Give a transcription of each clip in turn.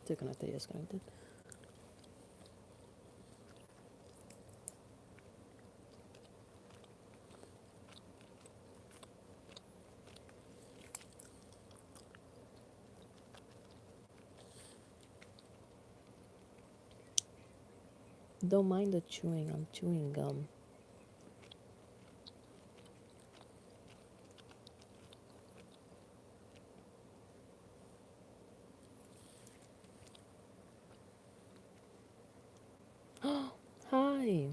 To connected, yes, connected. Don't mind the chewing. I'm chewing gum. Hi.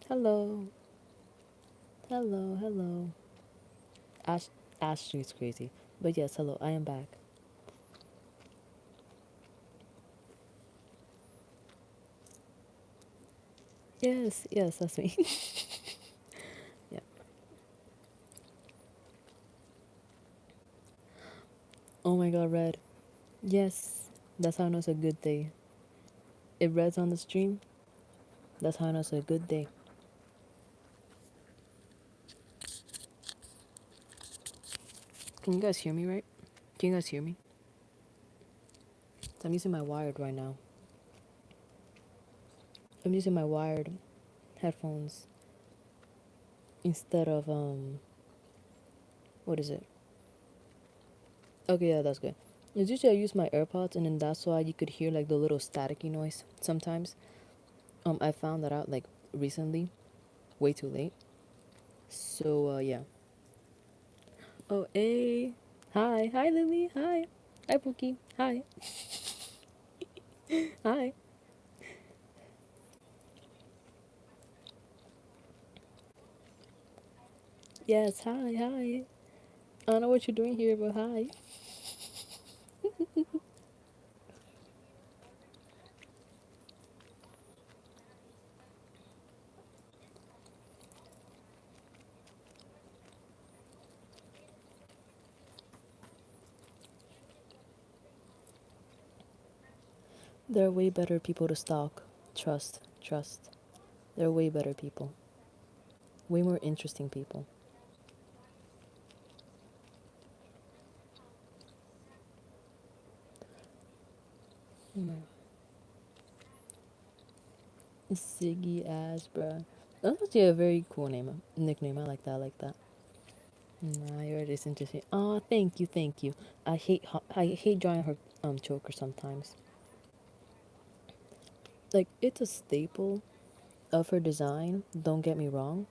Hello. Hello. Hello. Ash. Ashley's crazy. But yes, hello. I am back. Yes. Yes, that's me. Yeah. Oh my God, red. Yes. That's how I know it's a good day. If red's on the stream, that's how I know it's a good day. Can you guys hear me right? Can you guys hear me? I'm using my wired right now. I'm using my wired headphones instead of what is it? Okay, yeah, that's good. It's usually I use my AirPods, and then that's why you could hear like the little staticky noise sometimes. I found that out like recently, way too late. So yeah. Oh, hey, hi, Lily, hi, Pookie, hi. Yes, hi. I don't know what you're doing here, but hi. There are way better people to stalk. Trust. There are way better people. Way more interesting people. Mm. Siggy ass, bruh. That's actually a very cool name, nickname. I like that. I like that. Nah, you're just interesting. Oh, thank you. I hate drawing her choker sometimes. Like it's a staple of her design. Don't get me wrong,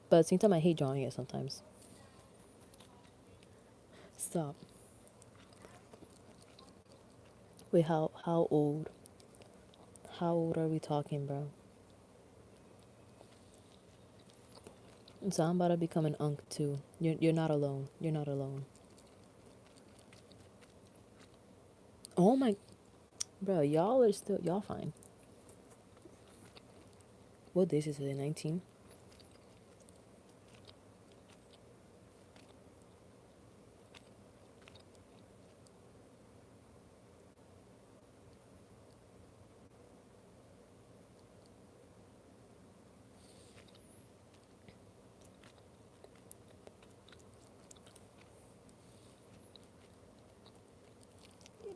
but at the same time, I hate drawing it sometimes. Stop. Wait, how old? How old are we talking, bro? So I'm about to become an unk too. You're not alone. You're not alone. Oh my, bro, y'all are still y'all fine. What days is it? 19.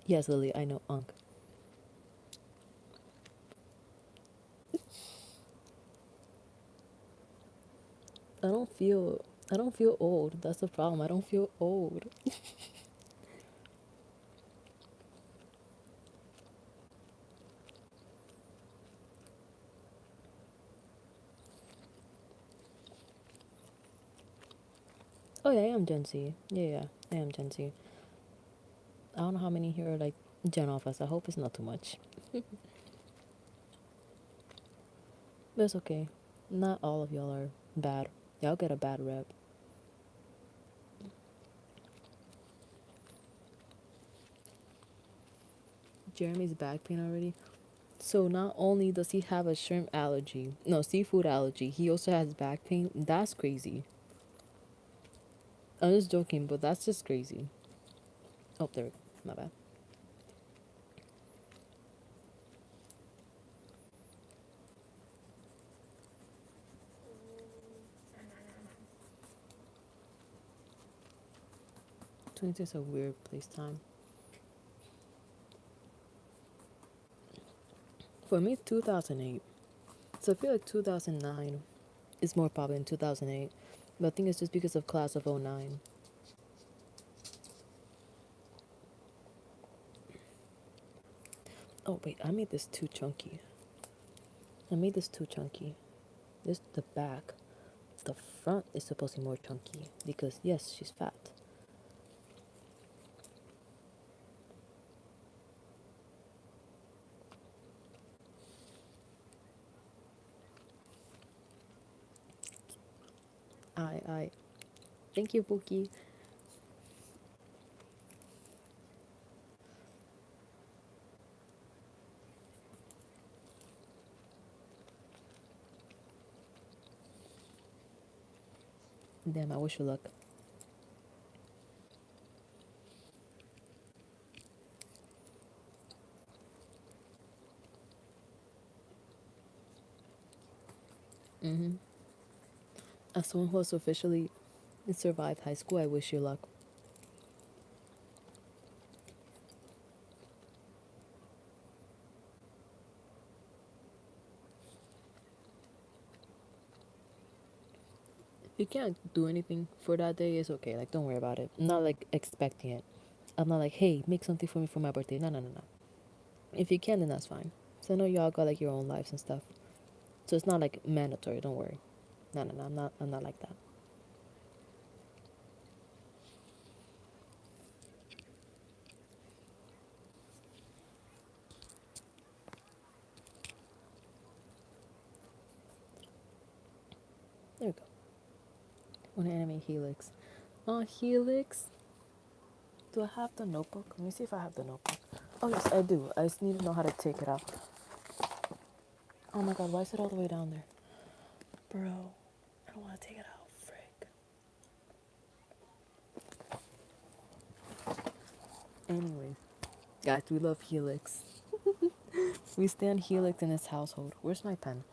Yes, Lily, I know unk. I don't feel I don't feel old. That's the problem. I don't feel old. Oh yeah, I am Gen Z. Yeah, I am Gen Z. I don't know how many here are like Gen Alphas. I hope it's not too much. But it's okay. Not all of y'all are bad. Y'all get a bad rep. Jeremy's back pain already. So not only does he have a shrimp allergy, no seafood allergy, he also has back pain. That's crazy. I'm just joking, but that's just crazy. Oh, there we go. My bad. 26 a weird place time. For me, 2008. So I feel like 2009 is more popular than 2008. But I think it's just because of class of '09. Oh, wait, I made this too chunky. I made this too chunky. This, the back. The front is supposed to be more chunky because, yes, she's fat. I. Thank you, Pookie. Damn, I wish you luck. Mm-hmm. As someone who has officially survived high school, I wish you luck. If you can't do anything for that day, it's okay. Like, don't worry about it. I'm not like expecting it. I'm not like, hey, make something for me for my birthday. No, no, no, no. If you can, then that's fine. So I know y'all got like your own lives and stuff. So it's not like mandatory. Don't worry. No, no, no. I'm not. I'm not like that. There we go. One anime Helix. Helix. Do I have the notebook? Let me see if I have the notebook. Oh yes, I do. I just need to know how to take it out. Oh my god, why is it all the way down there? Bro, I don't want to take it out. Frick. Anyway, guys, we love Helix. We stand Helix in this household. Where's my pen?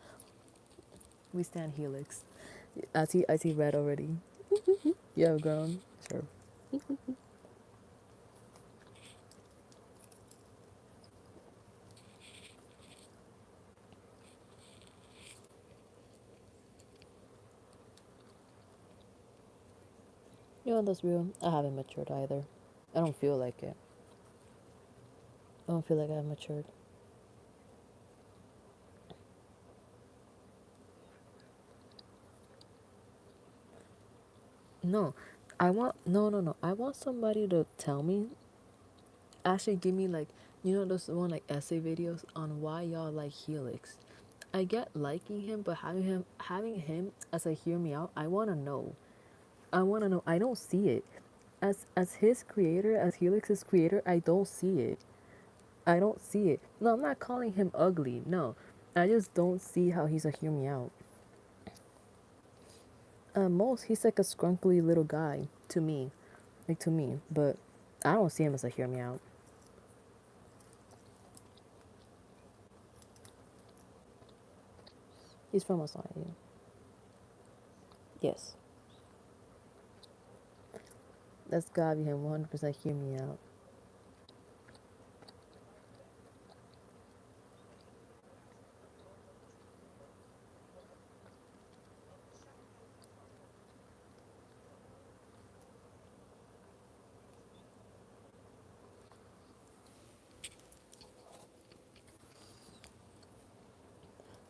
We stand Helix. I see red already. You have grown? Sure. You know, that's real. I haven't matured either. I don't feel like it. I don't feel like I've matured. No, no. I want somebody to tell me, actually give me like, those one like essay videos on why y'all like Helix. I get liking him, but having him as a hear me out, I wanna know. I wanna know. I don't see it. As his creator, as Helix's creator, I don't see it. I don't see it. No, I'm not calling him ugly. No. I just don't see how he's a hear me out. Most he's like a scrunkly little guy to me. Like to me. But I don't see him as a hear me out. He's from Australia. Yes. That's gotta be him 100% hear me out.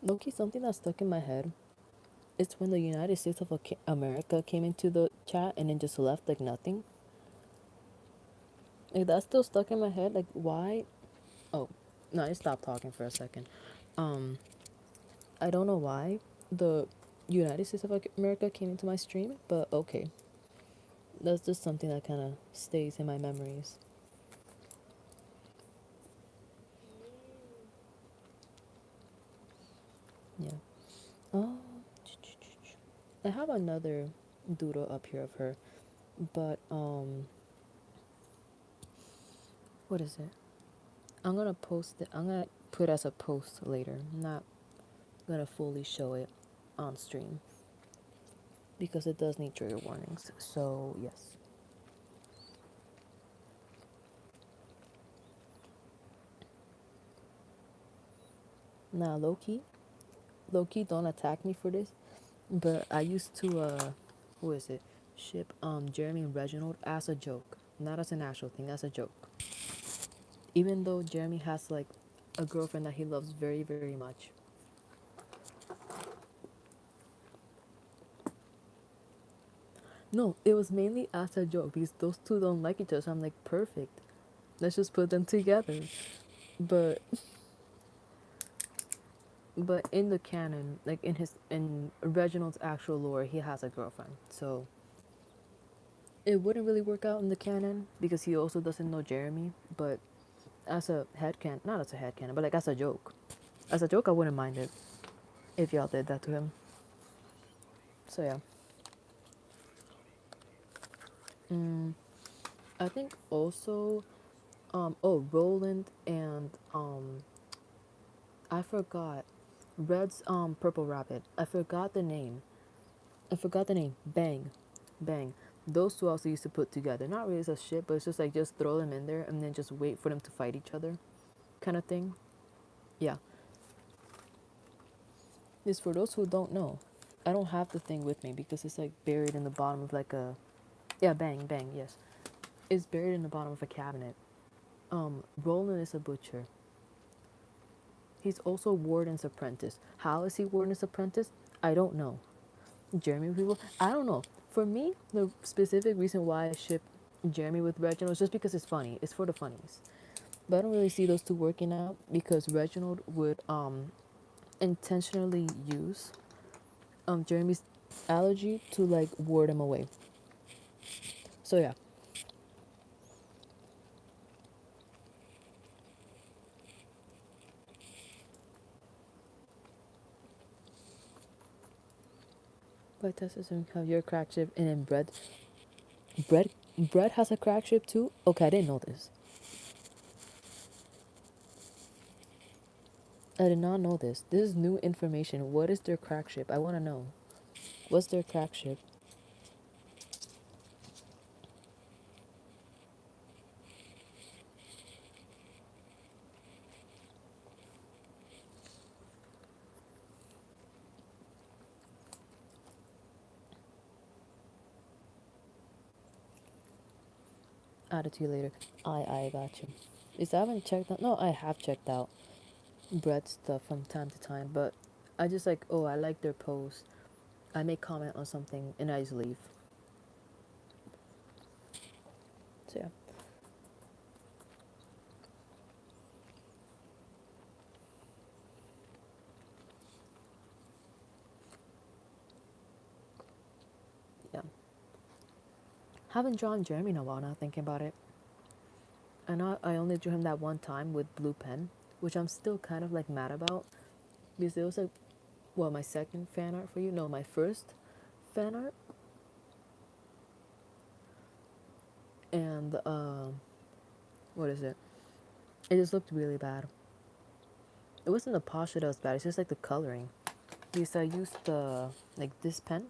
Loki, something that stuck in my head. It's when the United States of America came into the chat and then just left like nothing. Like that's still stuck in my head. Like why? Oh, no, I stopped talking for a second. Um, I don't know why the United States of America came into my stream, but okay. That's just something that kind of stays in my memories. Yeah. Oh, I have another doodle up here of her, but what is it? I'm gonna post it. I'm gonna put it as a post later. I'm not gonna fully show it on stream because it does need trigger warnings. So yes. Nah, low key, don't attack me for this. But I used to who is it? Ship Jeremy and Reginald as a joke, not as an actual thing, as a joke. Even though Jeremy has like a girlfriend that he loves very very much. No, it was mainly as a joke because those two don't like each other. So I'm like, perfect. Let's just put them together. But in the canon, like in Reginald's actual lore, he has a girlfriend. So it wouldn't really work out in the canon because he also doesn't know Jeremy. But as a headcanon, not as a headcanon, but like as a joke. As a joke, I wouldn't mind it if y'all did that to him. So yeah. Mm, I think also, oh, Roland and I forgot Red's purple rabbit. I forgot the name. I forgot the name. Bang, bang. Those two also used to put together. Not really as a shit, but it's just like just throw them in there and then just wait for them to fight each other, kind of thing. Yeah. This for those who don't know. I don't have the thing with me because it's like buried in the bottom of like a, yeah, bang bang, yes. It's buried in the bottom of a cabinet. Roland is a butcher. He's also Warden's apprentice. How is he Warden's apprentice? I don't know. Jeremy people, I don't know. For me, the specific reason why I ship Jeremy with Reginald is just because it's funny. It's for the funnies. But I don't really see those two working out because Reginald would intentionally use Jeremy's allergy to like ward him away. So yeah. But Tessa doesn't have your crack ship and then bread bread has a crack ship too? Okay, I didn't know this. I did not know this. This is new information. What is their crack ship? I wanna know. What's their crack ship? Add it to you later. I got you. Is I haven't checked out. No, I have checked out bread stuff from time to time, but I just like, oh, I like their post. I may comment on something and I just leave. So yeah. Yeah. Haven't drawn Jeremy in a while now thinking about it. I know I only drew him that one time with blue pen, which I'm still kind of like mad about because it was like, well, my second fan art for you. No, my first fan art, and what is it? It just looked really bad. It wasn't the posture that was bad. It's just like the coloring. Because I used the like this pen.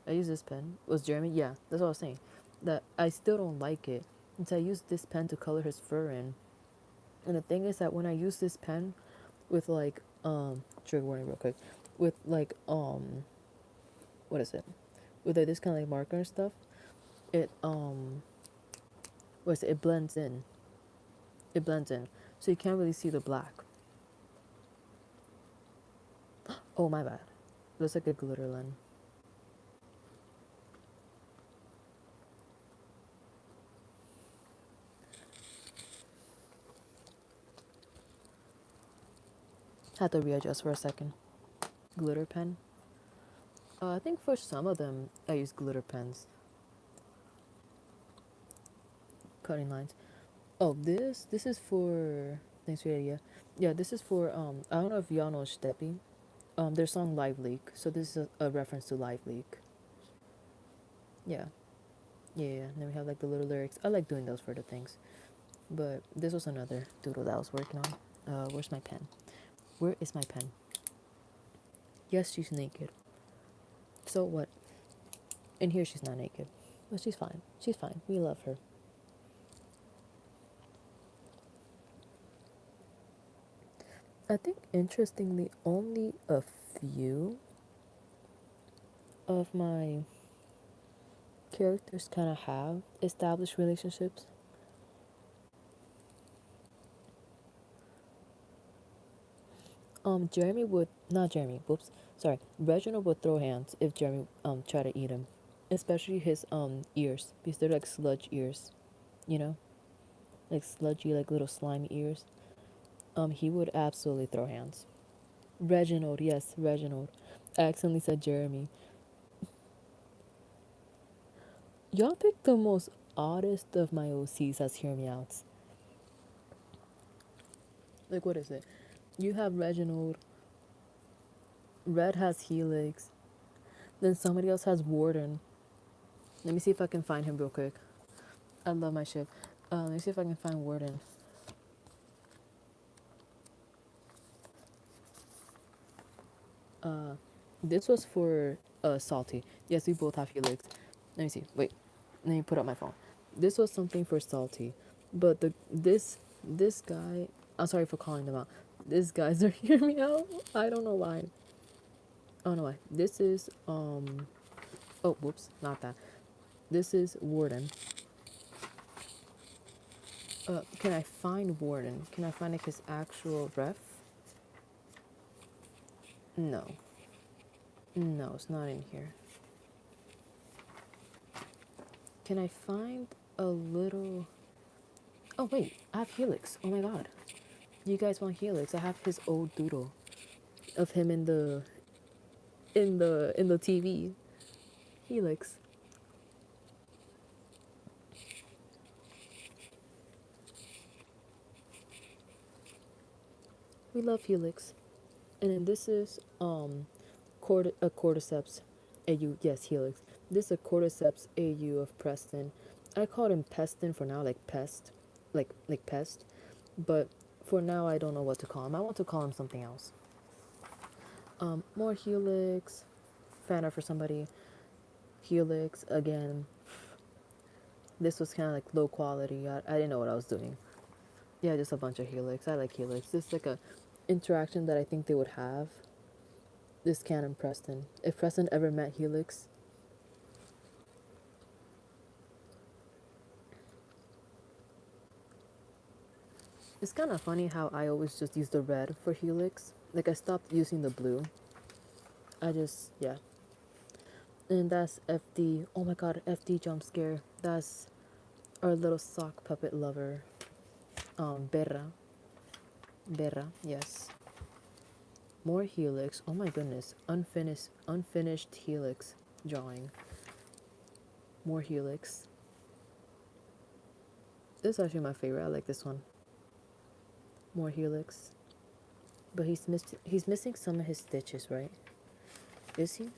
I used this pen. Was Jeremy? Yeah, that's what I was saying. That I still don't like it. And so I used this pen to color his fur in. And the thing is that when I use this pen with like trigger warning real quick. With like what is it? With like this kind of like marker and stuff, it what is it? It blends in. It blends in. So you can't really see the black. Oh my bad. Looks like a glitter len. Had to readjust for a second. Glitter pen. I think for some of them I use glitter pens. Cutting lines. Oh, this is for thanks for the idea. Yeah, this is for I don't know if y'all know Steppy. Their song Live Leak. So this is a reference to Live Leak. Yeah. Yeah. And then we have like the little lyrics. I like doing those for the things. But this was another doodle that I was working on. Where's my pen? Where is my pen? Yes, she's naked. So what? In here she's not naked. But she's fine. She's fine. We love her. I think interestingly, only a few of my characters kind of have established relationships. Jeremy would not Jeremy. Whoops, sorry. Reginald would throw hands if Jeremy tried to eat him, especially his ears because they're like sludge ears, you know, like sludgy, like little slimy ears. He would absolutely throw hands. Reginald, yes, Reginald. I accidentally said Jeremy. Y'all picked the most oddest of my OCs as hear me outs. Like what is it? You have Reginald. Red has Helix. Then somebody else has Warden. Let me see if I can find him real quick. I love my ship. Let me see if I can find Warden. Uh, this was for Salty. Yes, we both have Helix. Let me see. Wait, let me put up my phone. This was something for Salty, but this guy. I'm sorry for calling them out. This guys are hearing me out. I don't know why. I don't know why. This is Oh, whoops, not that. This is Warden. Can I find Warden? Can I find like his actual ref? No. No, it's not in here. Can I find a little... Oh, wait. I have Helix. Oh my god. You guys want Helix? I have his old doodle of him in the... In the TV. Helix. We love Helix. And then this is, a Cordyceps AU. Yes, Helix. This is a Cordyceps AU of Preston. I called him Peston for now, like pest. Like pest. But for now, I don't know what to call him. I want to call him something else. More Helix. Fan art for somebody. Helix again. This was kind of like low quality. I didn't know what I was doing. Yeah, just a bunch of Helix. I like Helix. This is like a interaction that I think they would have. This Canon Preston. If Preston ever met Helix, it's kind of funny how I always just use the red for Helix. Like I stopped using the blue. Yeah. And that's FD. Oh my god, FD jump scare. That's our little sock puppet lover. Berra. Berra, yes. More Helix. Oh my goodness. Unfinished Helix drawing. More Helix. This is actually my favorite. I like this one. More Helix. But he's missing some of his stitches, right? Is he?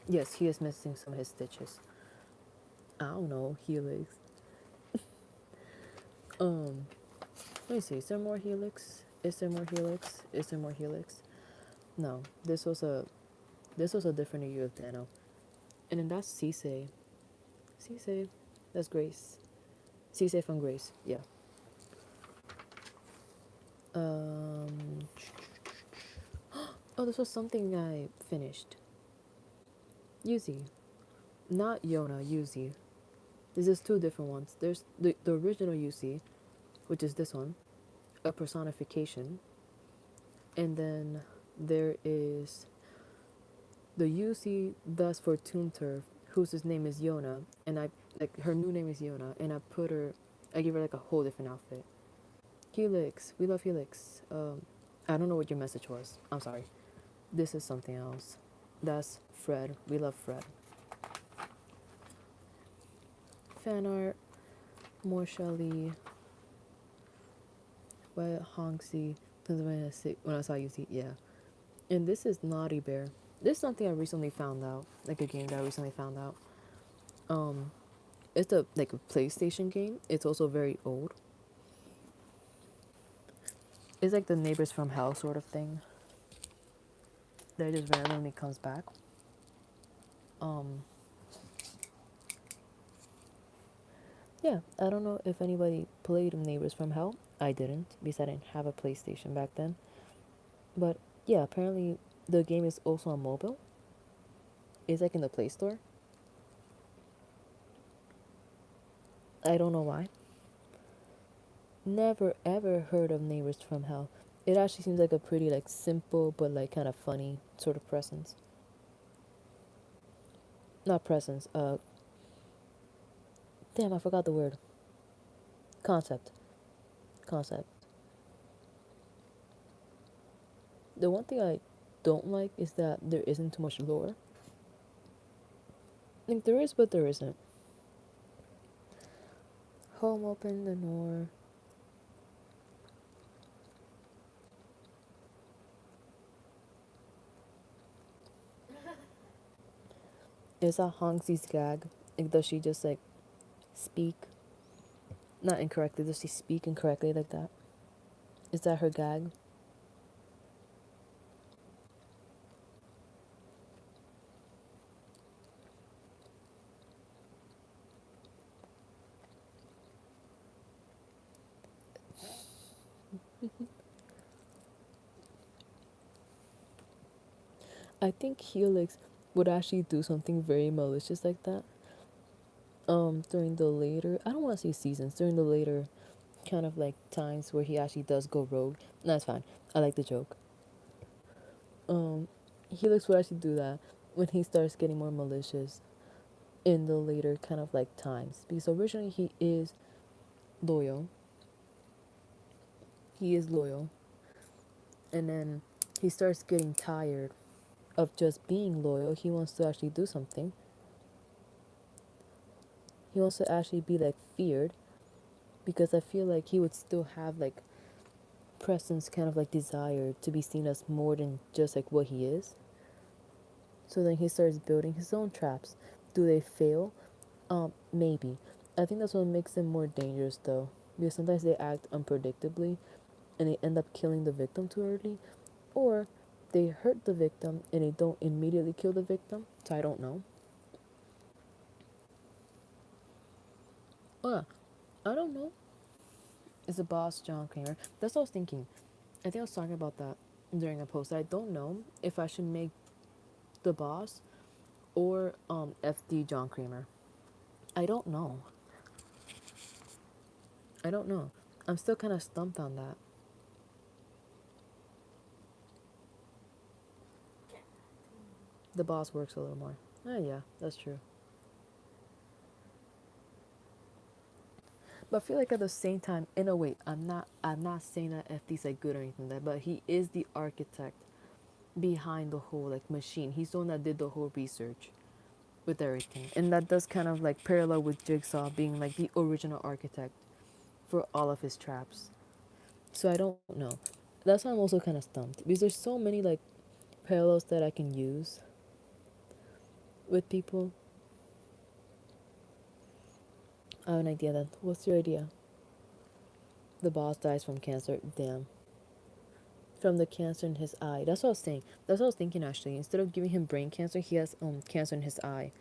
Yes, he is missing some of his stitches. I don't know, Helix. Um, let me see. Is there more Helix? Is there more Helix? Is there more Helix? No, this was a different year of Dano. And then that's Cisse. Cisse. That's Grace. Cisse from Grace. Yeah. Um. Oh, this was something I finished. Yuzi. Not Yona, Yuzi. This is two different ones. There's the original Yuzi, which is this one, a personification. And then there is the Yuzi that's for Toon Turf, whose name is Yona, and I like her new name is Yona, and I gave her like a whole different outfit. Helix, we love Helix. I don't know what your message was. I'm sorry. This is something else. That's Fred. We love Fred. Fan art, more Shelly, Wet Honksy, when I saw you see, yeah. And this is Naughty Bear. This is something I recently found out, like a game that I recently found out. Um, it's like a PlayStation game. It's also very old. It's like the Neighbors from Hell sort of thing. That just randomly comes back. Um, Yeah, I don't know if anybody played Neighbors from Hell. I didn't, because I didn't have a PlayStation back then. But yeah, apparently the game is also on mobile. It's like in the Play Store. I don't know why. Never ever heard of Neighbors from Hell. It actually seems like a pretty like simple but like kind of funny sort of presence. Not presence. Damn, I forgot the word. Concept. Concept. The one thing I don't like is that there isn't too much lore. Like there is, but there isn't. Home open the door. Is that Hongxi's gag? Like, does she just like speak not incorrectly? Does she speak incorrectly like that? Is that her gag? I think Helix would actually do something very malicious like that. During the later, I don't want to say seasons, during the later kind of like times where he actually does go rogue. That's fine. I like the joke. Um, Helix would actually do that when he starts getting more malicious in the later kind of like times. Because originally he is loyal. He is loyal. And then he starts getting tired of just being loyal. He wants to actually do something. He wants to actually be like feared because I feel like he would still have like Preston's kind of like desire to be seen as more than just like what he is. So then he starts building his own traps. Do they fail? Maybe. I think that's what makes them more dangerous though. Because sometimes they act unpredictably and they end up killing the victim too early. Or they hurt the victim and they don't immediately kill the victim. So I don't know. Oh yeah, I don't know. Is the boss John Kramer? That's what I was thinking. I think I was talking about that during a post. I don't know if I should make the boss or FD John Kramer. I don't know. I don't know. I'm still kind of stumped on that. The boss works a little more. Oh yeah, that's true. But I feel like at the same time, in a way, I'm not saying that FD's like good or anything like that, but he is the architect behind the whole like machine. He's the one that did the whole research with everything. And that does kind of like parallel with Jigsaw being like the original architect for all of his traps. So I don't know. That's why I'm also kind of stumped because there's so many like parallels that I can use with people. I have an idea then. What's your idea? The boss dies from cancer. Damn. From the cancer in his eye. That's what I was saying. That's what I was thinking actually. Instead of giving him brain cancer, he has cancer in his eye.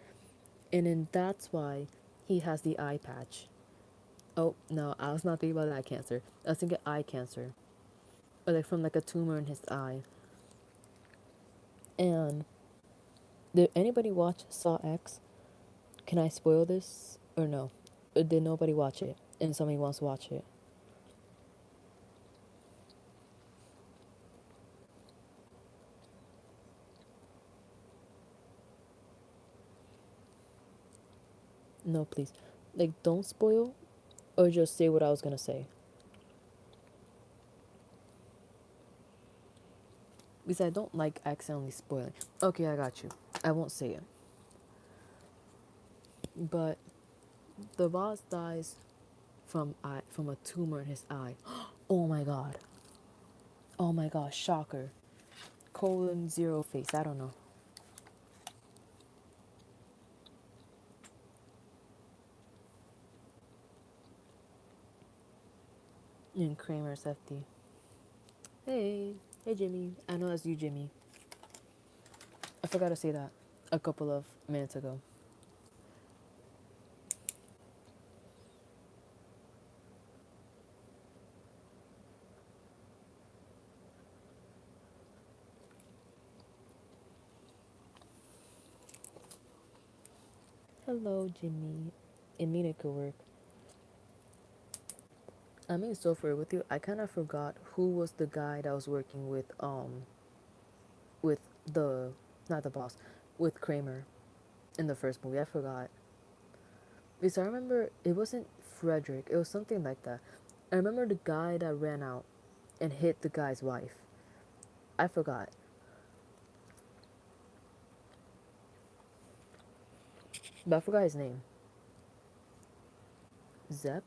And then that's why he has the eye patch. Oh no, I was not thinking about that cancer. I was thinking eye cancer. Or like from like a tumor in his eye. And did anybody watch Saw X? Can I spoil this? Or no? Or did nobody watch it? And somebody wants to watch it. No, please. Like, don't spoil, or just say what I was gonna say. Because I don't like accidentally spoiling. Okay, I got you. I won't say it. But the boss dies from a tumor in his eye. Oh my god. Oh my gosh, shocker. Colon zero face. I don't know. And Kramer's FD. Hey. Hey, Jimmy. I know that's you, Jimmy. I forgot to say that a couple of minutes ago. Hello, Jimmy. I mean, it could work. I mean, so fair with you. I kind of forgot who was the guy that was working with the, not the boss, with Kramer in the first movie. I forgot. Because I remember it wasn't Frederick. It was something like that. I remember the guy that ran out and hit the guy's wife. I forgot. But I forgot his name. Zep?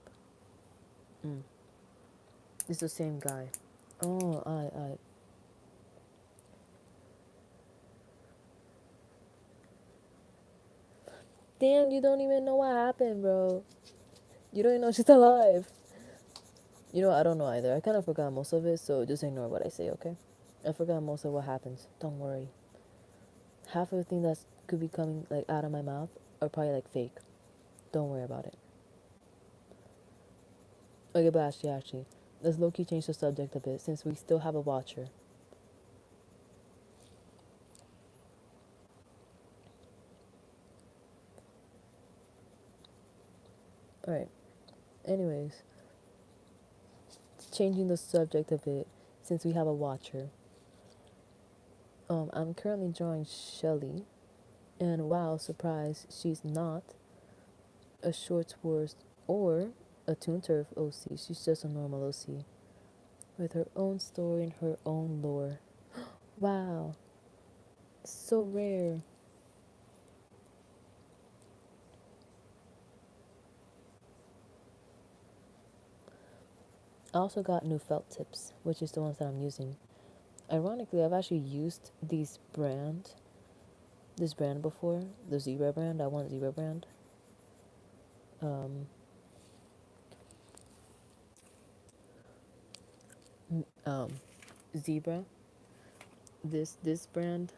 Mm. It's the same guy. Oh, I. Damn, you don't even know what happened, bro. You don't even know she's alive. You know, I don't know either. I kind of forgot most of it, so just ignore what I say, okay? I forgot most of what happens. Don't worry. Half of the thing that could be coming like out of my mouth are probably like fake. Don't worry about it. Okay, but actually, let's low-key change the subject a bit since we still have a watcher. Alright, anyways, changing the subject a bit since we have a watcher. I'm currently drawing Shelly, and wow, surprise, she's not a Short Wars or a Toon Turf OC. She's just a normal OC with her own story and her own lore. Wow, so rare. I also got new felt tips, which is the ones that I'm using. Ironically, I've actually used this brand before, the Zebra brand. I want Zebra brand. Um, um, Zebra. This brand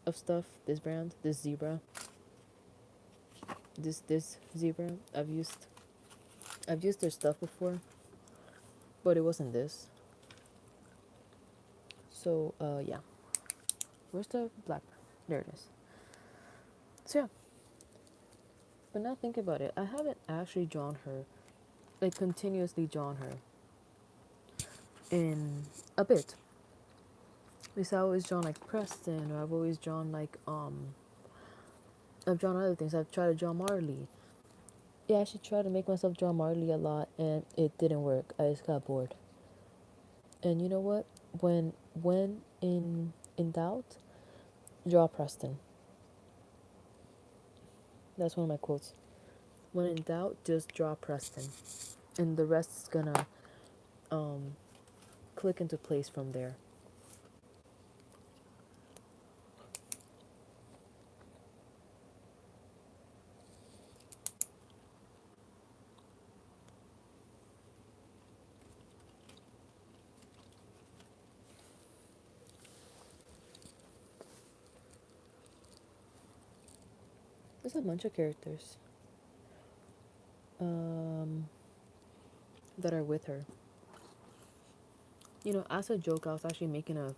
of stuff. This Zebra. This Zebra. I've used their stuff before, but it wasn't this. So yeah. Where's the black? There it is. So yeah. But now think about it. I haven't actually drawn her, like continuously drawn her in a bit. Because I always drawn like Preston, or I've always drawn like I've drawn other things. I've tried to draw Marley. Yeah, I should try to make myself draw Marley a lot, and it didn't work. I just got bored. And you know what? When in doubt, draw Preston. That's one of my quotes. When in doubt, just draw Preston, and the rest is gonna um click into place from there. There's a bunch of characters um that are with her. You know, as a joke, I was actually making an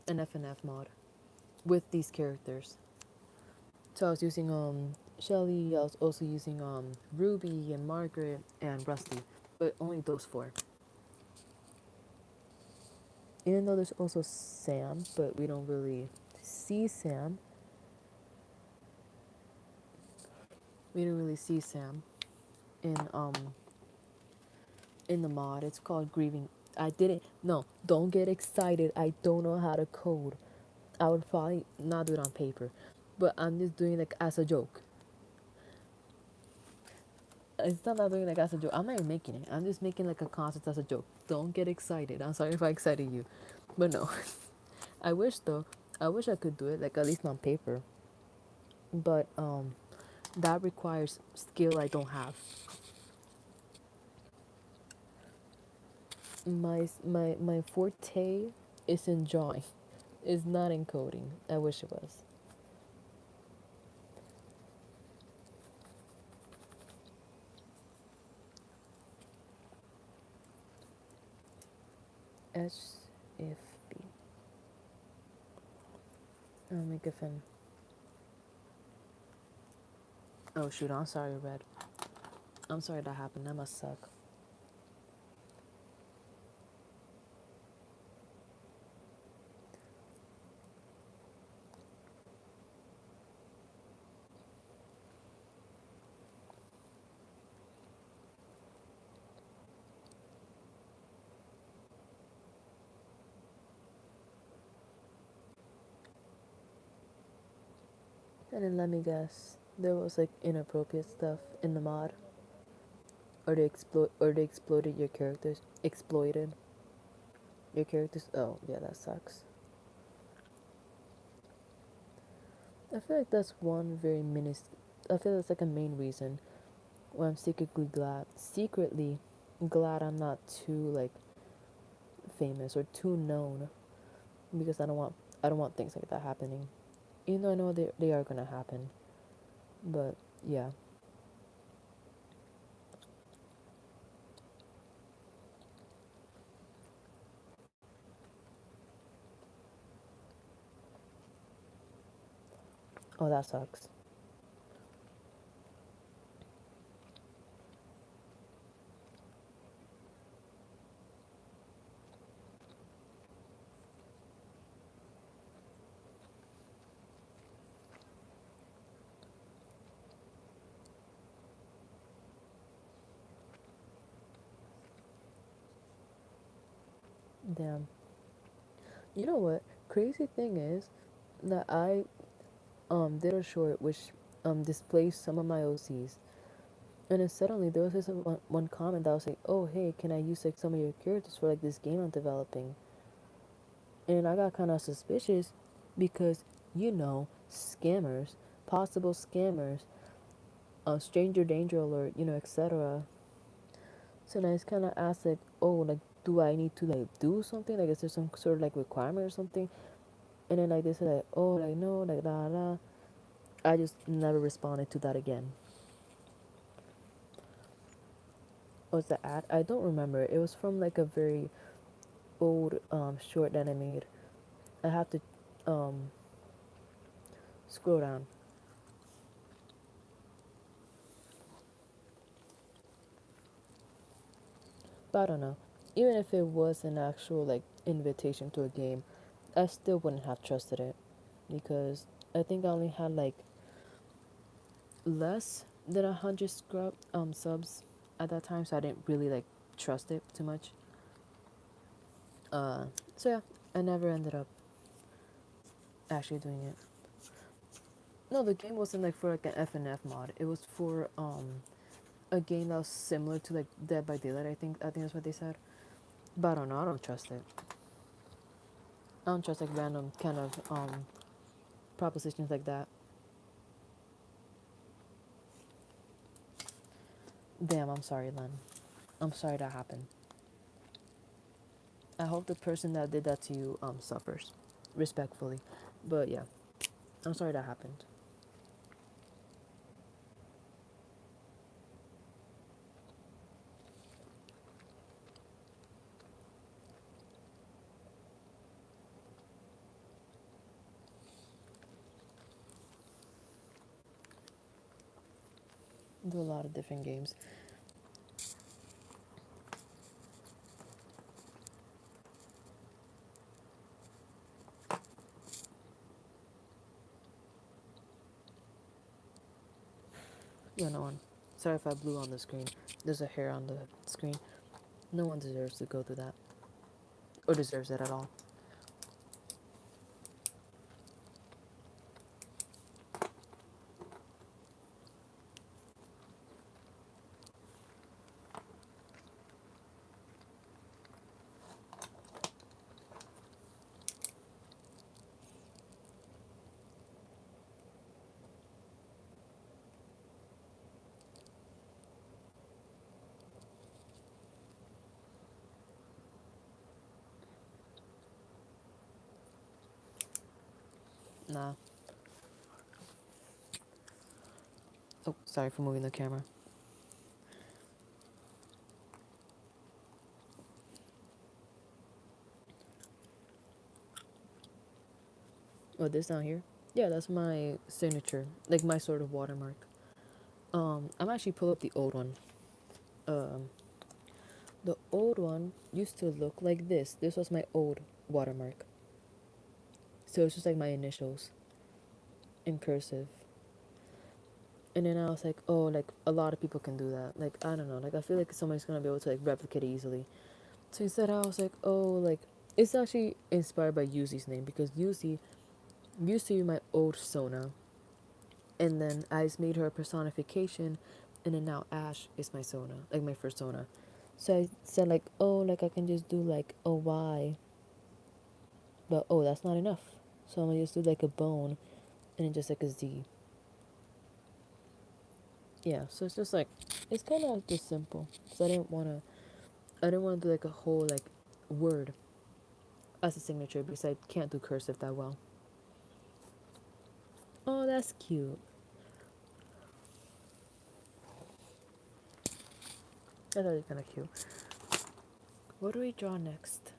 FNF mod with these characters. So I was using Shelly. I was also using Ruby and Margaret and Rusty, but only those four. Even though there's also Sam, but we don't really see Sam. We don't really see Sam in in the mod. It's called Grieving. I didn't. No, don't get excited. I don't know how to code. I would probably not do it on paper, but I'm just doing like as a joke. It's not that I'm doing like as a joke. I'm not even making it. I'm just making like a concept as a joke. Don't get excited. I'm sorry if I excited you, but no. I wish though. I wish I could do it like at least on paper, but that requires skill I don't have. My forte is in drawing. It's not in coding. I wish it was. S if B. I'll make a fin. Oh shoot, I'm sorry, Red. I'm sorry that happened. That must suck. And then let me guess. There was like inappropriate stuff in the mod. Or they exploited your characters. Exploited your characters. Oh, yeah, that sucks. I feel like that's one very I feel that's like a main reason why I'm secretly glad I'm not too like famous or too known, because I don't want things like that happening. Even though I know they are gonna happen, but yeah. Oh, that sucks. Damn. You know what? Crazy thing is that I did a short which displaced some of my OCs. And then suddenly there was this one comment that was like, "Oh hey, can I use like some of your characters for like this game I'm developing?" And I got kind of suspicious because scammers, possible scammers, stranger danger alert, etc. So then I just kind of asked like, "Oh, like, do I need to like do something? Like, is there some sort of like requirement or something?" And then like they said like, "Oh, like no, like da da." I just never responded to that again. Was the ad? I don't remember. It was from like a very old short that I made. I have to um scroll down. But I don't know. Even if it was an actual like invitation to a game, I still wouldn't have trusted it, because I think I only had like less than 100 subs at that time, so I didn't really like trust it too much. Uh, so yeah, I never ended up actually doing it. No, the game wasn't like for like an FNF mod. It was for a game that was similar to like Dead by Daylight. I think that's what they said. But I don't know. I don't trust it. I don't trust like random kind of propositions like that. Damn, I'm sorry, Len. I'm sorry that happened. I hope the person that did that to you suffers, respectfully. But yeah, I'm sorry that happened. Do a lot of different games. Yeah, no one. Sorry if I blew on the screen. There's a hair on the screen. No one deserves to go through that, or deserves it at all. Nah. Oh, sorry for moving the camera. Oh, this down here? Yeah, that's my signature. Like my sort of watermark. I'm actually pull up the old one. Um, the old one used to look like this. This was my old watermark. So it's just like my initials in cursive. And then I was like, oh, like a lot of people can do that. Like I don't know. Like I feel like somebody's gonna be able to like replicate it easily. So instead, I was like, oh, like it's actually inspired by Yuzi's name because Yuzi used to be my old Sona, and then I just made her a personification, and then now Ash is my Sona, like my first Sona. So I said like, oh, like I can just do like a Y, but oh, that's not enough. So I'm gonna just do like a bone, and then just like a Z. Yeah. So it's just like, it's kind of just simple. So I didn't want to do like a whole like word as a signature because I can't do cursive that well. Oh, that's cute. That's really kind of cute. What do we draw next?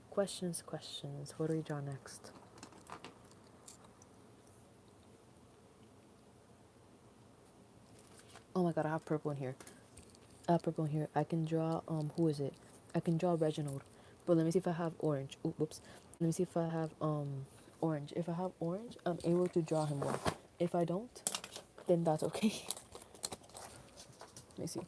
Questions, questions. What do we draw next? Oh my god, I have purple in here. I have purple in here. I can draw, who is it? I can draw Reginald. But let me see if I have orange. Ooh, whoops. Let me see if I have, orange. If I have orange, I'm able to draw him well. If I don't, then that's okay. Let me see.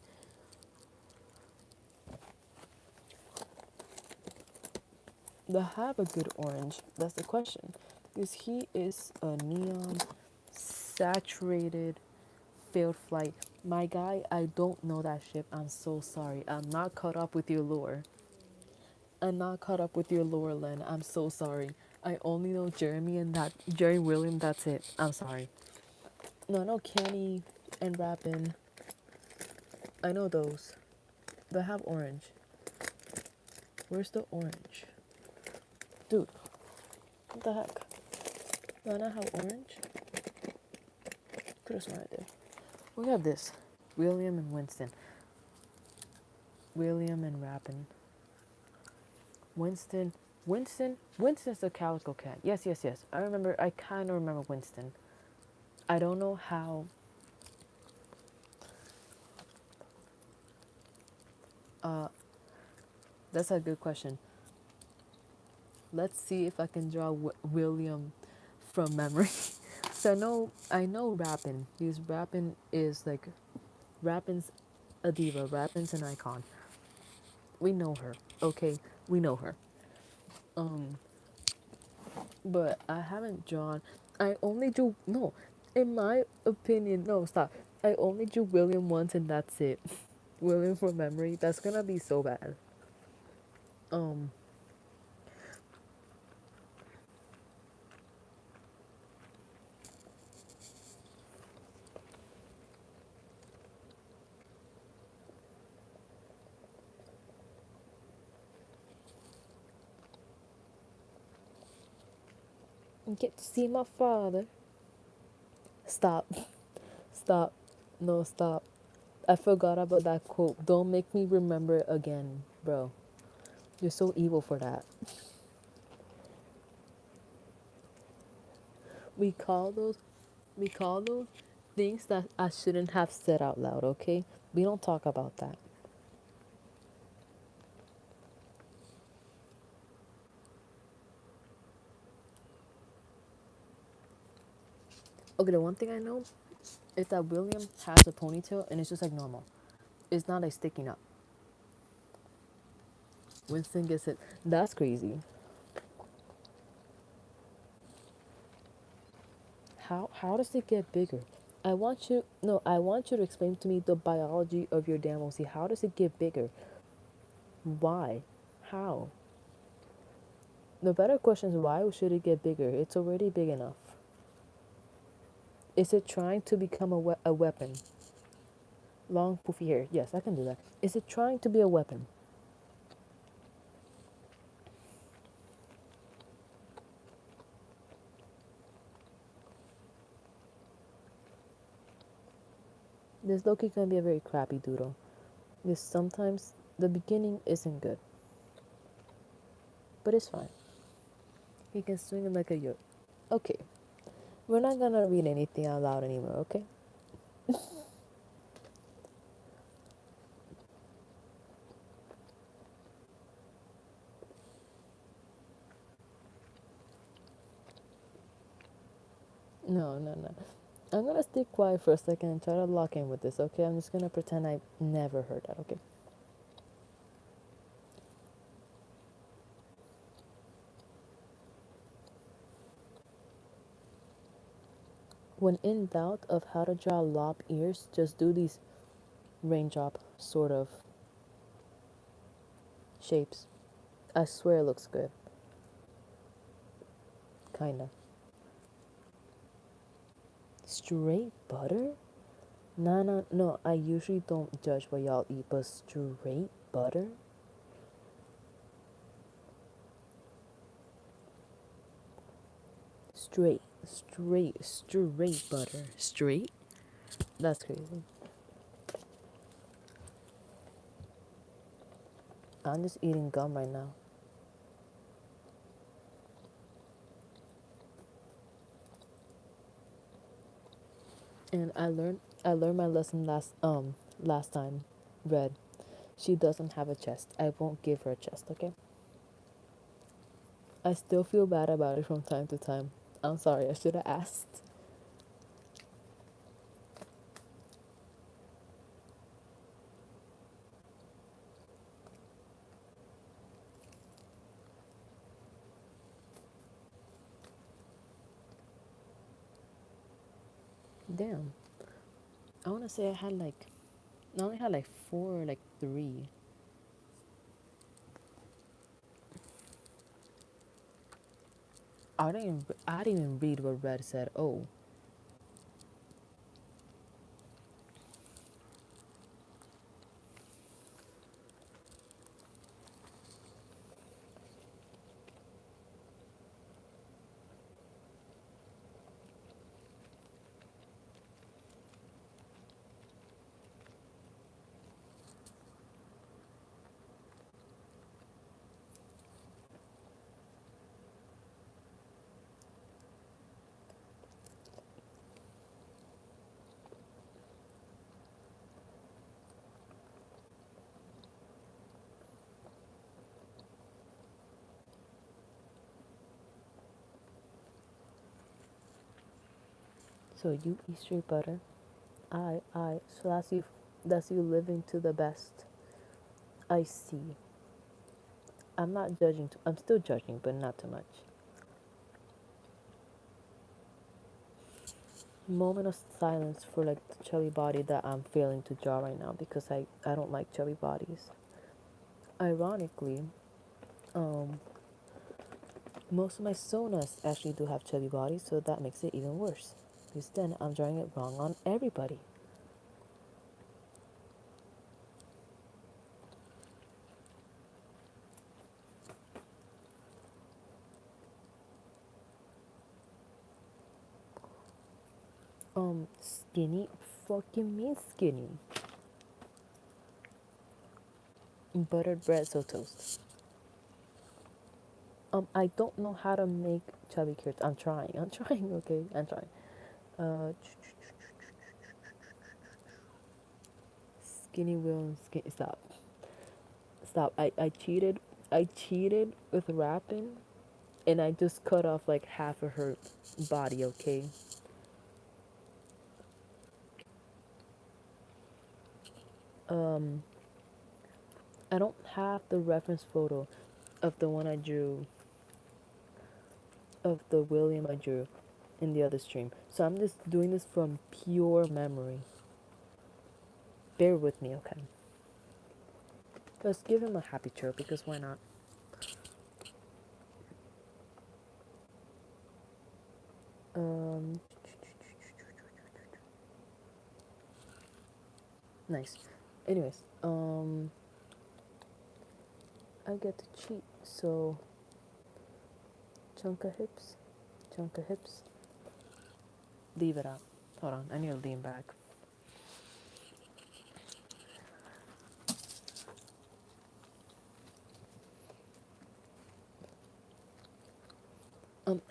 Do I have a good orange? That's the question. Because he is a neon, saturated, failed flight. My guy, I don't know that ship. I'm so sorry. I'm not caught up with your lore. I'm not caught up with your lore, Len. I'm so sorry. I only know Jeremy and that Jerry William. That's it. I'm sorry. No, I know Kenny and Rappin. I know those. But I have orange. Where's the orange, dude? What the heck? Do I not have orange? Could have sworn I did. We have this. William and Winston. William and Rappin. Winston. Winston's the Calico Cat. Yes, yes, yes. I remember. I kind of remember Winston. I don't know how. Uh, that's a good question. Let's see if I can draw William from memory. So I know Rappin. Because Rappin is like, Rappin's a diva. Rappin's an icon. We know her. Okay, we know her. Um, but I haven't drawn. I only drew no. In my opinion, no, stop. I only drew William once, and that's it. William from memory. That's gonna be so bad. Um, get to see my father. Stop. Stop. No, stop. I forgot about that quote. Don't make me remember it again, bro. You're so evil for that. We call those we call those things that I shouldn't have said out loud, okay? We don't talk about that. Okay, the one thing I know is that William has a ponytail and it's just like normal. It's not like sticking up. Winston gets it. That's crazy. How does it get bigger? I want you to explain to me the biology of your damn OC. How does it get bigger? Why? How? The better question is why should it get bigger? It's already big enough. Is it trying to become a weapon? Long poofy hair. Yes, I can do that. Is it trying to be a weapon? This Loki can be a very crappy doodle. Because sometimes the beginning isn't good. But it's fine. He can swing it like a yoke. Okay. We're not gonna read anything out loud anymore, okay? No, no, no. I'm gonna stay quiet for a second and try to lock in with this, okay? I'm just gonna pretend I never heard that, okay? When in doubt of how to draw lob ears, just do these raindrop sort of shapes. I swear it looks good. Kinda. Straight butter? Nah, nah, no, I usually don't judge what y'all eat, but straight butter? Straight butter. Straight? That's crazy. I'm just eating gum right now. And I learned my lesson last time. Red. She doesn't have a chest. I won't give her a chest, okay? I still feel bad about it from time to time. I'm sorry, I should have asked. Damn. I wanna say I only had like four or like three. I didn't even read what Red said. Oh. So you eat straight butter? So that's you living to the best. I see. I'm not judging I'm still judging, but not too much. Moment of silence for like the chubby body that I'm failing to draw right now because I don't like chubby bodies. Ironically, um, most of my sonas actually do have chubby bodies, so that makes it even worse. Because then I'm drawing it wrong on everybody. Skinny, fucking me skinny. Buttered bread, so toast. I don't know how to make chubby carrots. I'm trying, okay? I'm trying. Uh, Skinny will, stop. Stop. I cheated with rapping and I just cut off like half of her body, okay? Um, I don't have the reference photo of the one I drew, of the William I drew in the other stream. So I'm just doing this from pure memory. Bear with me, okay? Let's give him a happy chirp because why not? Um, nice. Anyways, I get to cheat, so chunk of hips, chunk of hips. Leave it out. Hold on, I need to lean back.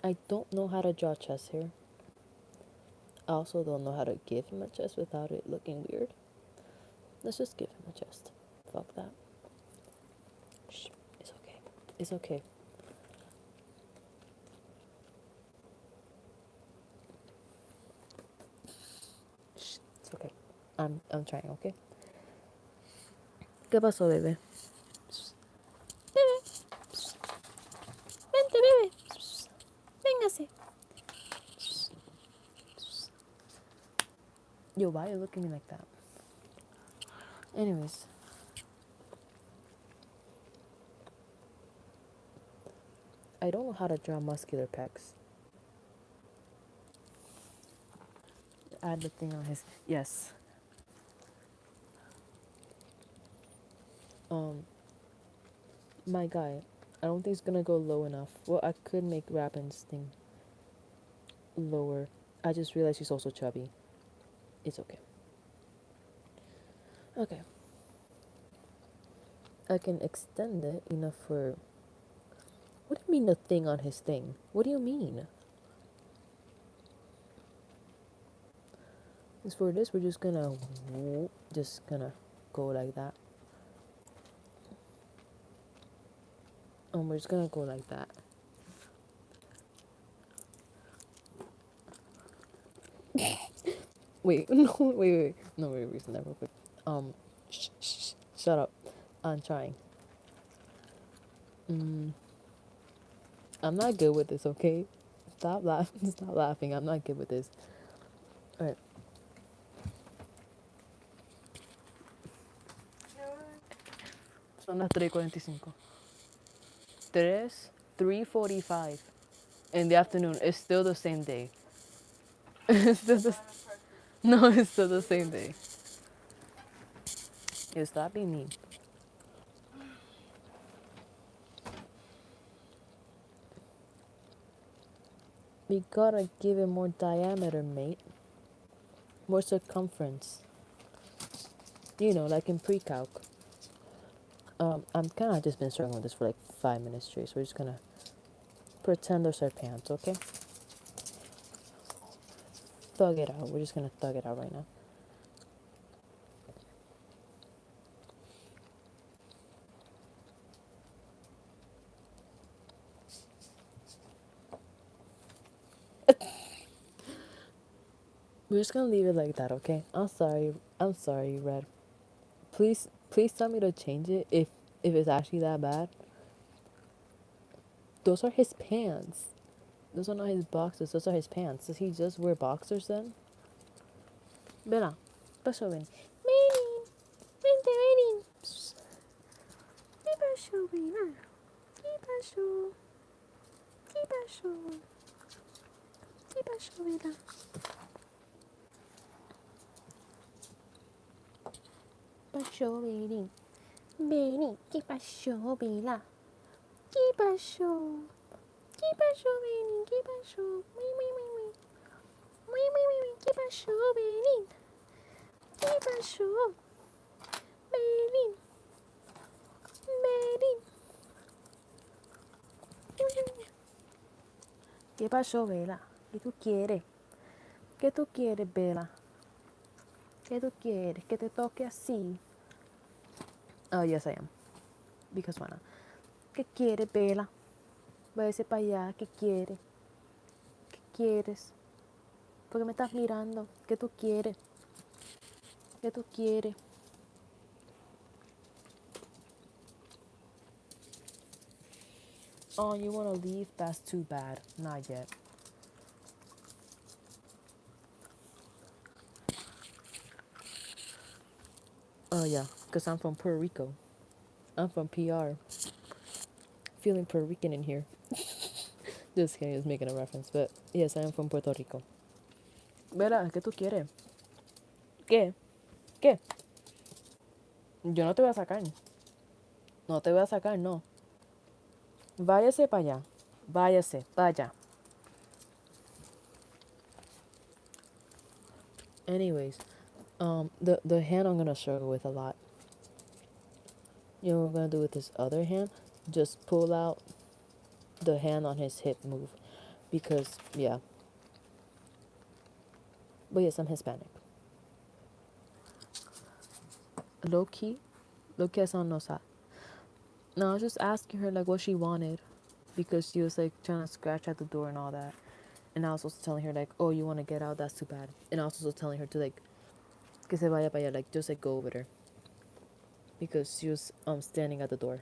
I don't know how to draw chest hair. I also don't know how to give him a chest without it looking weird. Let's just give him a chest. Fuck that. Shh. It's okay. It's okay. Shh. It's okay. I'm trying, okay? ¿Qué pasó, bebé? Bebé. Vente, bebé. Véngase. Yo, why are you looking at me like that? Anyways. I don't know how to draw muscular pecs. Add the thing on his... Yes. My guy. I don't think it's gonna go low enough. Well, I could make Rapin's thing lower. I just realized she's also chubby. It's okay. Okay. I can extend it enough for... What do you mean the thing on his thing? What do you mean? As for this, we're just gonna go like that. We're just gonna go like that. Wait, no, wait. No, wait, reason that real quick. Shut up. I'm trying. I'm not good with this, okay? Stop laughing. Stop laughing. I'm not good with this. Alright. Son las 3:45. 3:45 in the afternoon. It's still the same day. It's still the, no, it's still the same day. You stop being mean. We gotta give it more diameter, mate. More circumference. You know, like in pre-calc. I'm kind of just been struggling with this for like 5 minutes straight, so we're just gonna pretend those are pants, okay? Thug it out. We're just gonna thug it out right now. We're just gonna leave it like that, okay? I'm sorry, Red. Please tell me to change it if it's actually that bad. Those are his pants. Those are not his boxers. Those are his pants. Does he just wear boxers then? Bella, pasó, ven. Ven, vente, ven. ¿Qué pasó, Bella? ¿Qué pasó? ¿Qué pasó? ¿Qué pasó, Bella? Pasó, Bella. Bella, ¿qué pasó, Bella? ¿Qué pasó? ¿Qué pasó, Bella? ¿Qué pasó? ¿Qué pasó, Bella? ¿Qué pasó? Bella. Bella. ¿Qué pasó, Bella? ¿Qué tú quieres? ¿Qué tú quieres, Bella? ¿Qué tú quieres? ¿Que te toque así? Oh, yes, I am. Because why not? ¿Qué quieres, Bella? Váyase para allá. ¿Qué quieres? ¿Qué quieres? ¿Por qué me estás mirando? ¿Qué tú quieres? ¿Qué tú quieres? Oh, you want to leave? That's too bad. Not yet. Oh, yeah, because I'm from Puerto Rico. I'm from PR. Feeling Puerto Rican in here. Just kidding, just making a reference. But yes, I am from Puerto Rico. Vera, ¿qué tú quieres? ¿Qué? ¿Qué? Yo no te voy a sacar. No te voy a sacar, no. Váyase para allá. Váyase, para allá. Anyways, the hand I'm gonna struggle with a lot. You know what I'm gonna do with this other hand? Just pull out the hand on his hip move. Because, yeah. But yes, I'm Hispanic. Low key, low key, I sound no sad. No, I was just asking her like what she wanted, because she was like trying to scratch at the door and all that. And I was also telling her like, oh, you want to get out? That's too bad. And I was also telling her to like, que se vaya para allá, like just like go over there, because she was standing at the door.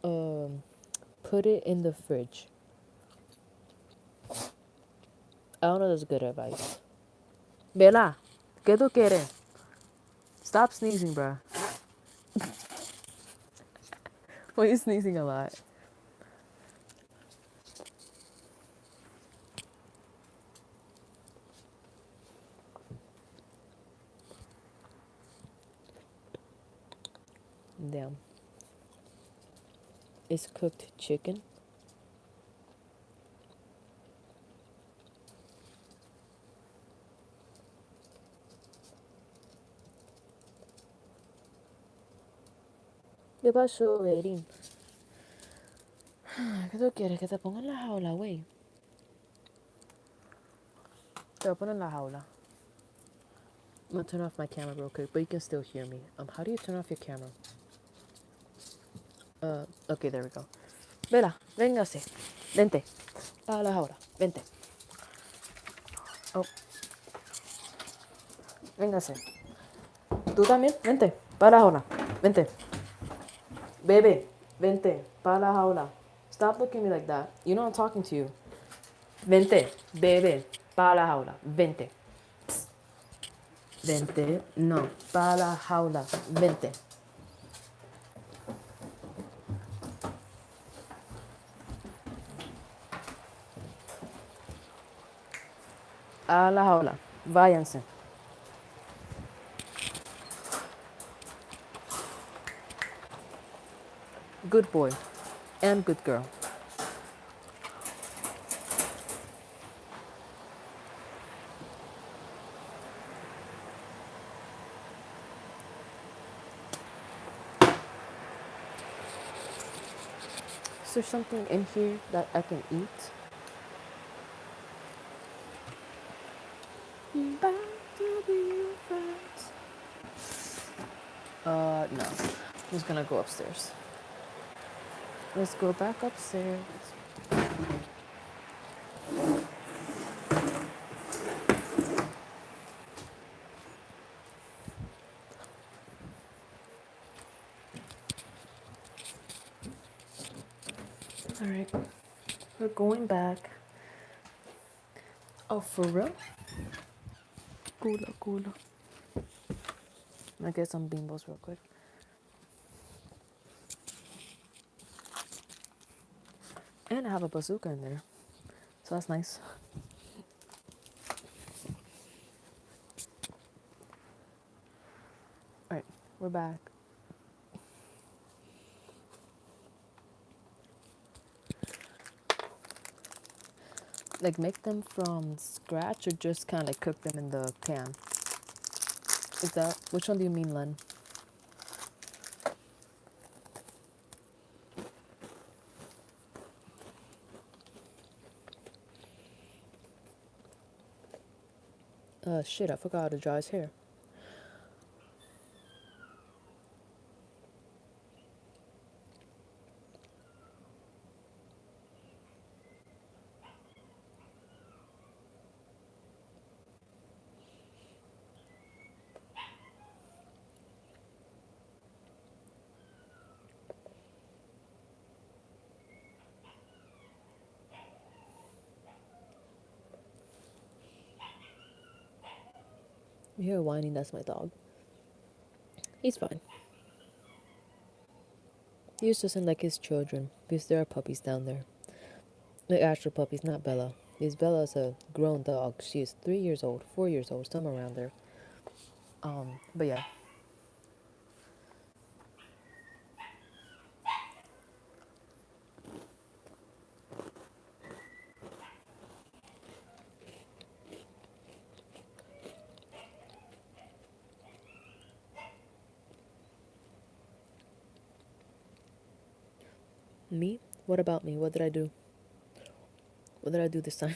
Um, put it in the fridge. I don't know. That's good advice. Bella, ¿qué tú quieres? Stop sneezing, bruh. Why are you sneezing a lot? Damn. It's cooked chicken. ¿Qué pasó, Erin? ¿Qué tú quieres? Que te ponga en la jaula, güey. Te voy a poner en la jaula. I'm gonna turn off my camera real quick, but you can still hear me. How do you turn off your camera? Okay, there we go. Vela, véngase. Vente. A la jaula. Vente. Oh, véngase. Tú también, vente. Para la jaula. Vente. Bebe, vente. Para la jaula. Stop looking at me like that. You know I'm talking to you. Vente. Bebe. Para la jaula. Vente. Vente. No. Para la jaula. Vente. A la jaula. Váyanse. Good boy. And good girl. Is there something in here that I can eat? Back to be friends. No. I'm just gonna go upstairs. Let's go back upstairs. Alright. We're going back. Oh, for real? Cool. I'm gonna get some bimbos real quick. And I have a bazooka in there. So that's nice. Alright, we're back. Like make them from scratch or just kind of like cook them in the pan? Is that, which one do you mean, Len? Shit, I forgot how to dry his hair. You hear whining, that's my dog. He's fine. He just doesn't like his children because there are puppies down there. Like actual puppies, not Bella. Because Bella's a grown dog. She is 3 years old, 4 years old, somewhere around there. But yeah. Me? What about me? What did I do? What did I do this time?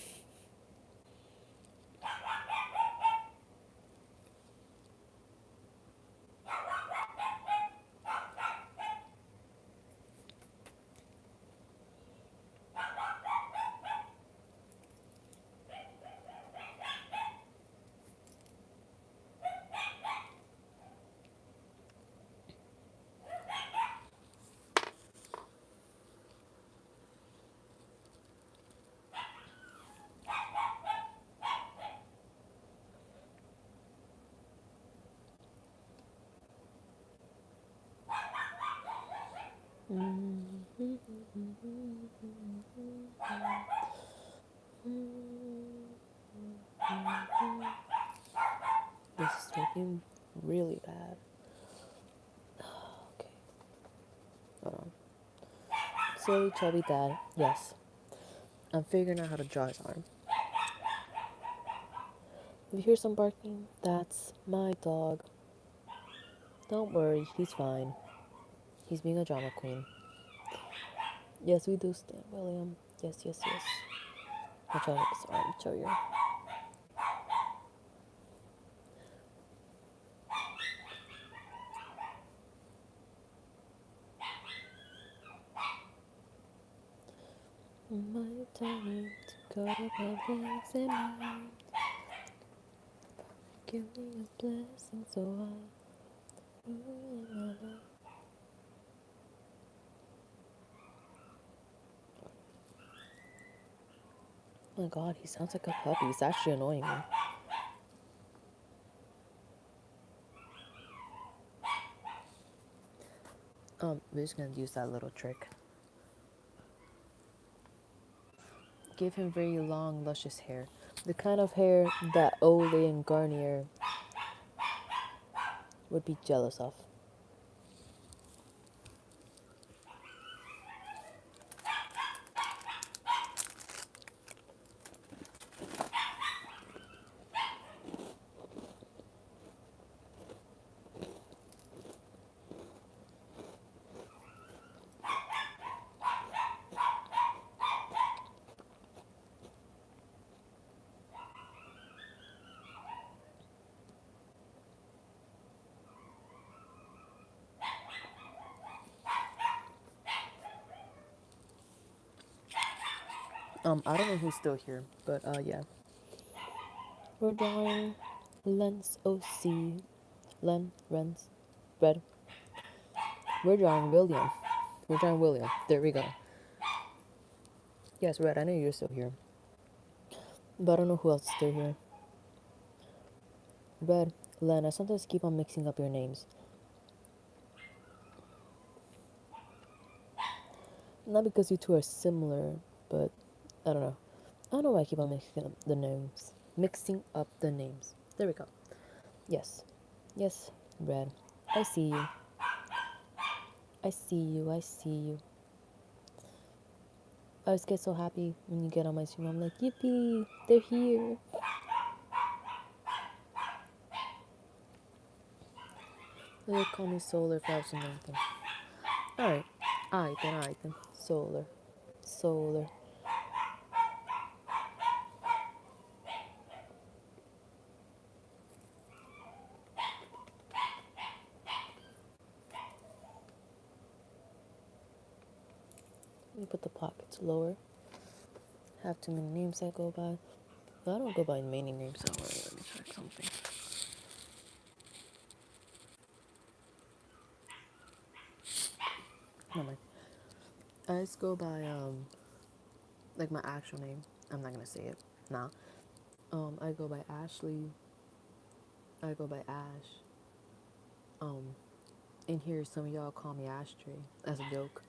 This is looking really bad. Okay, hold on. Silly chubby dad. Yes, I'm figuring out how to draw his arm. If you hear some barking, that's my dog. Don't worry, he's fine. He's being a drama queen. Yes, we do stand William. Yes, yes, yes. I'll try to make his arm show you. My time to go to my legs and mine. Give me a blessing so I Oh my god, he sounds like a puppy. He's actually annoying me. We're just gonna use that little trick. Give him very long, luscious hair. The kind of hair that Olay and Garnier would be jealous of. I don't know who's still here, but yeah. We're drawing Lens OC. Rens, Red. We're drawing William. We're drawing William. There we go. Yes, Red, I know you're still here. But I don't know who else is still here. Red, Len, I sometimes keep on mixing up your names. Not because you two are similar, but I don't know. I don't know why I keep on mixing up the names. Mixing up the names. There we go. Yes. Yes, Red. I see you. I see you. I see you. I always get so happy when you get on my stream. I'm like, yippee, they're here. They call me Solar for something. Alright. Alright then. Solar. Solar. Let me put the pockets lower. Have too many names I go by. I don't go by many names. Don't worry. Let me check something. Never mind. I just go by like my actual name. I'm not gonna say it now. I go by Ashley. I go by Ash. In here some of y'all call me Ashtray as a joke.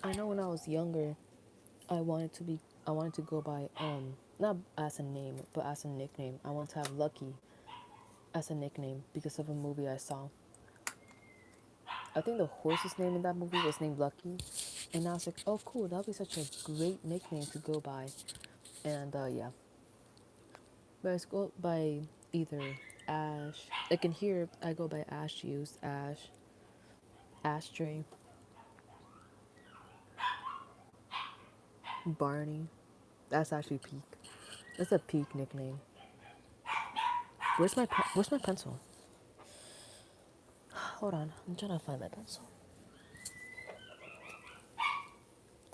I know when I was younger, I wanted to go by not as a name, but as a nickname. I wanted to have Lucky as a nickname because of a movie I saw. I think the horse's name in that movie was named Lucky, and I was like, oh cool, that'd be such a great nickname to go by. And yeah, but I go by either Ash. Like in here, I go by Ash Used, Ash, Ashtray. Barney. That's actually Peak. That's a Peak nickname. Where's my pencil? Hold on, I'm trying to find my pencil.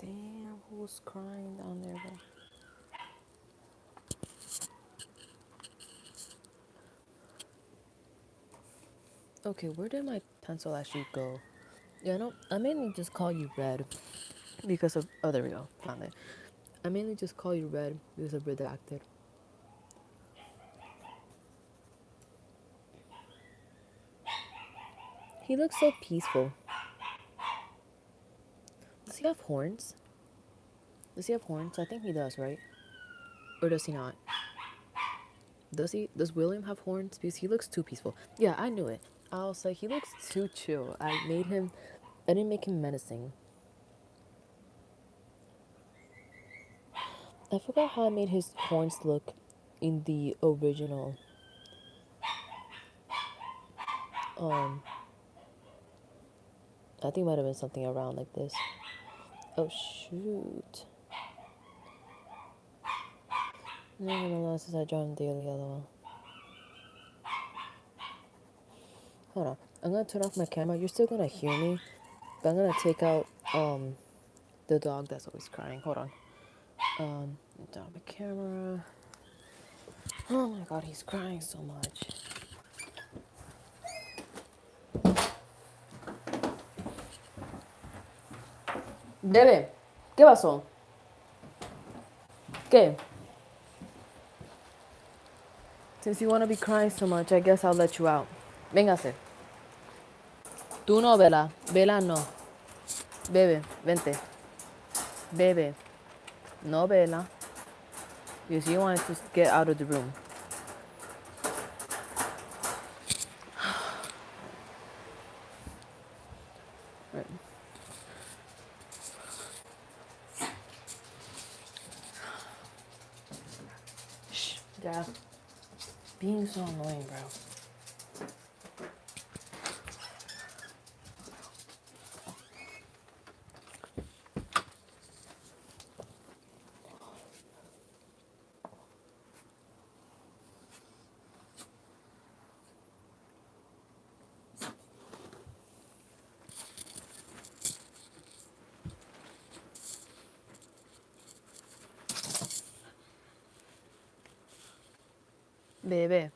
Damn, who's crying down there, bro? Okay, where did my pencil actually go? Yeah, no, I mainly just call you Red because of. Oh, there we go. Found it. I mainly just call you Red because of Redacted. He looks so peaceful. Does he have horns? Does he have horns? I think he does, right? Or does he not? Does he? Does William have horns? Because he looks too peaceful. Yeah, I knew it. I was like, he looks too chill. I made him. I didn't make him menacing. I forgot how I made his horns look in the original. Um, I think it might have been something around like this. Oh shoot! No, no, since I joined daily, lol. Hold on. I'm gonna turn off my camera. You're still gonna hear me, but I'm gonna take out the dog that's always crying. Hold on. Turn off my camera. Oh my god, he's crying so much. Bebe, ¿qué pasó? ¿Qué? Since you wanna be crying so much, I guess I'll let you out. Véngase. Tú no, Vela. Vela no. Bebe, vente. Bebe. No, Vela. Because you wanted to get out of the room. Right. Shh. Yeah. Being so annoying, bro. Bebe.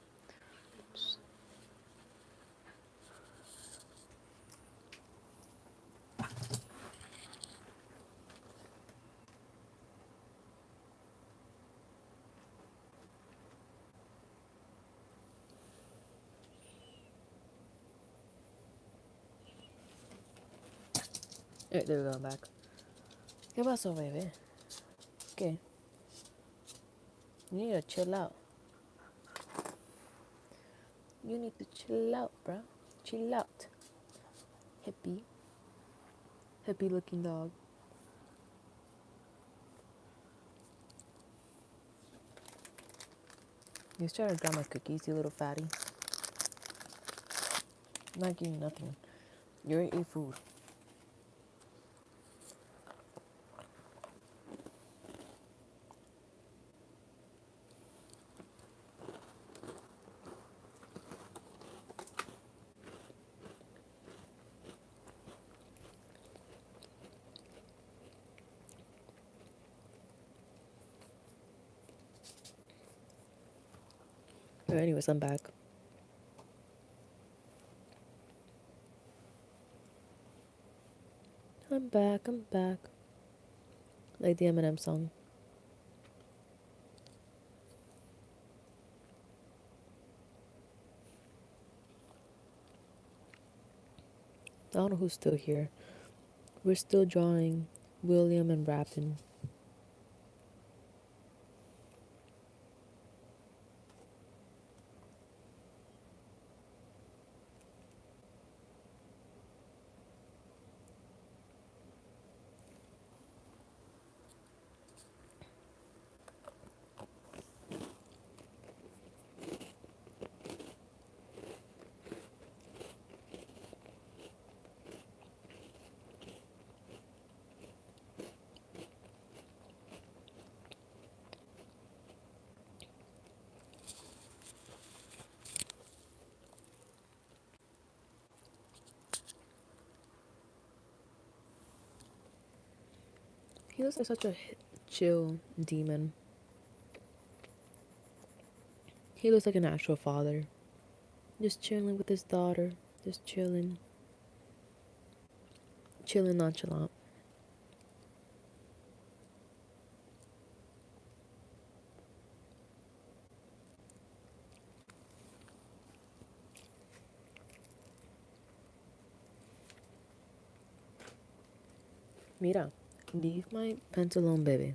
Right, there we go, I'm back. ¿Qué pasó, bebé? ¿Qué? You need to chill out. You need to chill out, bro. Chill out. Hippie. Hippie looking dog. He's trying to grab my cookies, you little fatty. I'm not giving you nothing. You already ate food. But anyways, I'm back. I'm back, I'm back. Like the Eminem song. I don't know who's still here. We're still drawing William and rapping. He looks like such a chill demon. He looks like an actual father. Just chilling with his daughter. Just chilling. Chilling nonchalant. Mira, leave my pencil alone, baby.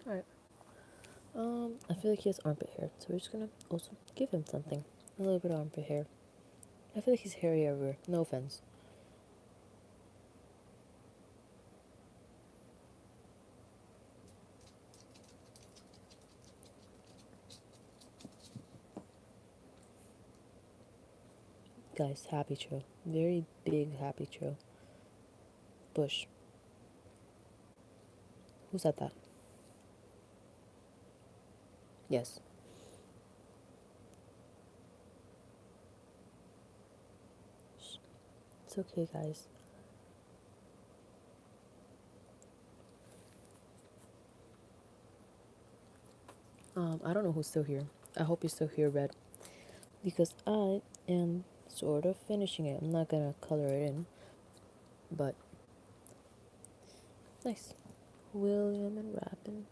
Alright. I feel like he has armpit hair, so we're just gonna also give him something. A little bit of armpit hair. I feel like he's hairy everywhere. No offense. Guys, happy trail. Very big happy trail. Bush. Who said that? Yes. It's okay, guys. I don't know who's still here. I hope you're still here, Red. Because I am sort of finishing it. I'm not gonna color it in. But nice. William and Rapin.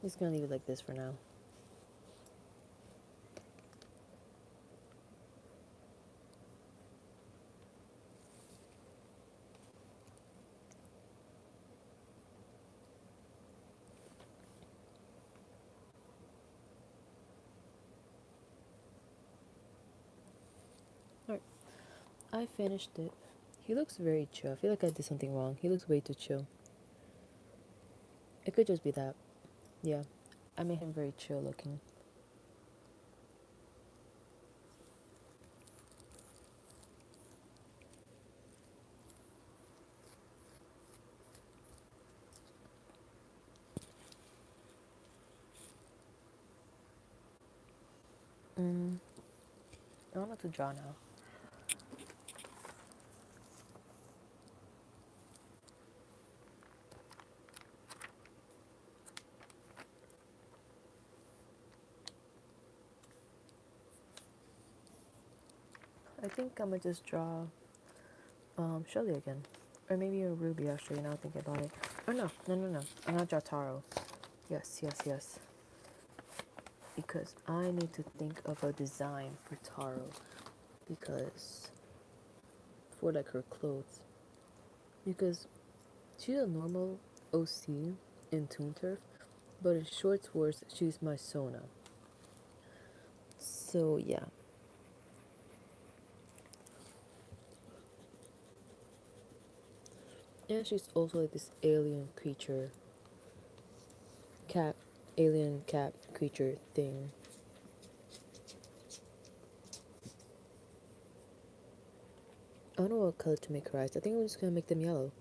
Just gonna leave it like this for now. Alright. I finished it. He looks very chill. I feel like I did something wrong. He looks way too chill. It could just be that. Yeah. I made him very chill looking. I don't know what to draw now. I think I'm gonna just draw Shelly again. Or maybe a Ruby actually, now thinking about it. Oh no. I'm gonna draw Taro. Yes. Because I need to think of a design for Taro. Because for like her clothes. Because she's a normal OC in Toon Turf, but in Short Wars she's my Sona. So yeah. And she's also like this alien creature. Cat alien cat creature thing. I don't know what color to make her eyes. I think I'm just gonna make them yellow.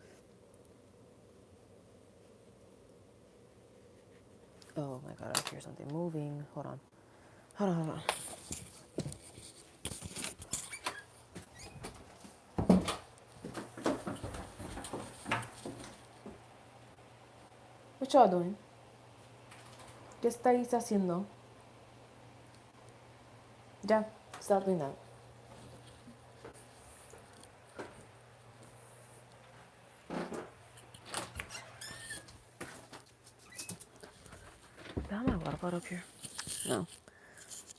Oh my god, I hear something moving. Hold on. Hold on. What y'all doing? ¿Qué estáis haciendo? Ya, stop doing that. Do I have my water bottle up here? No.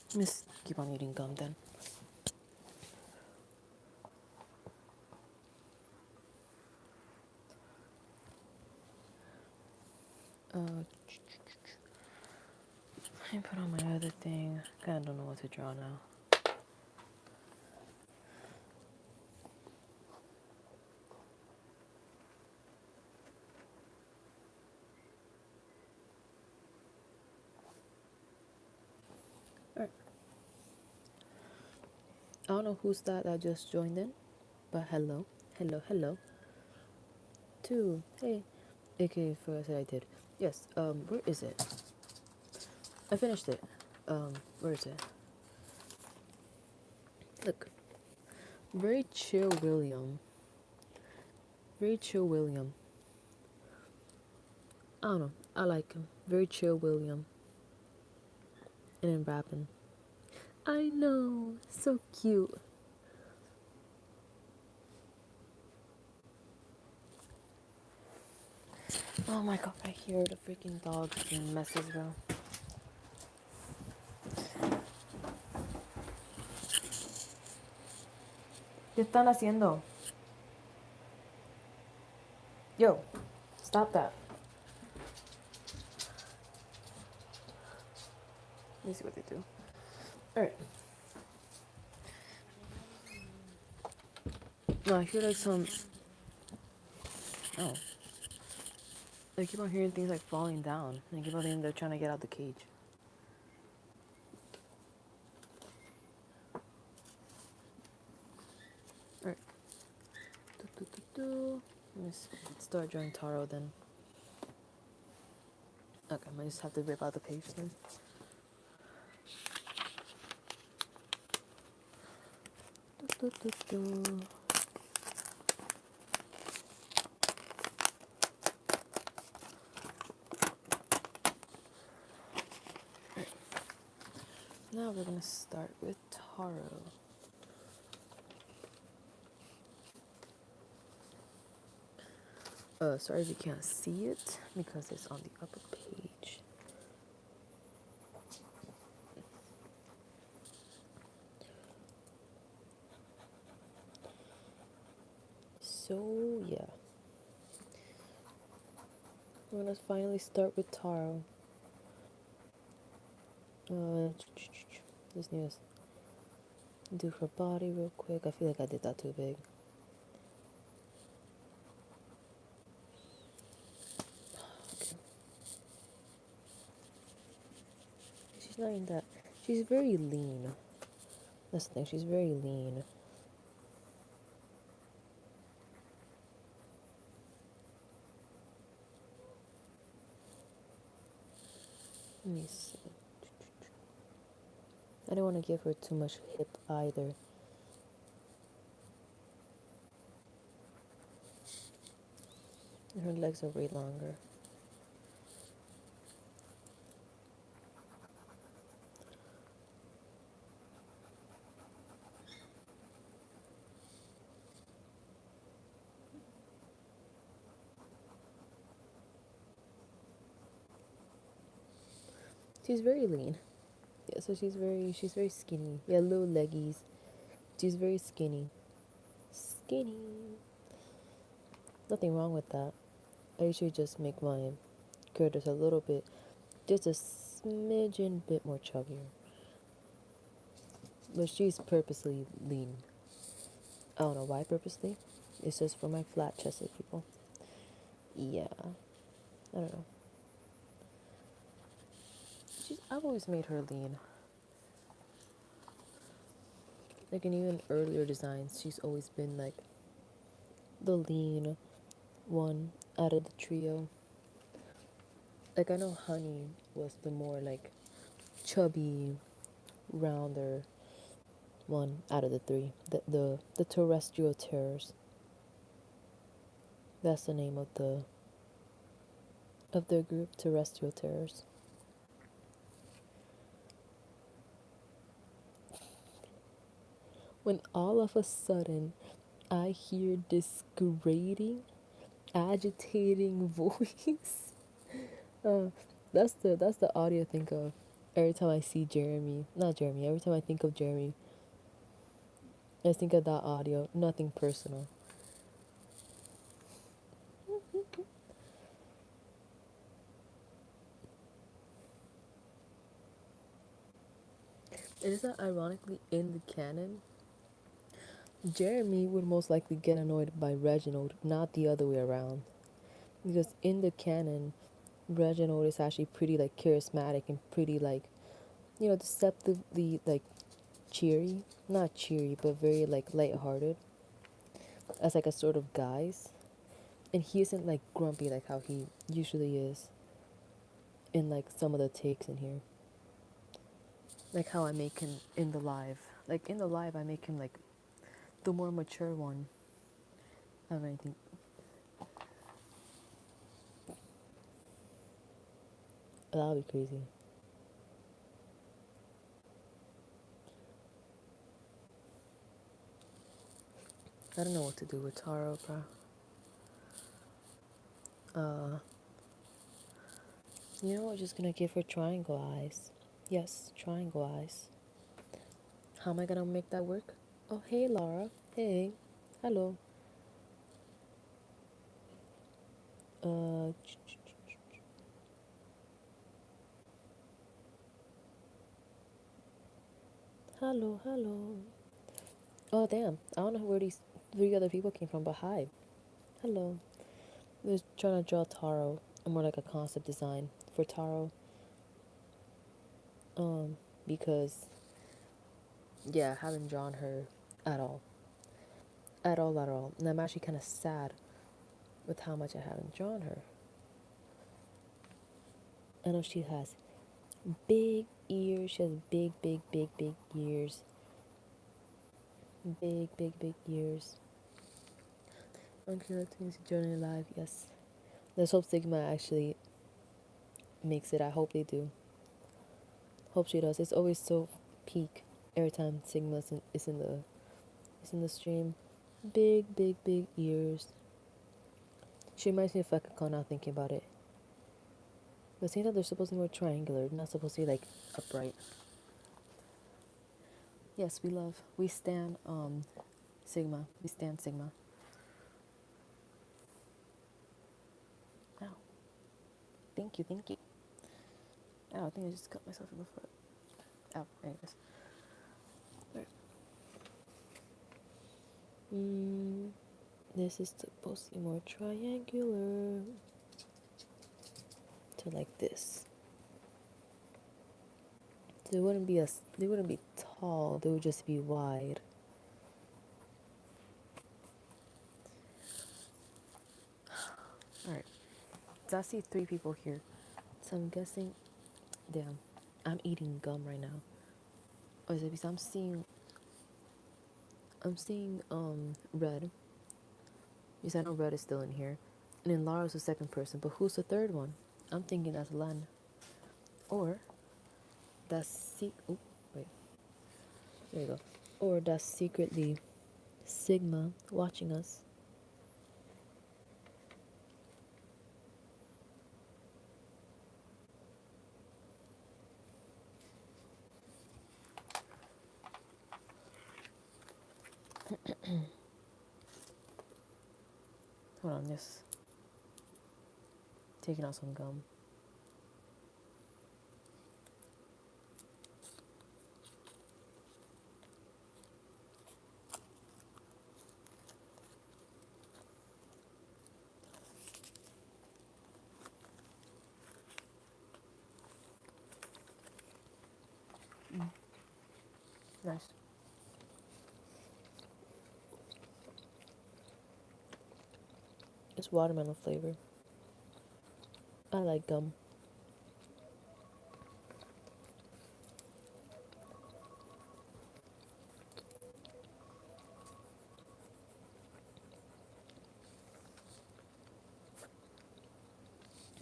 Just keep on eating gum then. Let me put on my other thing. Kinda don't know what to draw now. don't know who's that just joined in, but hello, hello, hello. Two, hey. Okay, first I did. Yes. Where is it? I finished it. Where is it? Look, very chill, William. Very chill, William. I don't know. I like him. Very chill, William. And then rapping. I know, so cute. Oh my god, I hear the freaking dogs being messes, bro. ¿Qué están haciendo? Yo, stop that. Let me see what they do. Alright. No, I hear like some. Oh. I keep on hearing things like falling down. And I keep on thinking they're trying to get out the cage. Alright. Let me start drawing Taro then. Okay, I might just have to rip out the page then. Now we're gonna start with Taro. Sorry if you can't see it because it's on the upper page. So yeah, we're gonna finally start with Taro. This news. Do her body real quick. I feel like I did that too big. Okay. She's not in that. She's very lean. That's the thing. She's very lean. Let me see. I don't want to give her too much hip either. Her legs are way longer. She's very lean. Yeah, so she's very skinny. Yeah, little leggies. She's very skinny. Skinny. Nothing wrong with that. I usually just make my girders a little bit, just a smidgen bit more chubbier. But she's purposely lean. I don't know why purposely. It's just for my flat chested people. Yeah. I don't know. I've always made her lean. Like in even earlier designs, she's always been like the lean one out of the trio. Like I know Honey was the more like chubby, rounder one out of the three. The terrestrial terrors. That's the name of their group, terrestrial terrors. When all of a sudden I hear this grating, agitating voice, uh, that's the audio I think of every time I see Jeremy. Not Jeremy. Every time I think of Jeremy, I think of that audio. Nothing personal. And is that ironically in the canon? Jeremy would most likely get annoyed by Reginald, not the other way around. Because in the canon, Reginald is actually pretty like charismatic and pretty like, deceptively like cheery, not cheery, but very like lighthearted, as like a sort of guise. And he isn't like grumpy like how he usually is in like some of the takes in here. Like how I make him in the live. Like in the live, I make him like the more mature one. I don't know anything. That would be crazy. I don't know what to do with Taro, bro. You know what? Just gonna give her triangle eyes. Yes, triangle eyes. How am I gonna make that work? Oh, hey, Laura. Hey. Hello. Uh, hello, hello. Oh, damn. I don't know where these three other people came from, but hi. Hello. I was trying to draw Taro, more like a concept design for Taro. Um, because, yeah, I haven't drawn her at all. At all, at all. And I'm actually kind of sad with how much I haven't drawn her. I know she has big ears. She has big, big, big, big ears. Big, big, big ears. Unkiller Twins Journey Live, yes. Let's hope Sigma actually makes it. I hope they do. Hope she does. It's always so peak every time Sigma is in the stream. Big, big, big ears. She reminds me of Fakako now thinking about it. But seeing that they're supposed to be more triangular, not supposed to be like upright. Yes, we stand Sigma. We stand Sigma. Ow. Thank you, thank you. Ow, I think I just cut myself in the foot. Ow, anyways. Right. This is supposed to be more triangular. To like this. So they wouldn't be tall, they would just be wide. Alright. So I see three people here. So I'm guessing damn. I'm eating gum right now. Oh, is it because I'm seeing red. Because I know red is still in here. And then Lara's the second person, but who's the third one? I'm thinking that's Len. Or that's oh wait. There you go. Or that's secretly Sigma watching us. Hold on, just taking out some gum. Nice. It's watermelon flavor. I like gum.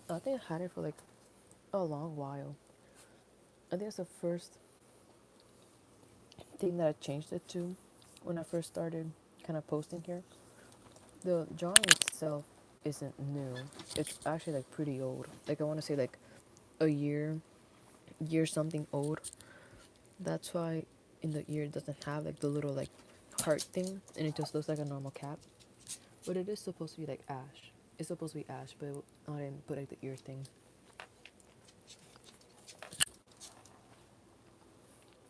I think I had it for like a long while. I think that's the first thing that I changed it to when I first started kind of posting here. The drawing itself isn't new. It's actually like pretty old. Like I want to say like a year something old. That's why in the ear it doesn't have like the little like heart thing and it just looks like a normal cat. But it is supposed to be like ash. It's supposed to be ash, but I didn't put like the ear thing.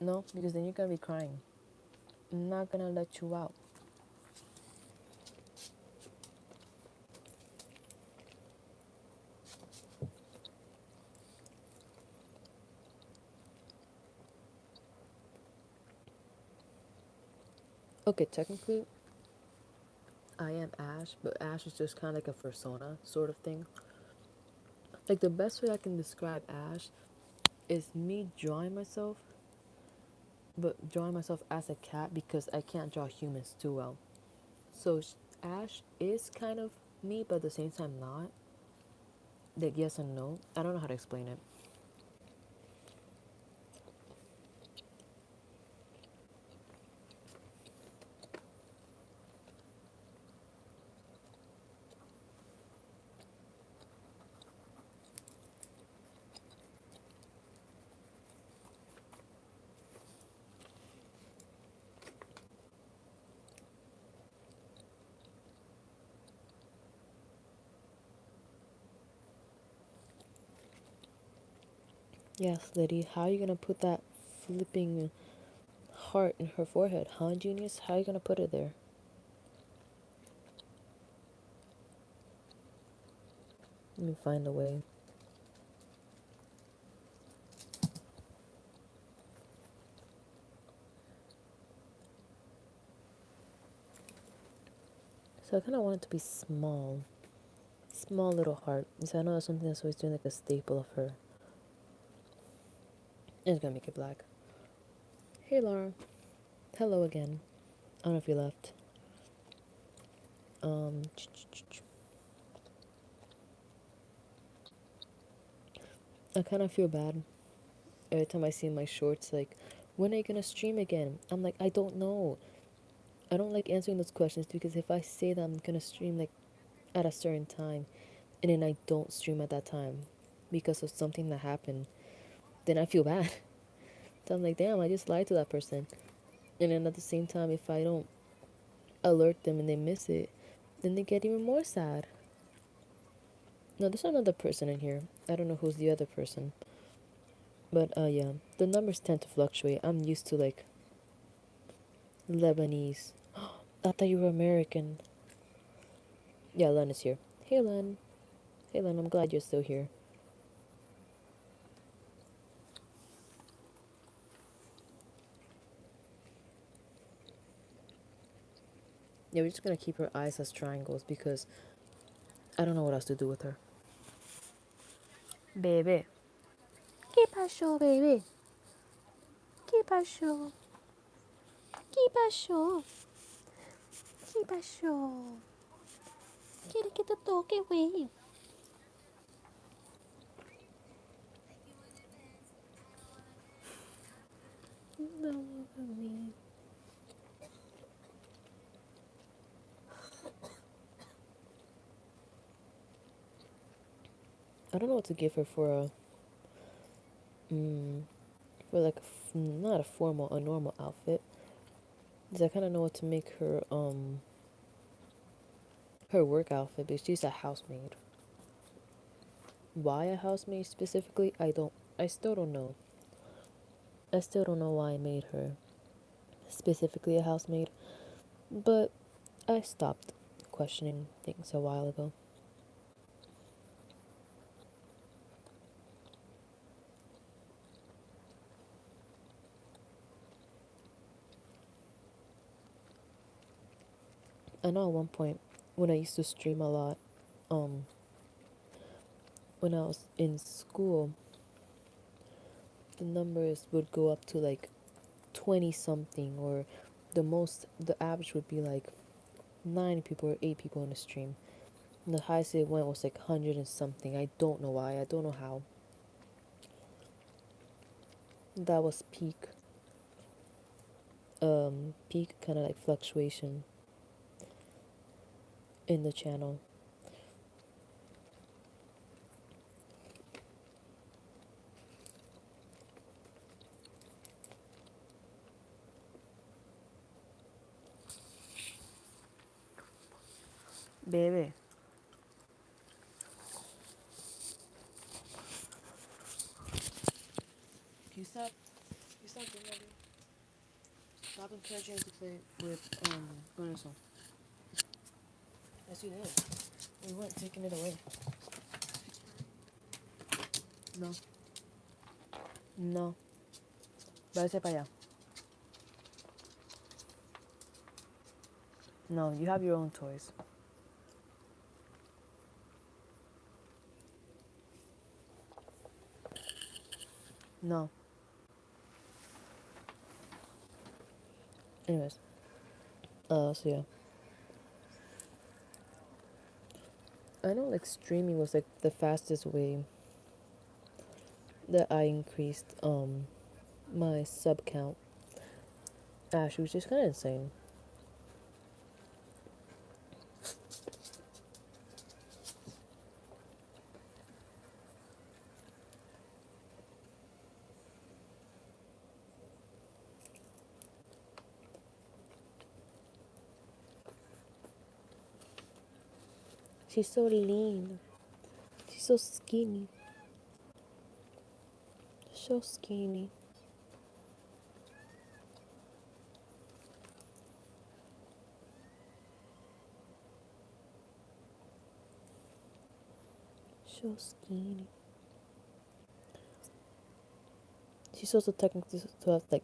No, because then you're gonna be crying. I'm not gonna let you out. Okay, technically, I am Ash, but Ash is just kind of like a persona sort of thing. Like, the best way I can describe Ash is me drawing myself, but drawing myself as a cat because I can't draw humans too well. So, Ash is kind of me, but at the same time, not. Like, yes and no. I don't know how to explain it. Yes, Liddy, how are you gonna put that flipping heart in her forehead, huh, Genius? How are you gonna put it there? Let me find a way. So I kind of want it to be small. Small little heart. So I know that's something that's always doing like a staple of her. And it's gonna make it black. Hey, Laura. Hello again. I don't know if you left. Um, I kind of feel bad every time I see my shorts. Like, when are you gonna stream again? I'm like, I don't know. I don't like answering those questions because if I say that I'm gonna stream like at a certain time, and then I don't stream at that time because of something that happened, then I feel bad. So I'm like, damn, I just lied to that person. And then at the same time, if I don't alert them and they miss it, then they get even more sad. No, there's another person in here. I don't know who's the other person. But yeah, the numbers tend to fluctuate. I'm used to like Lebanese. I thought you were American. Yeah, Len is here. Hey, Len. Hey, Len, I'm glad you're still here. Yeah, we're just gonna keep her eyes as triangles because I don't know what else to do with her. Baby. ¿Qué pasó, baby? ¿Qué pasó? ¿Qué pasó? ¿Qué pasó? ¿Quieres que te toque, güey? I don't know what to give her for like not a formal, a normal outfit. Because I kind of know what to make her work outfit, but she's a housemaid. Why a housemaid specifically? I still don't know. I still don't know why I made her specifically a housemaid, but I stopped questioning things a while ago. I know at one point when I used to stream a lot, um, when I was in school, the numbers would go up to like 20 something, or the average would be like 9 people or 8 people in the stream. And the highest it went was like 100 and something. I don't know why, I don't know how. That was peak kind of like fluctuation in the channel. Baby, you stop, you stop doing that. Stop encouraging to play with Vanessa. Yes, you did. We weren't taking it away. No, no. Váyase para allá. No, you have your own toys. No. Anyways, so yeah, I know like streaming was like the fastest way that I increased my sub count. Ash, which is kind of insane. She's so lean. She's so skinny. So skinny. So skinny. She's also technically to have like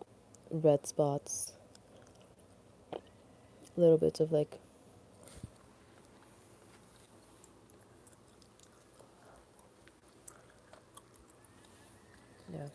red spots, little bits of like, yeah.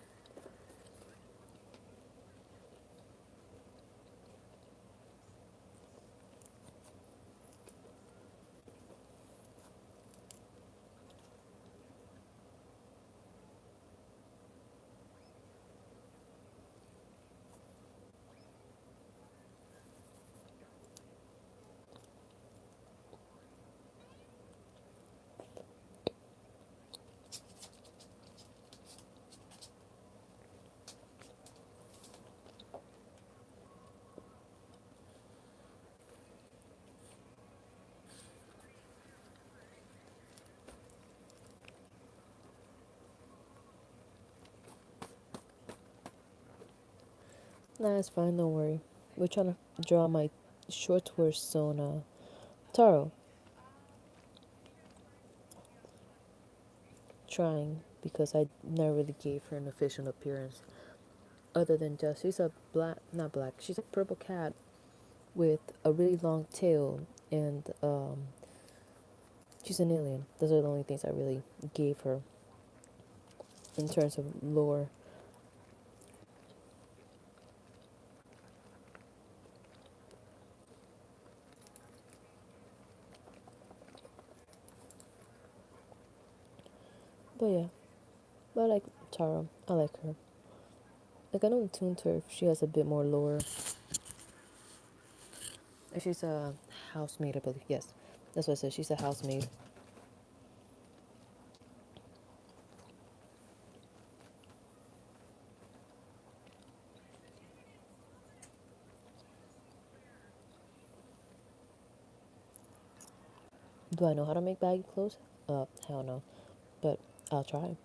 Nah, it's fine, don't worry. We're trying to draw my short persona. Taro, trying because I never really gave her an official appearance. Other than just, she's a black, not black, she's a purple cat with a really long tail and she's an alien. Those are the only things I really gave her in terms of lore. But yeah, but I like Taro. I like her. Like I know in Toon Turf she has a bit more lore. She's a housemaid, I believe. Yes, that's what I said. She's a housemaid. Do I know how to make baggy clothes? Hell no. But I'll try.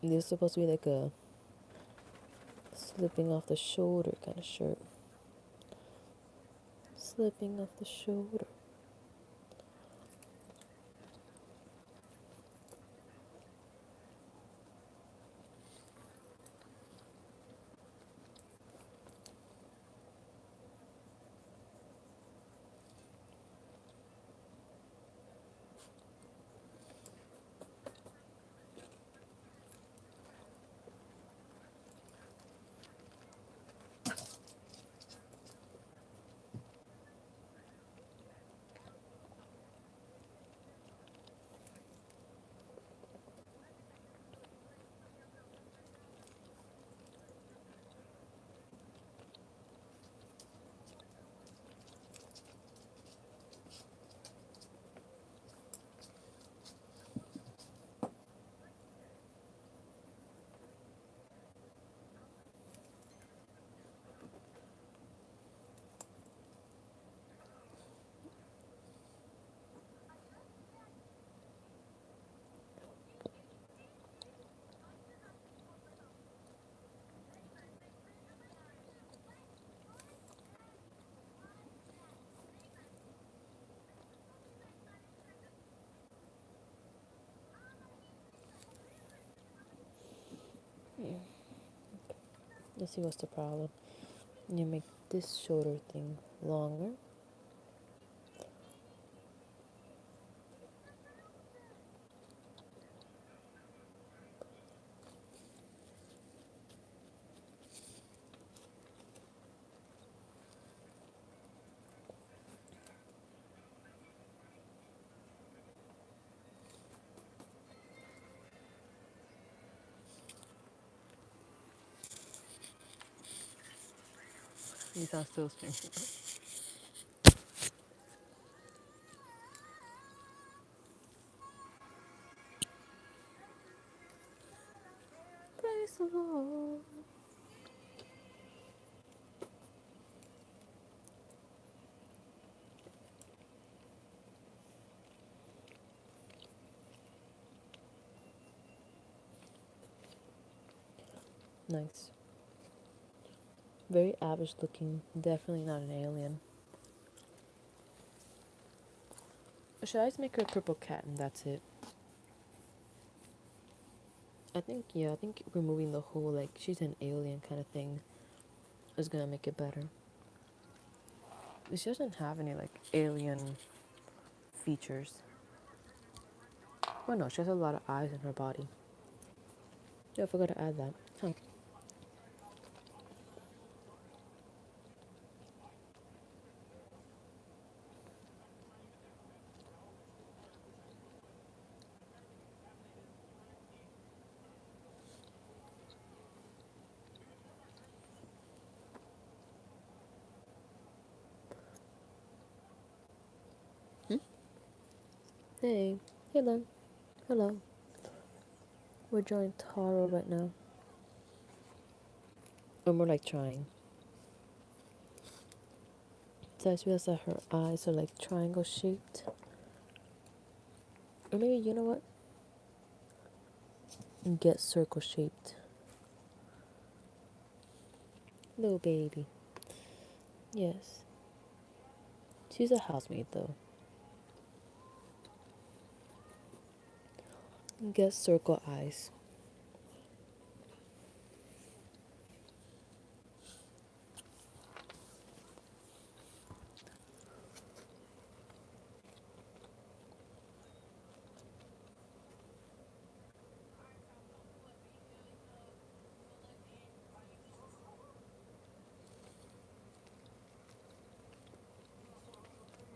This is supposed to be like a slipping off the shoulder kind of shirt. Slipping off the shoulder. Let's see what's the problem. You make this shoulder thing longer. You sound still strange. Praise the Lord. Nice. Very average looking. Definitely not an alien. Should I just make her a purple cat and that's it? I think removing the whole like she's an alien kind of thing is gonna make it better. She doesn't have any like alien features. Oh no, she has a lot of eyes in her body. Yeah, I forgot to add that. Huh. Hmm? Hey. Hello. Hello. We're drawing Taro right now. Or more like trying. So I just realized that her eyes are like triangle shaped. Or maybe, you know what? Get circle shaped. Little baby. Yes. She's a housemaid though. Get circle eyes.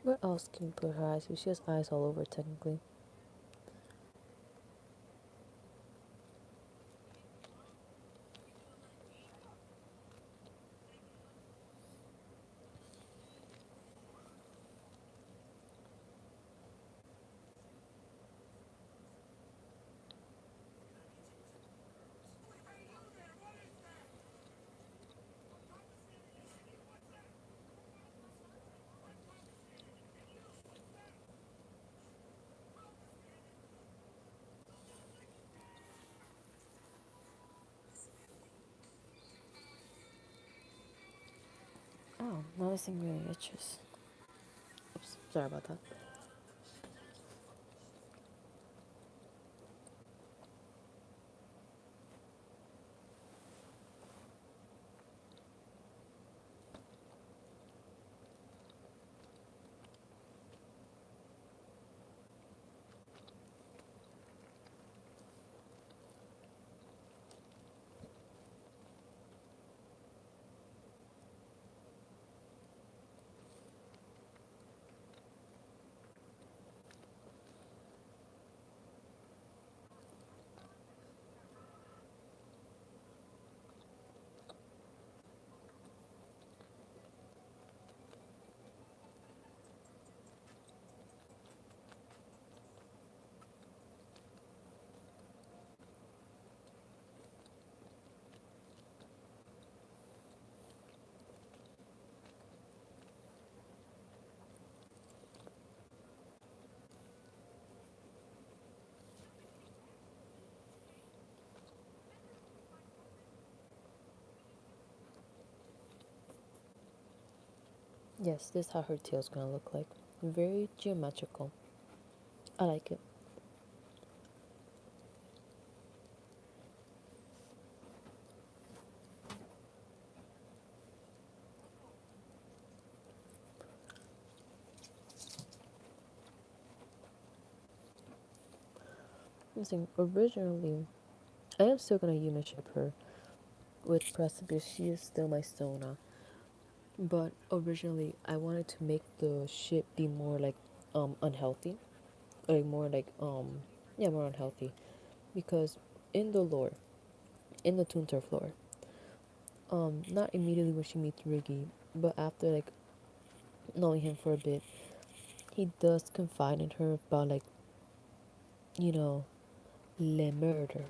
Where else can we put her eyes? She has eyes all over technically. Oh, now this thing really itches. Oops, sorry about that. Yes, this is how her tail's gonna look like. Very geometrical. I like it. I'm saying originally, I am still gonna uniship her with Precipice. She is still my Sona. But originally, I wanted to make the ship be more like unhealthy, like more like yeah, more unhealthy, because in the lore, in the Toon Turf lore, not immediately when she meets Riggy, but after like knowing him for a bit, he does confide in her about like, you know, le murder,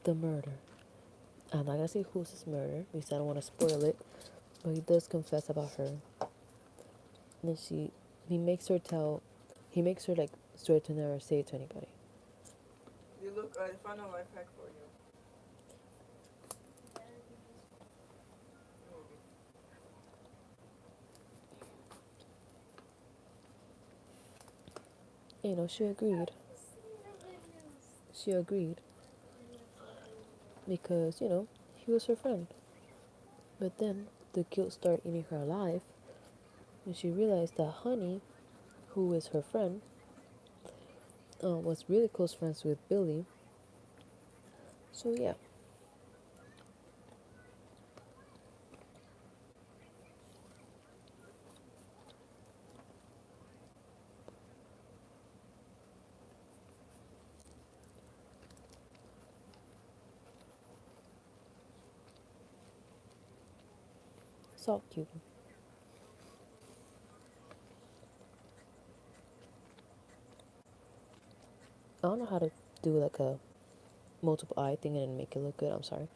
the murder. I'm not gonna say who's his murder because I don't want to spoil it, but he does confess about her. And then he makes her tell, he makes her like swear to never say it to anybody. You look, I found a life hack for you. Maybe. You know, she agreed. She agreed because, you know, he was her friend. But then the guilt started eating her alive when she realized that Honey, who is her friend, was really close friends with Billy. So yeah, salt cube. I don't know how to do like a multiple eye thing and make it look good. I'm sorry.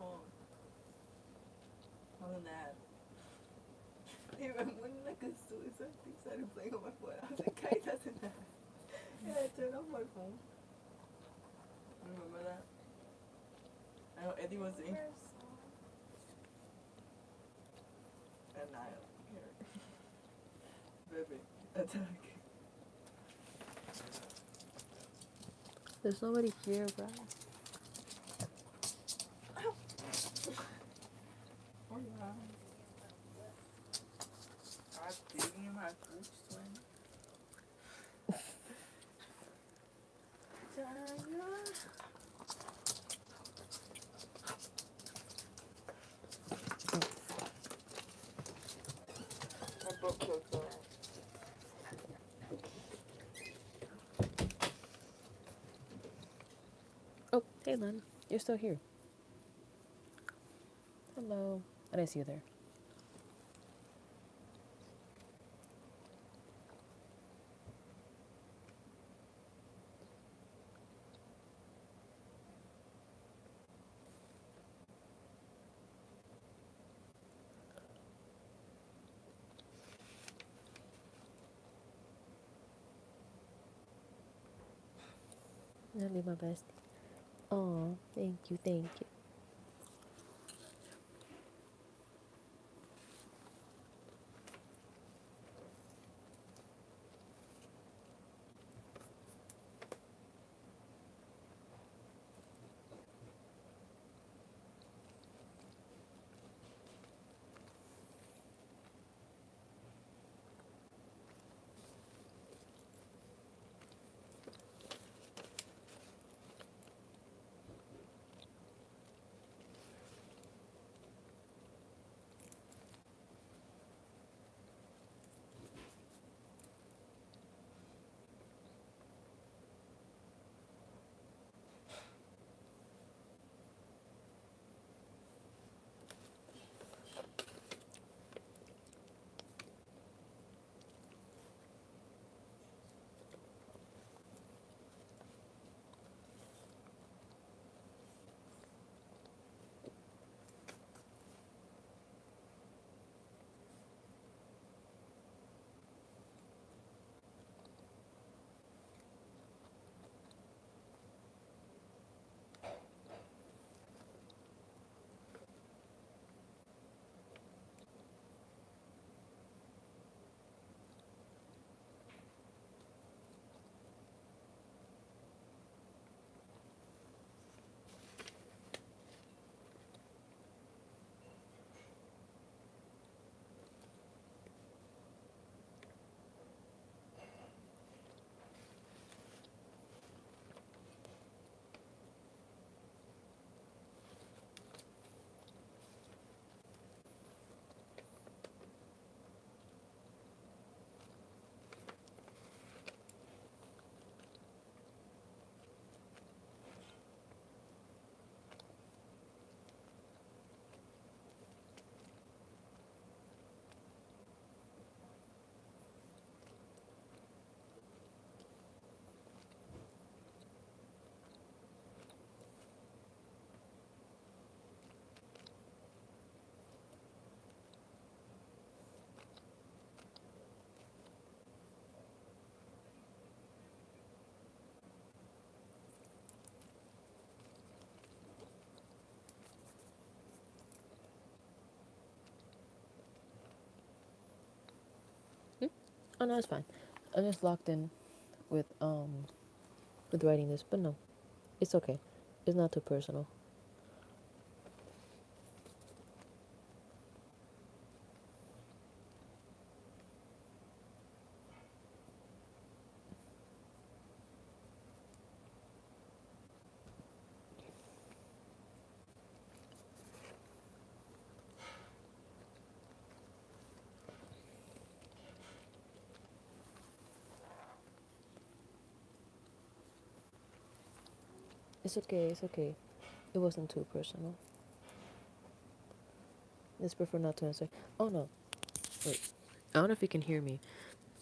phone. On that. Even when like a suicide thing started playing on my phone, I was like, Kai doesn't have. And I turned off my phone. Remember that? I know Eddie was in. And I here. Baby, attack. There's nobody here, bro. Oh yeah. I'm digging in my food swing. My book closed up. Oh, hey, Len. You're still here. Hello. I didn't see you there. I'll be my best. Oh, thank you, thank you. Hmm? Oh no, it's fine. I'm just locked in with with writing this, but no, it's okay. It's not too personal. It's okay. It's okay. It wasn't too personal. Just prefer not to answer. Oh no, wait. I don't know if you can hear me.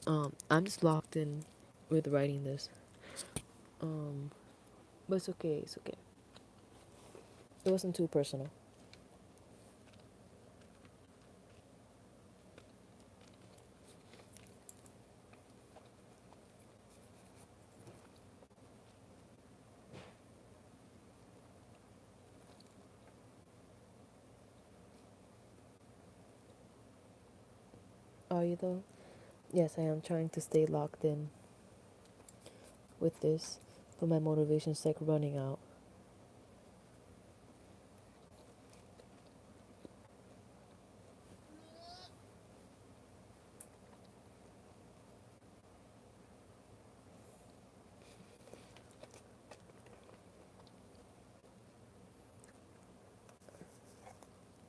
I'm just locked in with writing this. Um, but it's okay. It's okay. It wasn't too personal. Are you though? Yes, I am trying to stay locked in with this, but my motivation's like running out.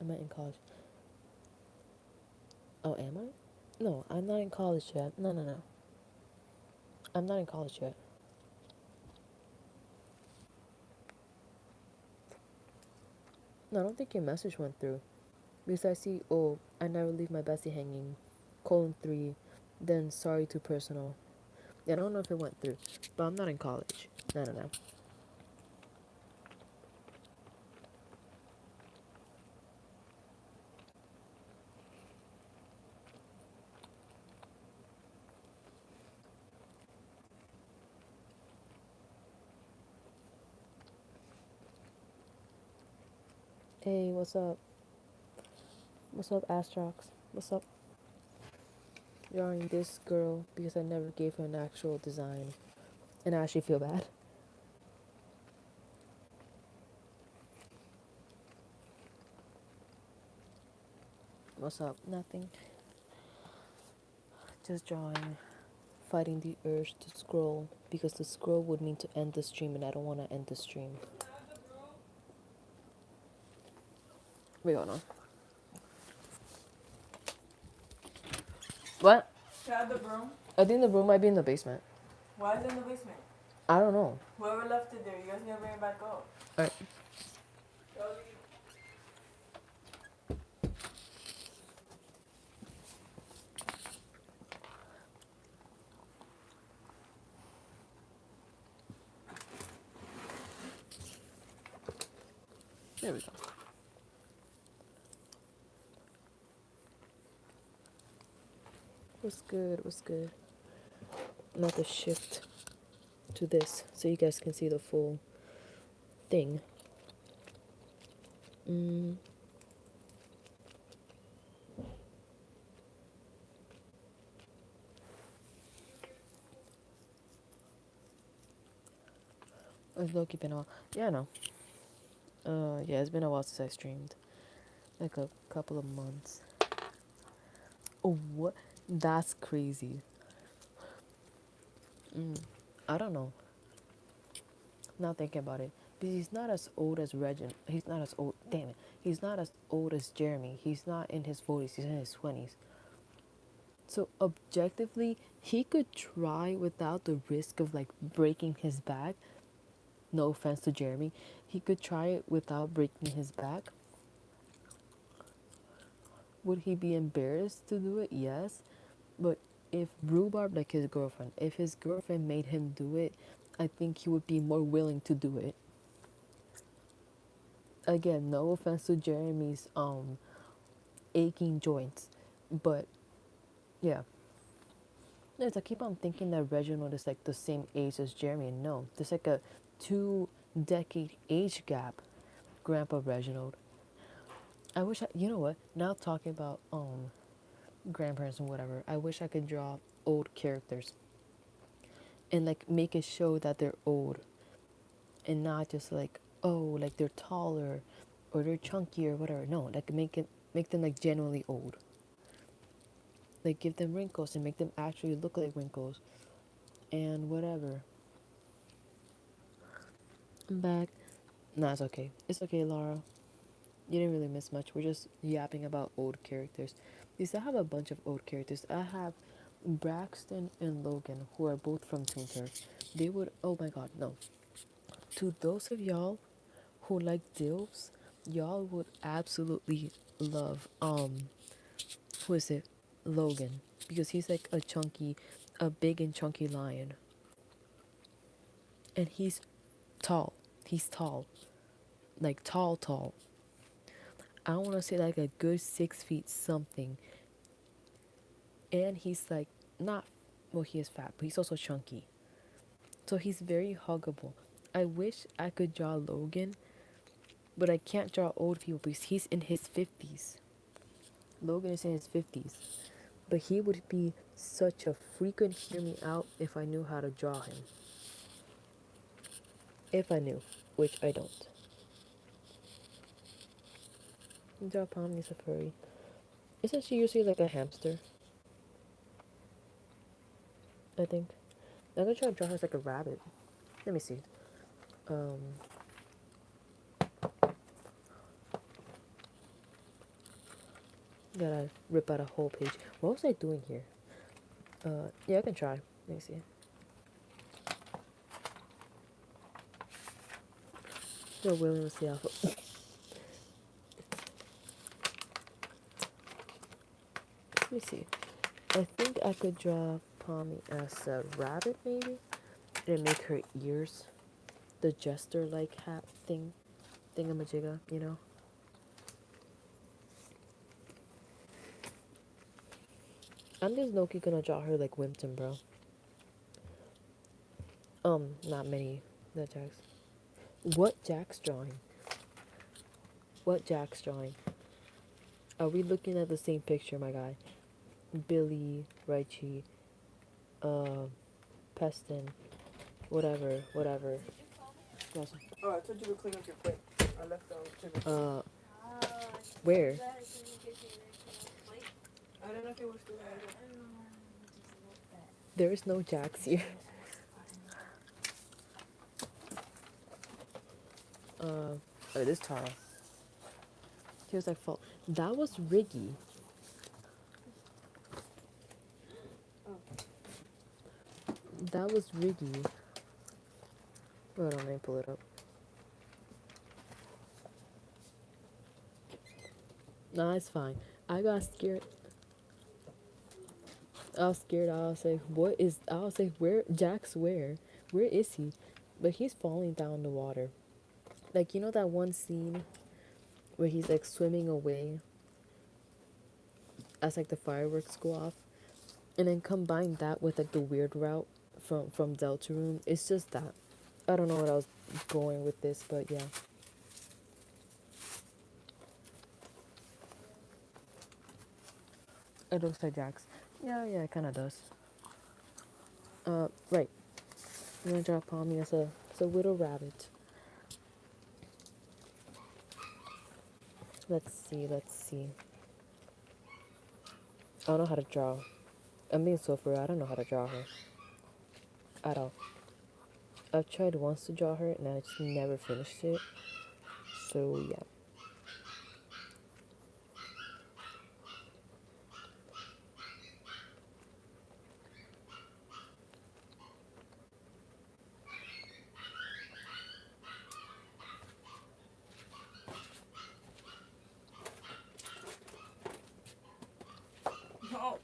I'm not in college. Oh, am I? No, I'm not in college yet. No, no, no. I'm not in college yet. No, I don't think your message went through. Because I see, oh, I never leave my bestie hanging. Colon 3. Then sorry too personal. Yeah, I don't know if it went through. But I'm not in college. No, no, no. Hey, what's up? What's up, Astrox? What's up? Drawing this girl because I never gave her an actual design. And I actually feel bad. What's up? Nothing. Just drawing. Fighting the urge to scroll because the scroll would mean to end the stream and I don't want to end the stream. Wait, hold on. What? Can I have the broom? I think the room might be in the basement. Why is it in the basement? I don't know. Whoever left it there, you guys need to bring it back up. Alright. There we go. What's good? What's good? I'm about to shift to this so you guys can see the full thing. It's low been a while. Yeah, I know. Yeah, it's been a while since I streamed. Like a couple of months. Oh, what? That's crazy. I don't know. Now thinking about it. Because he's not as old as Regin. He's not as old. Damn it. He's not as old as Jeremy. He's not in his 40s. He's in his 20s. So objectively, he could try without the risk of like breaking his back. No offense to Jeremy. He could try it without breaking his back. Would he be embarrassed to do it? Yes. But if Rhubarb, like his girlfriend, if his girlfriend made him do it, I think he would be more willing to do it. Again, no offense to Jeremy's aching joints, but yeah. Yes, I keep on thinking that Reginald is like the same age as Jeremy, and no, there's like a 2-decade age gap. Grandpa Reginald. I wish you know what? Now talking about grandparents and whatever, I wish I could draw old characters and like make it show that they're old and not just like, oh, like they're taller or they're chunky or whatever. No, like make them like genuinely old. Like give them wrinkles and make them actually look like wrinkles and whatever. I'm back. Nah, it's okay. It's okay, Laura. You didn't really miss much. We're just yapping about old characters. Because I have a bunch of old characters. I have Braxton and Logan, who are both from Toon Turf. They would, oh my god, no. To those of y'all who like dilfs, y'all would absolutely love, who is it? Logan. Because he's like a big and chunky lion. And he's tall. He's tall. Like tall, tall. I want to say like a good 6 feet something. And he's like not, well, he is fat, but he's also chunky. So he's very huggable. I wish I could draw Logan, but I can't draw old people because he's in his 50s. Logan is in his 50s. But he would be such a frequent hear me out if I knew how to draw him. If I knew, which I don't. Draw Pomni as a furry. Isn't she usually like a hamster? I think. I'm gonna try to draw her as like a rabbit. Let me see. Um, gotta rip out a whole page. What was I doing here? Yeah, I can try. Let me see. No, William was the alpha. Let me see. I think I could draw Pommy as a rabbit, maybe, and make her ears the jester-like hat thing, thingamajigga, you know. I'm just Loki gonna draw her like Wimpton, bro. Not many. That Jack's. What Jack's drawing? What Jack's drawing? Are we looking at the same picture, my guy? Billy, Raichi, uh, Peston, whatever. Awesome. Oh, I told you to clean up your plate. I left chicken. Where? I don't know if it was still there. There is no Jax here. Oh, it is Tara. He was like, "Fault." That was Riggy. That was Riggy. Hold on, let me pull it up. Nah, it's fine. I got scared. I was scared. I was like, "What is?" I was like, "Where? Jax? Where? Where is he?" But he's falling down the water. Like, you know that one scene where he's like swimming away as like the fireworks go off, and then combine that with like the weird route from Deltarune. It's just that. I don't know what I was going with this, but yeah. It looks like Jax. Yeah, it kind of does. Right. I'm gonna draw Pommy as a little rabbit. Let's see. I don't know how to draw. I'm being so for real. I don't know how to draw her at all. I've tried once to draw her and I just never finished it. So yeah. No.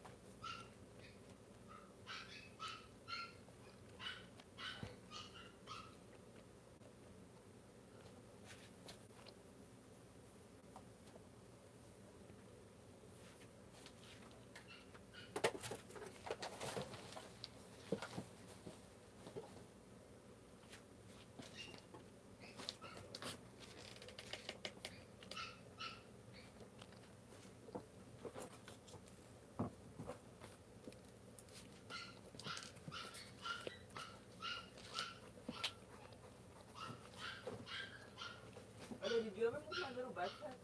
Okay, did you ever move my little backpack?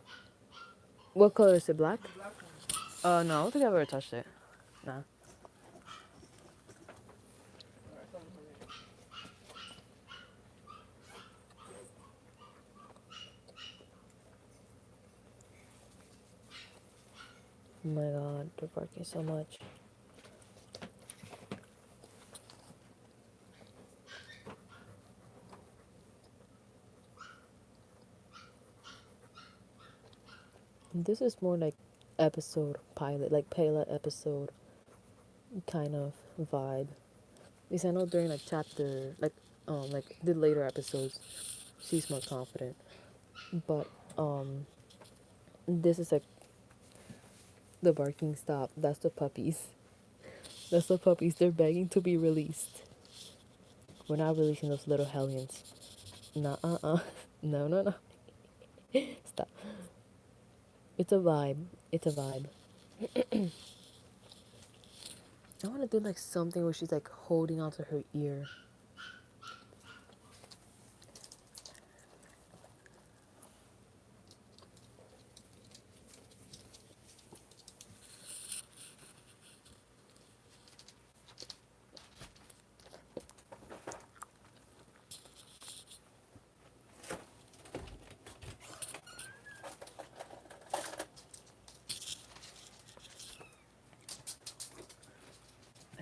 What color is it? Black? The black one. No, I don't think I've ever touched it. Nah. Alright, come here. Oh my god, they're barking so much. This is more like episode pilot, like pilot episode kind of vibe. Because I know during like chapter, like the later episodes, she's more confident. But this is like the barking stop. That's the puppies. That's the puppies. They're begging to be released. We're not releasing those little hellions. Nah, no. Stop. It's a vibe. It's a vibe. I want to do like something where she's like holding onto her ear.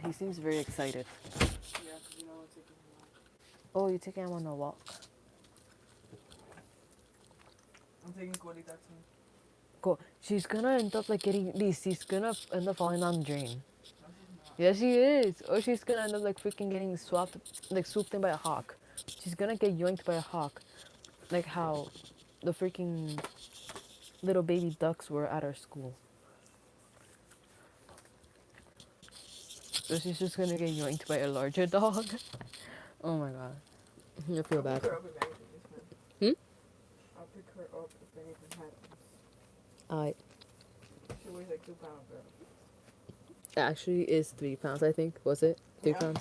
He seems very excited. Yeah, because you know I'm taking him out. Oh, you taking him on a walk? I'm taking Corita too. Go. She's gonna end up like getting these. She's gonna end up falling down the drain. No, she's not. Yeah, she is. Or she's gonna end up like freaking getting swapped, like swooped in by a hawk. She's gonna get yoinked by a hawk, like how the freaking little baby ducks were at our school. So she's just gonna get yoinked by a larger dog. Oh my god. I feel I'll bad. pick her up if anything is man. I'll pick her up if anything happens. I She weighs like 2 pounds, girl. actually is 3 pounds. I think was it three Yeah. pounds?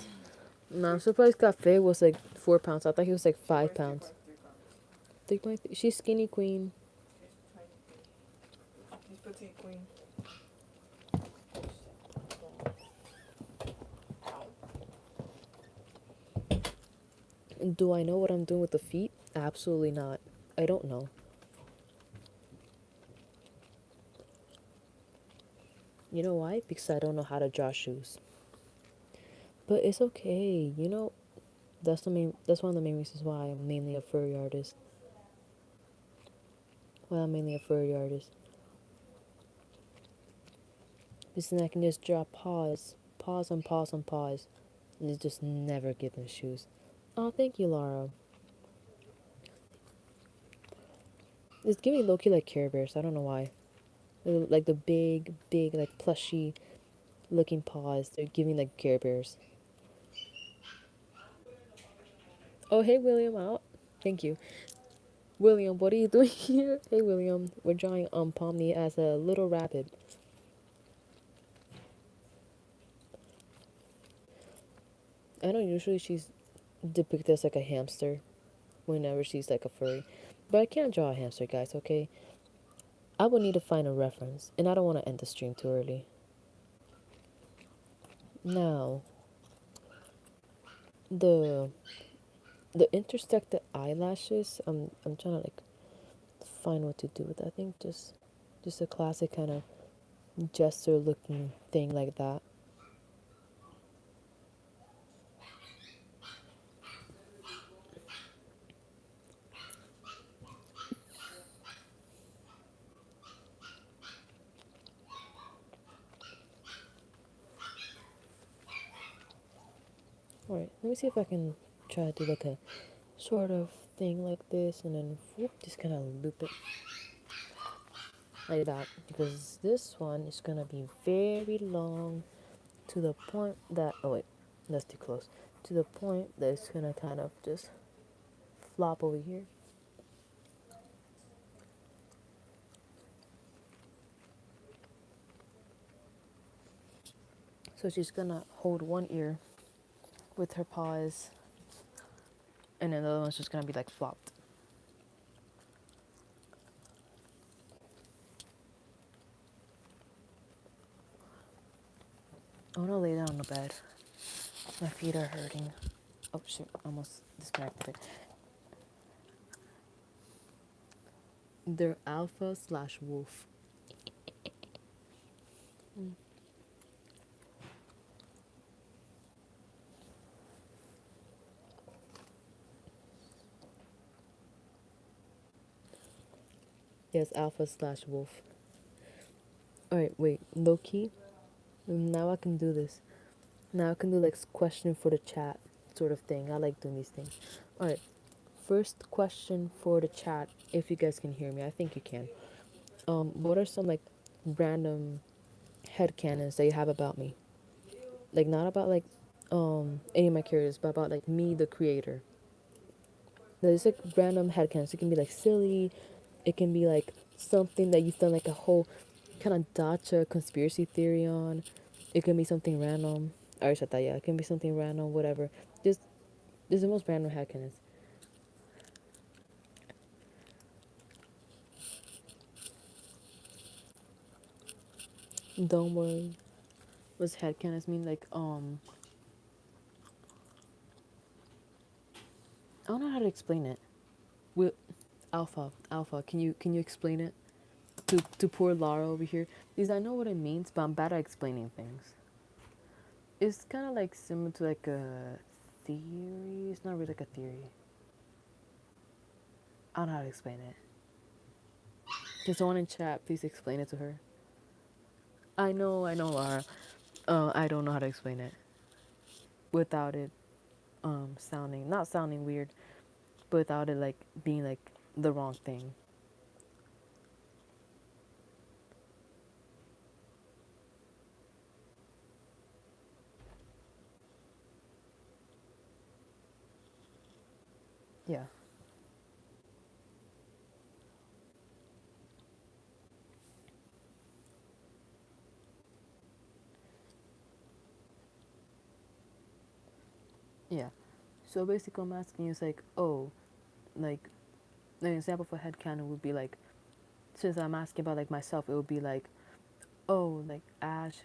No, I'm surprised Cafe was like 4 pounds. I thought he was like She weighs 5 pounds. 3.3 pounds. 3.3. She's skinny queen. She's tiny queen. She's petite queen. Do I know what I'm doing with the feet? Absolutely not. I don't know. You know why? Because I don't know how to draw shoes. But it's okay. You know, that's one of the main reasons why I'm mainly a furry artist. Why I'm mainly a furry artist. Because then I can just draw paws. Paws and paws and paws. And just never give them shoes. Oh, thank you, Laura. It's giving low-key like Care Bears. I don't know why. They're like the big, big, like plushy looking paws. They're giving like Care Bears. Oh, hey, William, out. Thank you. William, what are you doing here? Hey, William. We're drawing Pomni as a little rabbit. I know usually she's depicted as like a hamster whenever she's like a furry. But I can't draw a hamster, guys, okay? I would need to find a reference, and I don't want to end the stream too early. Now, the intersected eyelashes, I'm trying to like find what to do with that. I think just a classic kind of gesture looking thing like that. Alright, let me see if I can try to do like a sort of thing like this and then whoop, just kind of loop it like that, because this one is gonna be very long to the point that, oh wait, that's too close, to the point that it's gonna kind of just flop over here. So she's gonna hold one ear with her paws, and then the other one's just gonna be like flopped. I wanna lay down on the bed. My feet are hurting. Oh shit, almost disconnected it. They're alpha/wolf. Yes, alpha/wolf. Alright, wait, low key. Now I can do this. Now I can do like question for the chat sort of thing. I like doing these things. Alright, first question for the chat, if you guys can hear me. I think you can. What are some like random headcanons that you have about me? Like not about like any of my characters, but about like me, the creator. There's like random headcanons. It can be like silly, it can be like something that you've done like a whole kind of dacha conspiracy theory on. It can be something random. I already said that, yeah. It can be something random, whatever. Just, it's the most random headcanons. Don't worry. What's headcanons mean? Like, I don't know how to explain it. Will, Alpha, can you explain it to poor Lara over here? Because I know what it means, but I'm bad at explaining things. It's kind of like similar to like a theory. It's not really like a theory. I don't know how to explain it. Can someone in chat please explain it to her? I know, Lara. I don't know how to explain it without it sounding not sounding weird, but without it like being like the wrong thing. Yeah, yeah. So basically, I'm asking you is like, oh, like an example for headcanon would be like, since I'm asking about like myself, it would be like, oh, like Ash,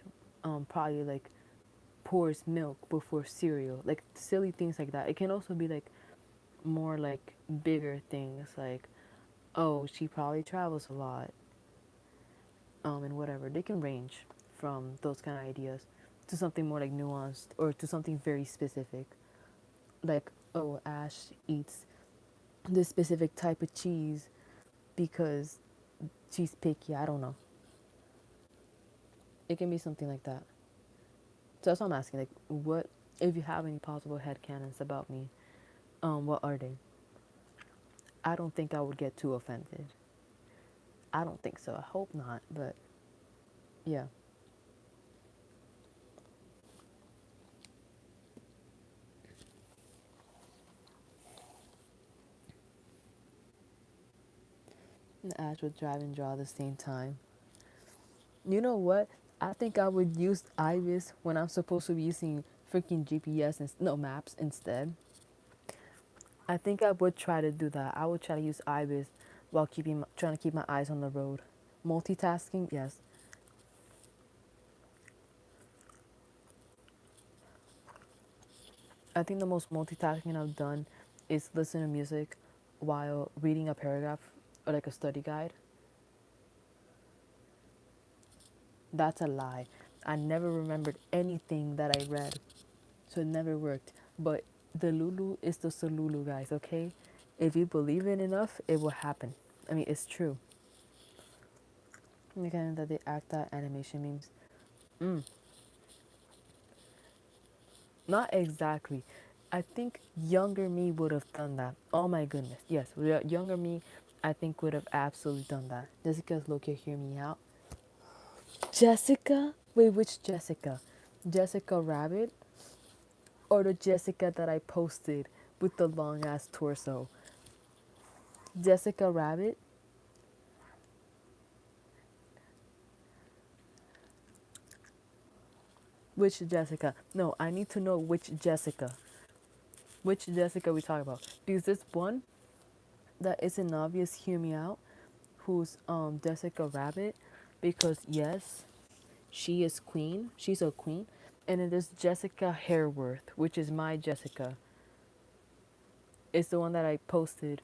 probably like pours milk before cereal, like silly things like that. It can also be like more like bigger things, like, oh, she probably travels a lot, and whatever. They can range from those kind of ideas to something more like nuanced or to something very specific, like, oh, Ash eats this specific type of cheese because she's picky. I don't know. It can be something like that. So that's what I'm asking. Like, what if you have any possible headcanons about me? What are they? I don't think I would get too offended. I don't think so. I hope not. But yeah, and Ash would drive and draw at the same time. You know what? I think I would use Iris when I'm supposed to be using freaking GPS and no maps instead. I think I would try to do that. I would try to use Ibis while trying to keep my eyes on the road. Multitasking, yes. I think the most multitasking I've done is listen to music while reading a paragraph or like a study guide. That's a lie. I never remembered anything that I read, so it never worked. But the Lulu is the Solulu, guys, okay? If you believe it enough, it will happen. I mean, it's true. The kind that they act out animation memes. Mm, not exactly. I think younger me would have done that. Oh my goodness. Yes, younger me, I think would have absolutely done that. Jessica's low hear me out. Jessica? Wait, which Jessica? Jessica Rabbit? Or the Jessica that I posted with the long ass torso? Jessica Rabbit? Which Jessica? No, I need to know which Jessica. Which Jessica we talk about? Because this one that isn't obvious, hear me out, who's Jessica Rabbit, because yes, she is queen. She's a queen. And then there's Jessica Hareworth, which is my Jessica. It's the one that I posted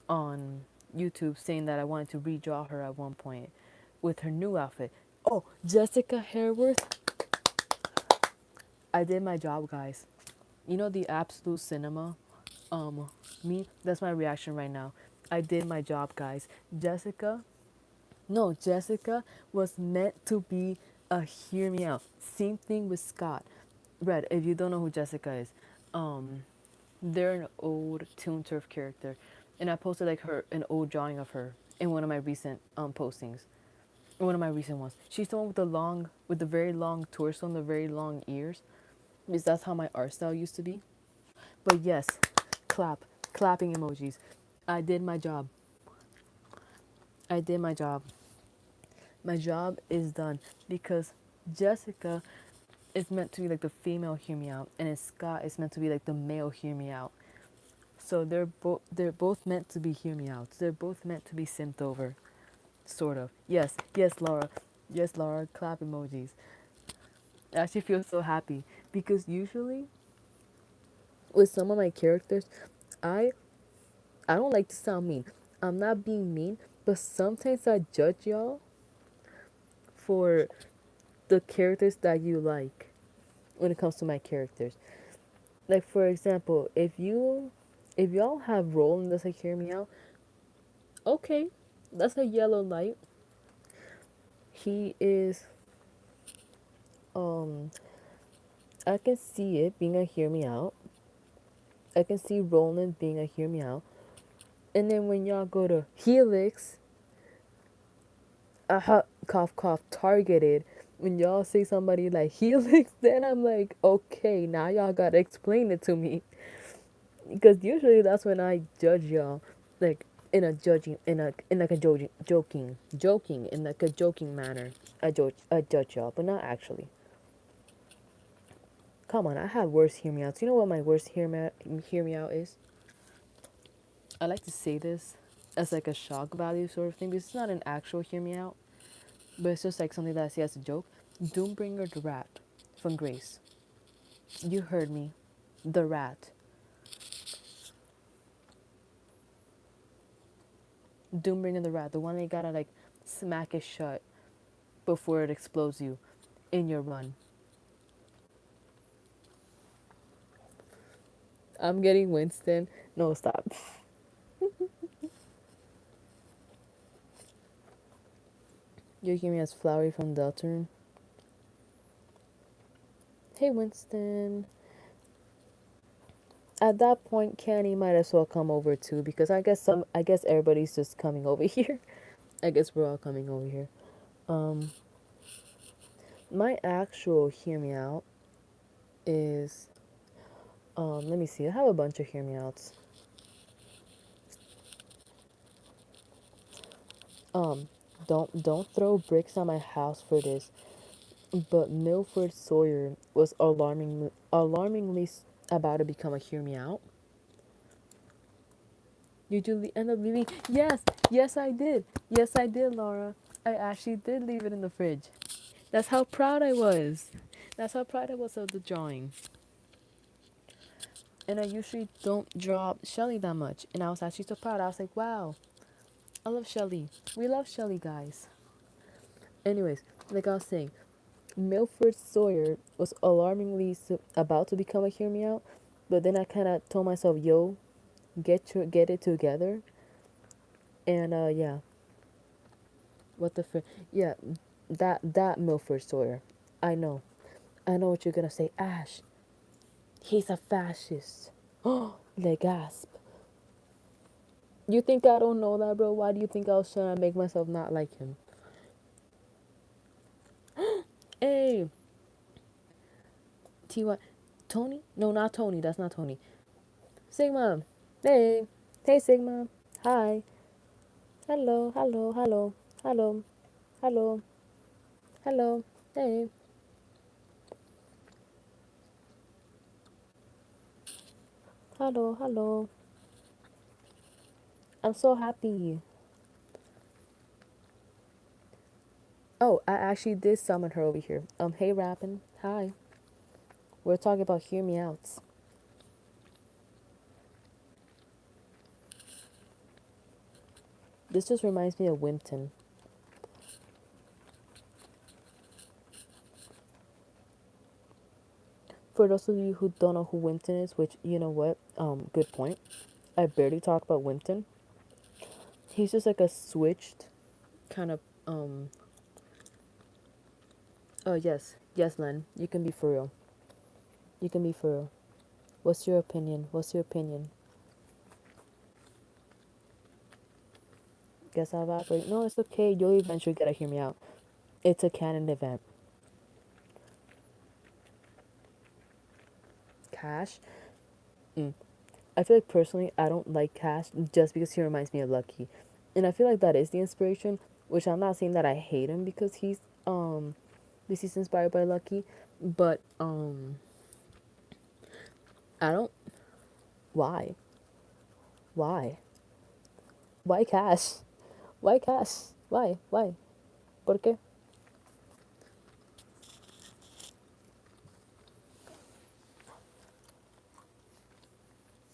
on YouTube saying that I wanted to redraw her at one point with her new outfit. Oh, Jessica Hareworth. I did my job, guys. You know the absolute cinema? Me, that's my reaction right now. I did my job, guys. Jessica, no, Jessica was meant to be a hear me out. Same thing with Scott. Red, if you don't know who Jessica is, um, they're an old Toon Turf character, and I posted like an old drawing of her in one of my recent postings. One of my recent ones. She's the one with the very long torso and the very long ears, because that's how my art style used to be. But yes, clapping emojis. I did my job. I did my job. My job is done because Jessica is meant to be like the female hear me out, and then Scott is meant to be like the male hear me out. So they're both meant to be hear me outs. They're both meant to be sent over, sort of. Yes, yes, Laura. Yes, Laura. Clap emojis. I actually feel so happy because usually with some of my characters, I I don't like to sound mean. I'm not being mean, but sometimes I judge y'all for the characters that you like when it comes to my characters. Like for example, if y'all have Roland that's like hear me out, okay, that's a yellow light. He is um I can see it being a hear me out. I can see Roland being a hear me out. And then when y'all go to Helix, cough cough targeted. When y'all say somebody like Helix, then I'm like, okay, now y'all gotta explain it to me. Because usually that's when I judge y'all, like in a judging, in like a joking in like a joking manner. I judge y'all, but not actually. Come on, I have worse hear me outs. You know what my worst hear me out is? I like to say this as like a shock value sort of thing. Because it's not an actual hear me out, but it's just like something that I say as a joke. Doombringer the rat from Grace. You heard me, the rat. Doombringer the rat, the one that you gotta like smack it shut before it explodes you in your run. I'm getting Winston. No, stop. You're hearing me as Flowery from Deltarune. Hey, Winston. At that point, Kenny might as well come over too because I guess everybody's just coming over here. I guess we're all coming over here. Um, my actual hear me out is let me see. I have a bunch of hear me outs. Um, don't throw bricks on my house for this. But Milford Sawyer was alarmingly about to become a hear me out. Did you end up leaving? Yes, yes I did. Yes I did, Laura. I actually did leave it in the fridge. That's how proud I was. That's how proud I was of the drawing. And I usually don't draw Shelly that much. And I was actually so proud. I was like, wow, I love Shelly. We love Shelly, guys. Anyways, like I was saying, Milford Sawyer was alarmingly about to become a hear me out, but then I kind of told myself, "Yo, get it together." And yeah, what the yeah, that Milford Sawyer. I know, I know what you're gonna say, Ash. He's a fascist. Oh, le gasp. You think I don't know that, bro? Why do you think I was trying to make myself not like him? Hey, Ty, Tony? No, not Tony. That's not Tony. Sigma. Hey, hey, Sigma. Hi. Hello, hello, hello, hello, hello, hello. Hey. Hello, hello. I'm so happy. Oh, I actually did summon her over here. Hey, Rappin. Hi. We're talking about hear me outs. This just reminds me of Wimpton. For those of you who don't know who Wimpton is, which you know what, good point. I barely talk about Wimpton. He's just like a switched kind of Oh yes, yes, Len. You can be for real. You can be for real. What's your opinion? What's your opinion? Guess I'll evaporate. No, it's okay. You'll eventually get to hear me out. It's a canon event. Cash. I feel like personally, I don't like Cash just because he reminds me of Lucky, and I feel like that is the inspiration. Which I'm not saying that I hate him because This is inspired by Lucky, but I don't. Why? Why? Why Cash? Why Cash? Why? Why? ¿Por qué?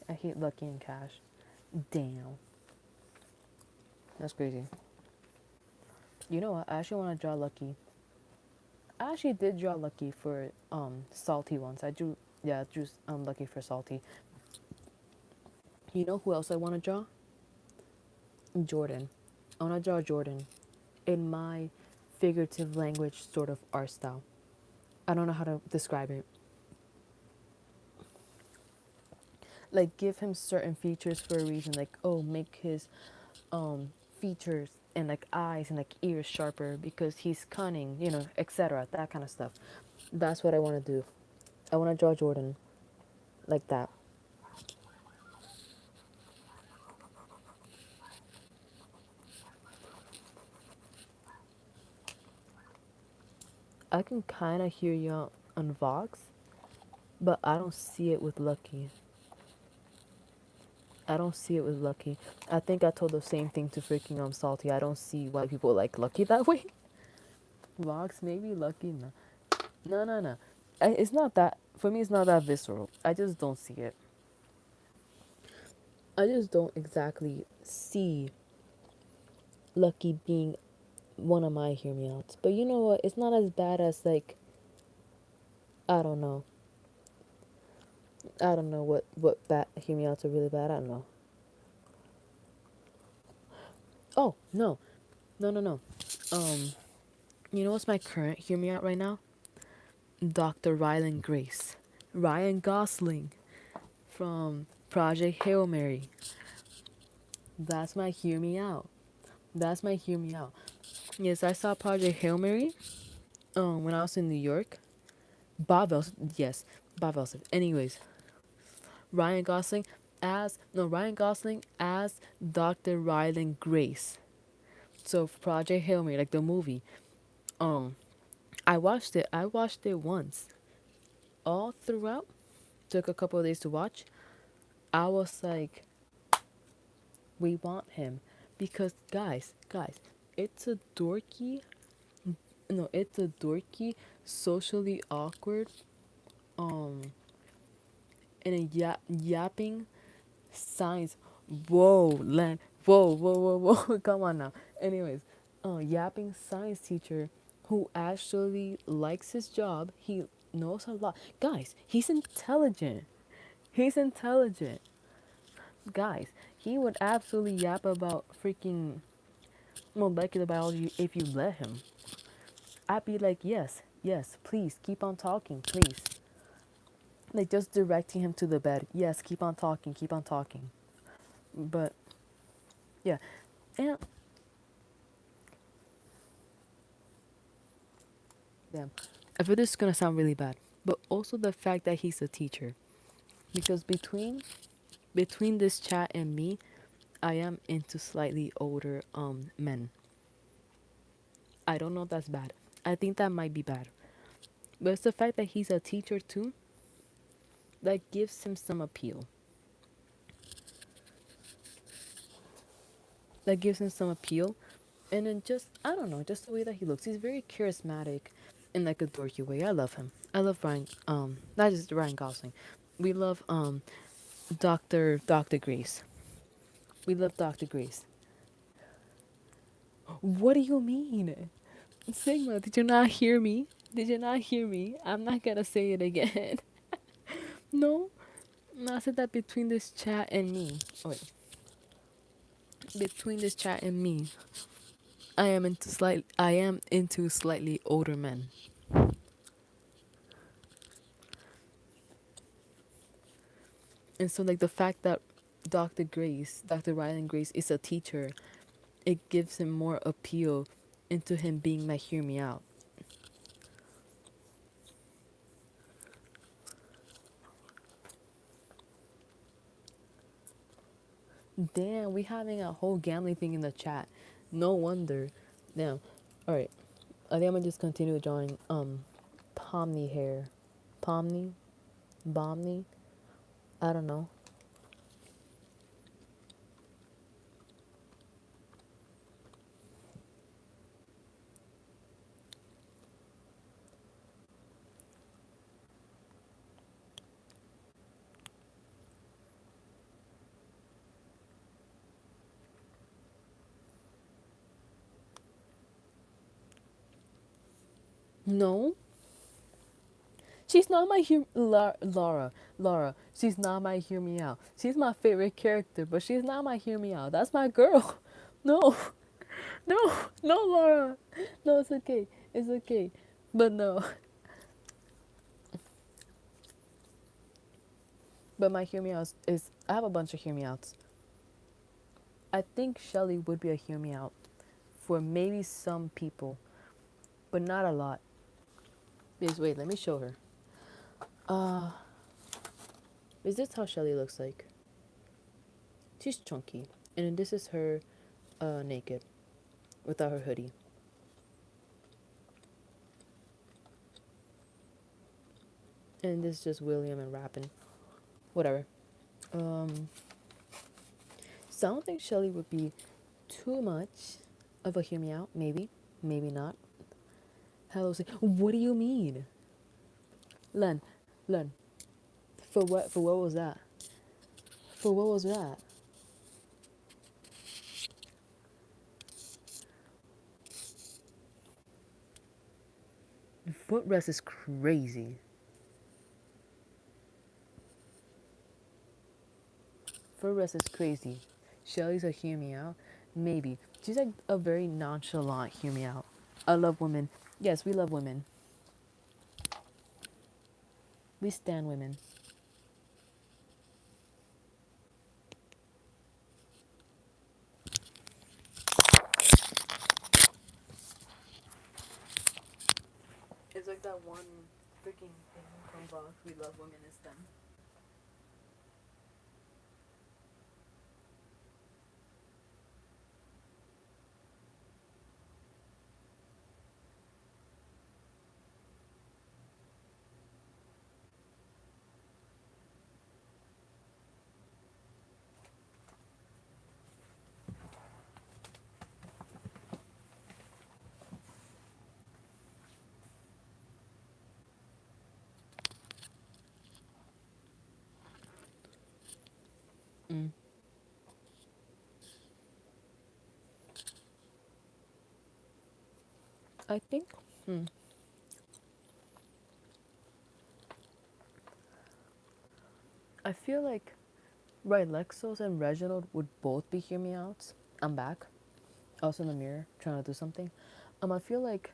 I hate Lucky and Cash. Damn. That's crazy. You know what? I actually want to draw Lucky. I actually did draw Lucky for Salty once. I drew, yeah, I drew Lucky for Salty. You know who else I want to draw? Jordan. I want to draw Jordan in my figurative language sort of art style. I don't know how to describe it. Like give him certain features for a reason. Like oh, make his features and like eyes and like ears sharper because he's cunning, you know, etc. That kind of stuff. That's what I want to do. I want to draw Jordan like that. I can kind of hear you on Vox, but I don't see it with Lucky. I don't see it with Lucky. I think I told the same thing to freaking Salty. I don't see why people like Lucky that way. Vox maybe Lucky no. No no no. It's not that for me. It's not that visceral. I just don't see it. I just don't exactly see Lucky being one of my hear me outs. But you know what? It's not as bad as like I don't know. I don't know what bad hear me outs are really bad. I don't know. Oh no, no no no. Um, you know what's my current hear me out right now? Dr. Ryland Grace, Ryan Gosling from Project Hail Mary. That's my hear me out. That's my hear me out. Yes, I saw Project Hail Mary. When I was in New York. Bob Elson, yes, Bob Elson. Anyways, Ryan Gosling as Dr. Ryland Grace. So Project Hail Mary, like the movie. Um, I watched it. I watched it once, all throughout. Took a couple of days to watch. I was like, we want him because guys, it's a dorky. No, it's a dorky, socially awkward, um, and a yapping science. Whoa, Len. Whoa. Come on now. Anyways, yapping science teacher who actually likes his job. He knows a lot. Guys, he's intelligent. He's intelligent. Guys, he would absolutely yap about freaking molecular biology if you let him. I'd be like, yes, please, keep on talking, please. Like, just directing him to the bed. Yes, keep on talking, keep on talking. But, yeah. And, damn, I feel this is gonna sound really bad. But also the fact that he's a teacher. Because between this chat and me, I am into slightly older men. I don't know if that's bad. I think that might be bad. But it's the fact that he's a teacher too that gives him some appeal. That gives him some appeal. And then just I don't know, just the way that he looks. He's very charismatic in like a dorky way. I love him. I love Ryan not just Ryan Gosling. We love Dr. Grace. We love Dr. Grace. What do you mean? Sigma, did you not hear me? Did you not hear me? I'm not gonna say it again. No? No, I said that between this chat and me. Oh, wait. Between this chat and me, I am into slightly older men. And so like the fact that Dr. Ryland Grace is a teacher, it gives him more appeal into him being my hear me out. Damn, we having a whole gambling thing in the chat. No wonder. Damn. Alright. I think I'm gonna just continue drawing Pomni hair. Pomni? Bomni? I don't know. No, she's not my Laura. She's not my hear me out. She's my favorite character, but she's not my hear me out. That's my girl. No, no, no, Laura. No, it's okay. It's okay. But no. But my hear me outs is I have a bunch of hear me outs. I think Shelly would be a hear me out for maybe some people, but not a lot. Because wait, let me show her. Is this how Shelly looks like? She's chunky, and then this is her naked, without her hoodie. And this is just William and rapping. Whatever. Um, so I don't think Shelly would be too much of a hear me out. Maybe, maybe not. Hello, say, what do you mean? Len, Len, for what? For what was that? For what was that? Footrest is crazy. Footrest is crazy. Shelly's a hear me out. Maybe she's like a very nonchalant hear me out. I love women. Yes, we love women. We stand women. It's like that one freaking thing from Vox. We love women is them. Mm. I think. Hmm. I feel like Rylexos and Reginald would both be hear me outs. I'm back. I was in the mirror trying to do something. I feel like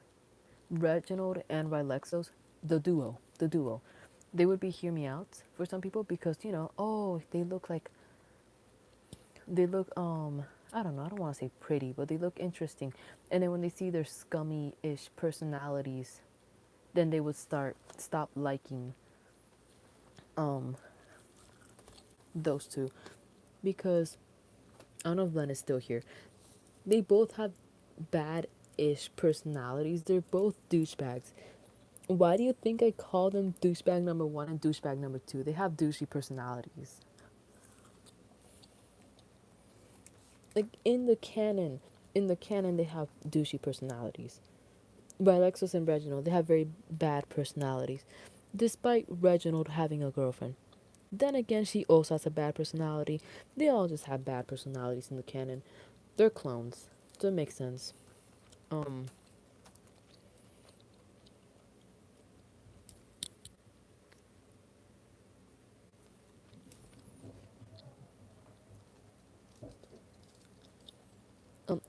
Reginald and Rylexos, the duo, they would be hear me outs for some people because oh, they look I don't know, I don't want to say pretty, but they look interesting. And then when they see their scummy-ish personalities, then they would stop liking um those two because I don't know if Len is still here. They both have bad-ish personalities. They're both douchebags. Why do you think I call them douchebag number one and douchebag number two? They have douchey personalities. Like in the canon, they have douchey personalities. By Alexis and Reginald, they have very bad personalities, despite Reginald having a girlfriend. Then again, she also has a bad personality. They all just have bad personalities in the canon. They're clones, so it makes sense. Um,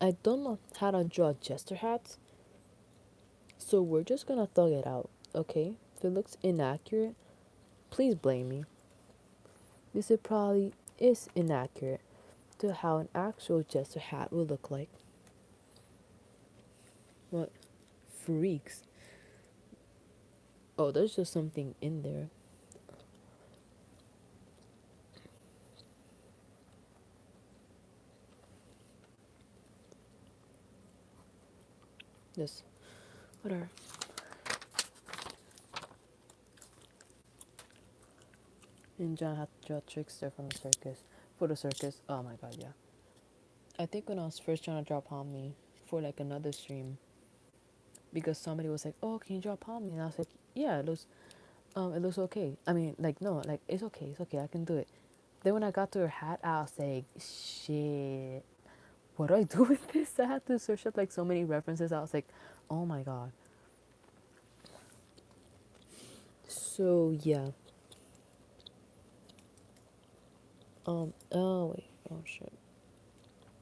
I don't know how to draw jester hats, so we're just gonna thug it out, okay? If it looks inaccurate, please blame me. This it probably is inaccurate to how an actual jester hat would look like. What? Freaks. Oh, there's just something in there. Yes. Whatever. And John had to draw Trickster from the circus. For the circus. Oh my god, yeah. I think when I was first trying to draw Pomni for like another stream, because somebody was like, "Oh, can you draw Pomni?" And I was like, "Yeah, it looks okay." I mean, like, no, like, it's okay, I can do it. Then when I got to her hat, I was like, "Shit, what do I do with this?" I had to search up like so many references. I was like, "Oh my god." So yeah. Oh wait, oh shit.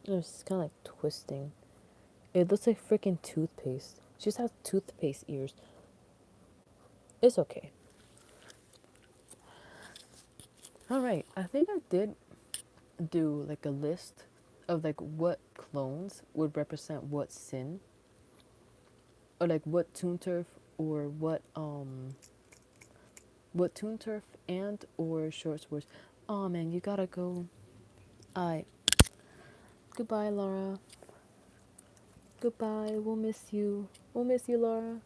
It's kind of like twisting. It looks like freaking toothpaste. She just has toothpaste ears. It's okay. Alright, I think I did do like a list of like what clones would represent what sin. Or like what Toon Turf or what Toon Turf and or Short Swords. Oh man, you gotta go. Alright. Goodbye, Laura. Goodbye. We'll miss you. We'll miss you, Laura.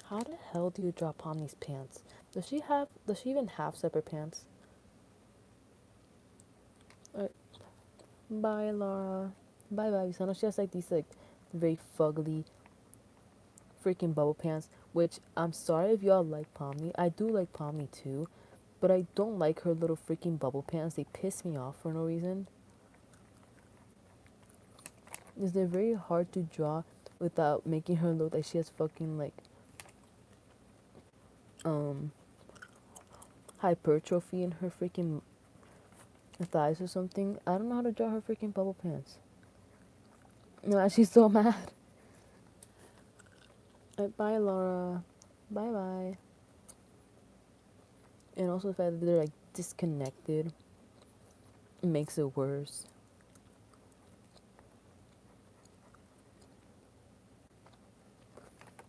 How the hell do you draw Pomni's pants? Does she even have separate pants? Alright. Bye, Laura. Bye bye. So I know she has like these like very fugly freaking bubble pants, which I'm sorry if y'all like Pomni. I do like Pomni too, but I don't like her little freaking bubble pants. They piss me off for no reason. Because they're very hard to draw without making her look like she has fucking like um hypertrophy in her freaking thighs or something. I don't know how to draw her freaking bubble pants. No, she's so mad. Bye, Laura. Bye bye. And also the fact that they're like disconnected makes it worse.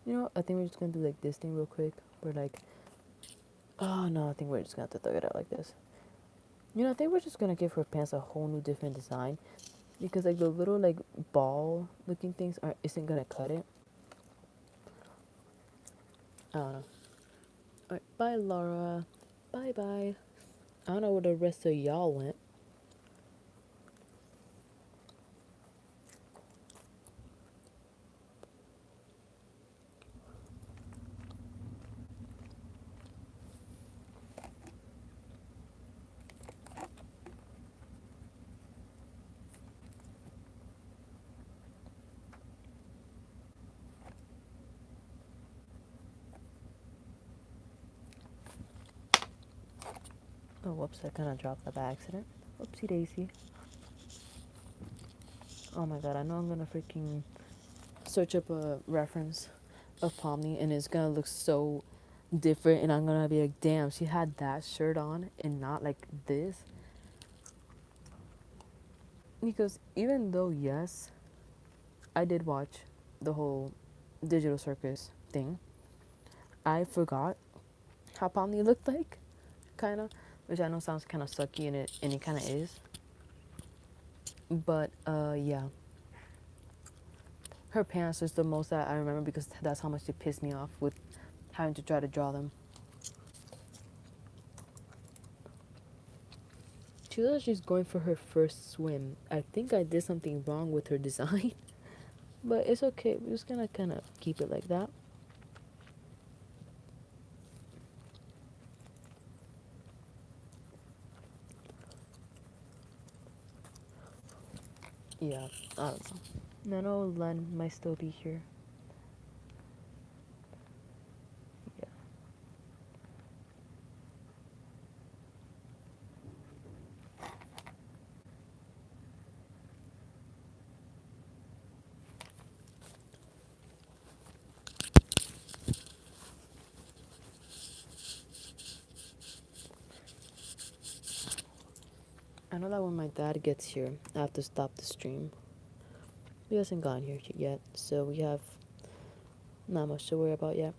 You know, I think we're just gonna do like this thing real quick. We're like, oh no, I think we're just gonna have to thug it out like this. You know, I think we're just gonna give her pants a whole new different design because like the little like ball looking things isn't gonna cut it. I don't know. Alright, bye Laura. Bye bye. I don't know where the rest of y'all went. Oh whoops, I kinda dropped that by accident. Whoopsie daisy. Oh my god, I know I'm gonna freaking search up a reference of Pomni and it's gonna look so different and I'm gonna be like, damn, she had that shirt on and not like this. Because even though yes, I did watch the whole digital circus thing, I forgot how Pomni looked like, kinda. Which I know sounds kinda sucky and it kinda is. But yeah. Her pants is the most that I remember because that's how much it pissed me off with having to try to draw them. She looks like she's going for her first swim. I think I did something wrong with her design. But it's okay. We're just gonna kind of keep it like that. Yeah, I don't know. I know Len might still be here. Yeah. I know that when my dad gets here, I have to stop the stream. He hasn't gotten here yet, so we have not much to worry about yet.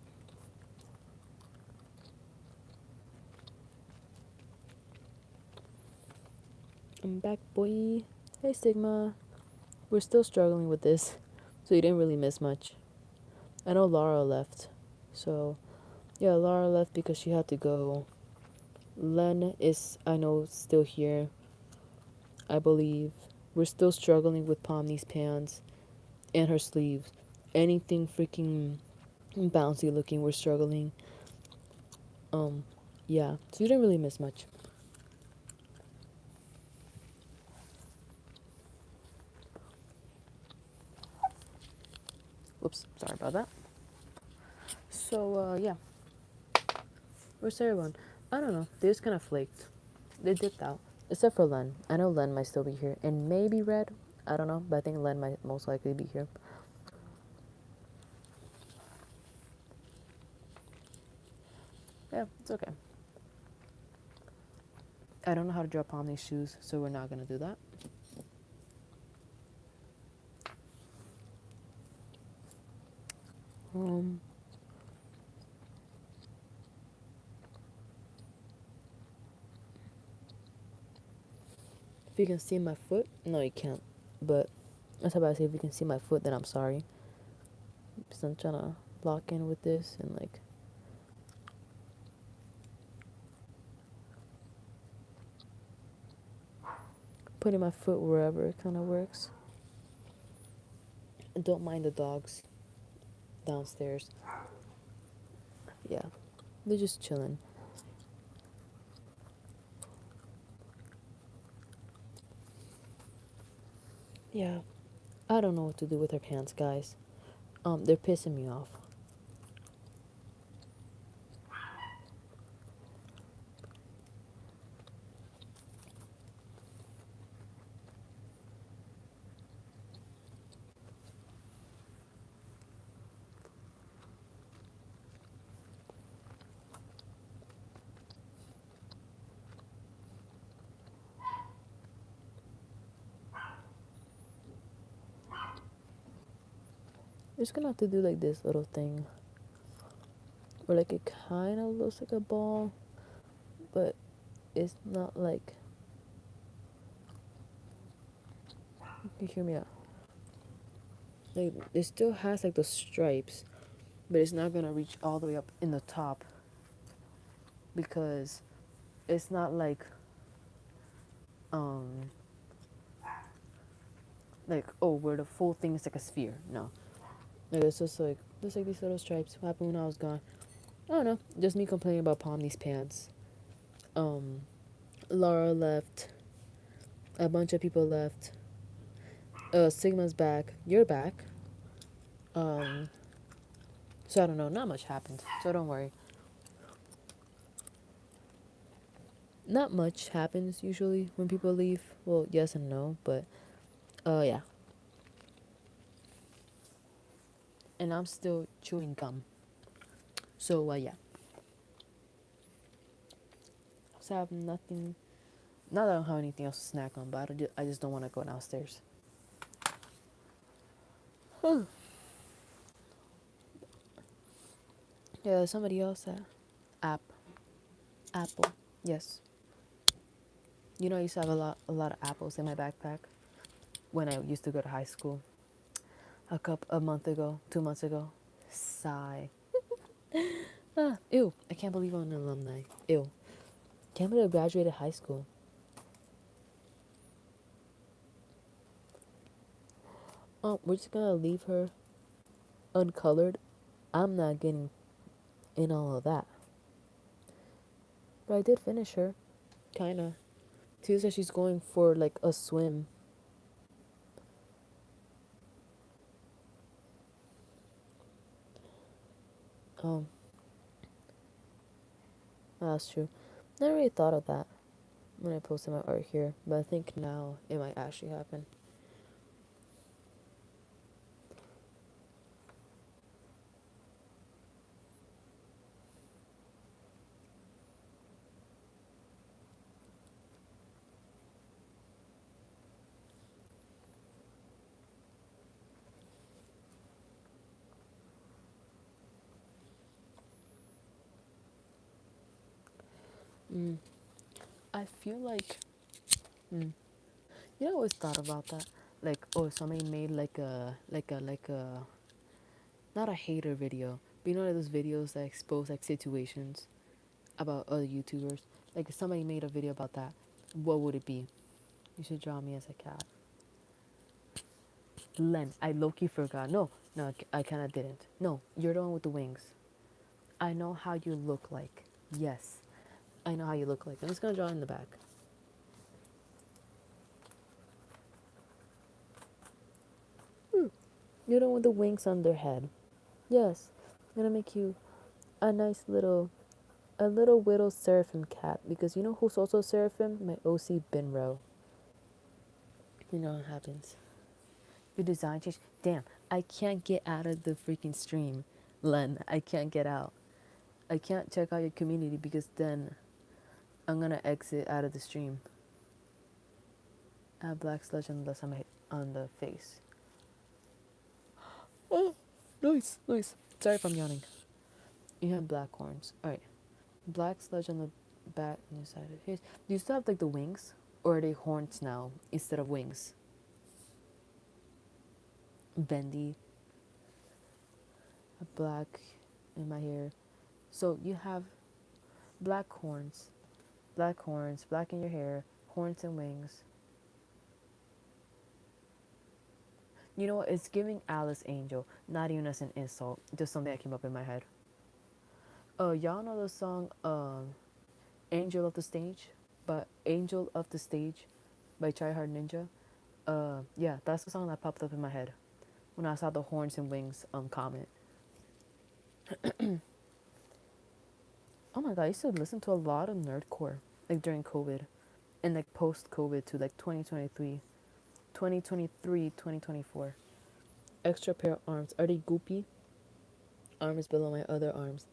I'm back, boy. Hey, Sigma. we're still struggling with this, so you didn't really miss much. I know Laura left, so yeah, Laura left because she had to go. Len is, I know, still here, I believe. We're still struggling with Pomni's pants and her sleeves. Anything freaking bouncy looking, we're struggling. Um, yeah, so you didn't really miss much. Whoops, sorry about that. So, yeah, where's everyone? I don't know, they just kind of flaked. They dipped out. Except for Len. I know Len might still be here. And maybe Red. I don't know, but I think Len might most likely be here. Yeah, it's okay. I don't know how to drop on these shoes, so we're not gonna do that. Um, if you can see my foot, no, you can't. But that's how I say if you can see my foot, then I'm sorry. Because I'm trying to lock in with this and like putting my foot wherever it kind of works. And don't mind the dogs downstairs. Yeah, they're just chilling. Yeah, I don't know what to do with her pants, guys. They're pissing me off. Just gonna have to do like this little thing where like it kind of looks like a ball, but it's not like. You hear me out? Like it still has like the stripes, but it's not gonna reach all the way up in the top because it's not um like oh where the full thing is like a sphere. No, like it's just like these little stripes. What happened when I was gone? I don't know. Just me complaining about Pomni's pants. Um, Laura left. A bunch of people left. Sigma's back. You're back. Um, so I don't know. Not much happened. So don't worry. Not much happens usually when people leave. Well, yes and no, but yeah. And I'm still chewing gum. So yeah. So I have nothing. Not that I don't have anything else to snack on, but I just don't want to go downstairs. Yeah, somebody else at app apple. Yes. You know I used to have a lot of apples in my backpack when I used to go to high school. A month ago, 2 months ago. Sigh. Ew. I can't believe I'm an alumni. Ew. Can't believe I graduated high school. We're just gonna leave her uncolored. I'm not getting in all of that. But I did finish her. Kinda. Tia says she's going for like a swim. Um, that's true. Never really thought of that when I posted my art here, but I think now it might actually happen. Mm. I feel like, you know, I always thought about that. like, oh, somebody made like a not a hater video, but you know like those videos that expose like situations about other YouTubers. Like if somebody made a video about that, what would it be? You should draw me as a cat. Len, I low-key forgot. No, no, I kinda didn't. No, you're the one with the wings. I know how you look like. Yes, I know how you look like. I'm just gonna draw in the back. You're the one with the wings on their head. Yes, I'm gonna make you a nice little, a little little seraphim cat because you know who's also seraphim? My OC Binro. You know what happens. Your design change. Damn, I can't get out of the freaking stream, Len. I can't get out. I can't check out your community because then I'm gonna exit out of the stream. I have black sludge on the face. Oh, nice, nice. Sorry if I'm yawning. You have black horns. All right, black sludge on the back and the side of the face. Do you still have like the wings, or are they horns now instead of wings? Bendy, black in my hair. So you have black horns, black in your hair, horns and wings. You know what? It's giving Alice Angel, not even as an insult, just something that came up in my head. Y'all know the song "Angel of the Stage," but "Angel of the Stage" by Try Hard Ninja. Yeah, that's the song that popped up in my head when I saw the horns and wings comment. Oh my god, I used to listen to a lot of nerdcore like during COVID and like post COVID to like 2023, 2023, 2024. Extra pair of arms. Are they goopy? Arms below my other arms.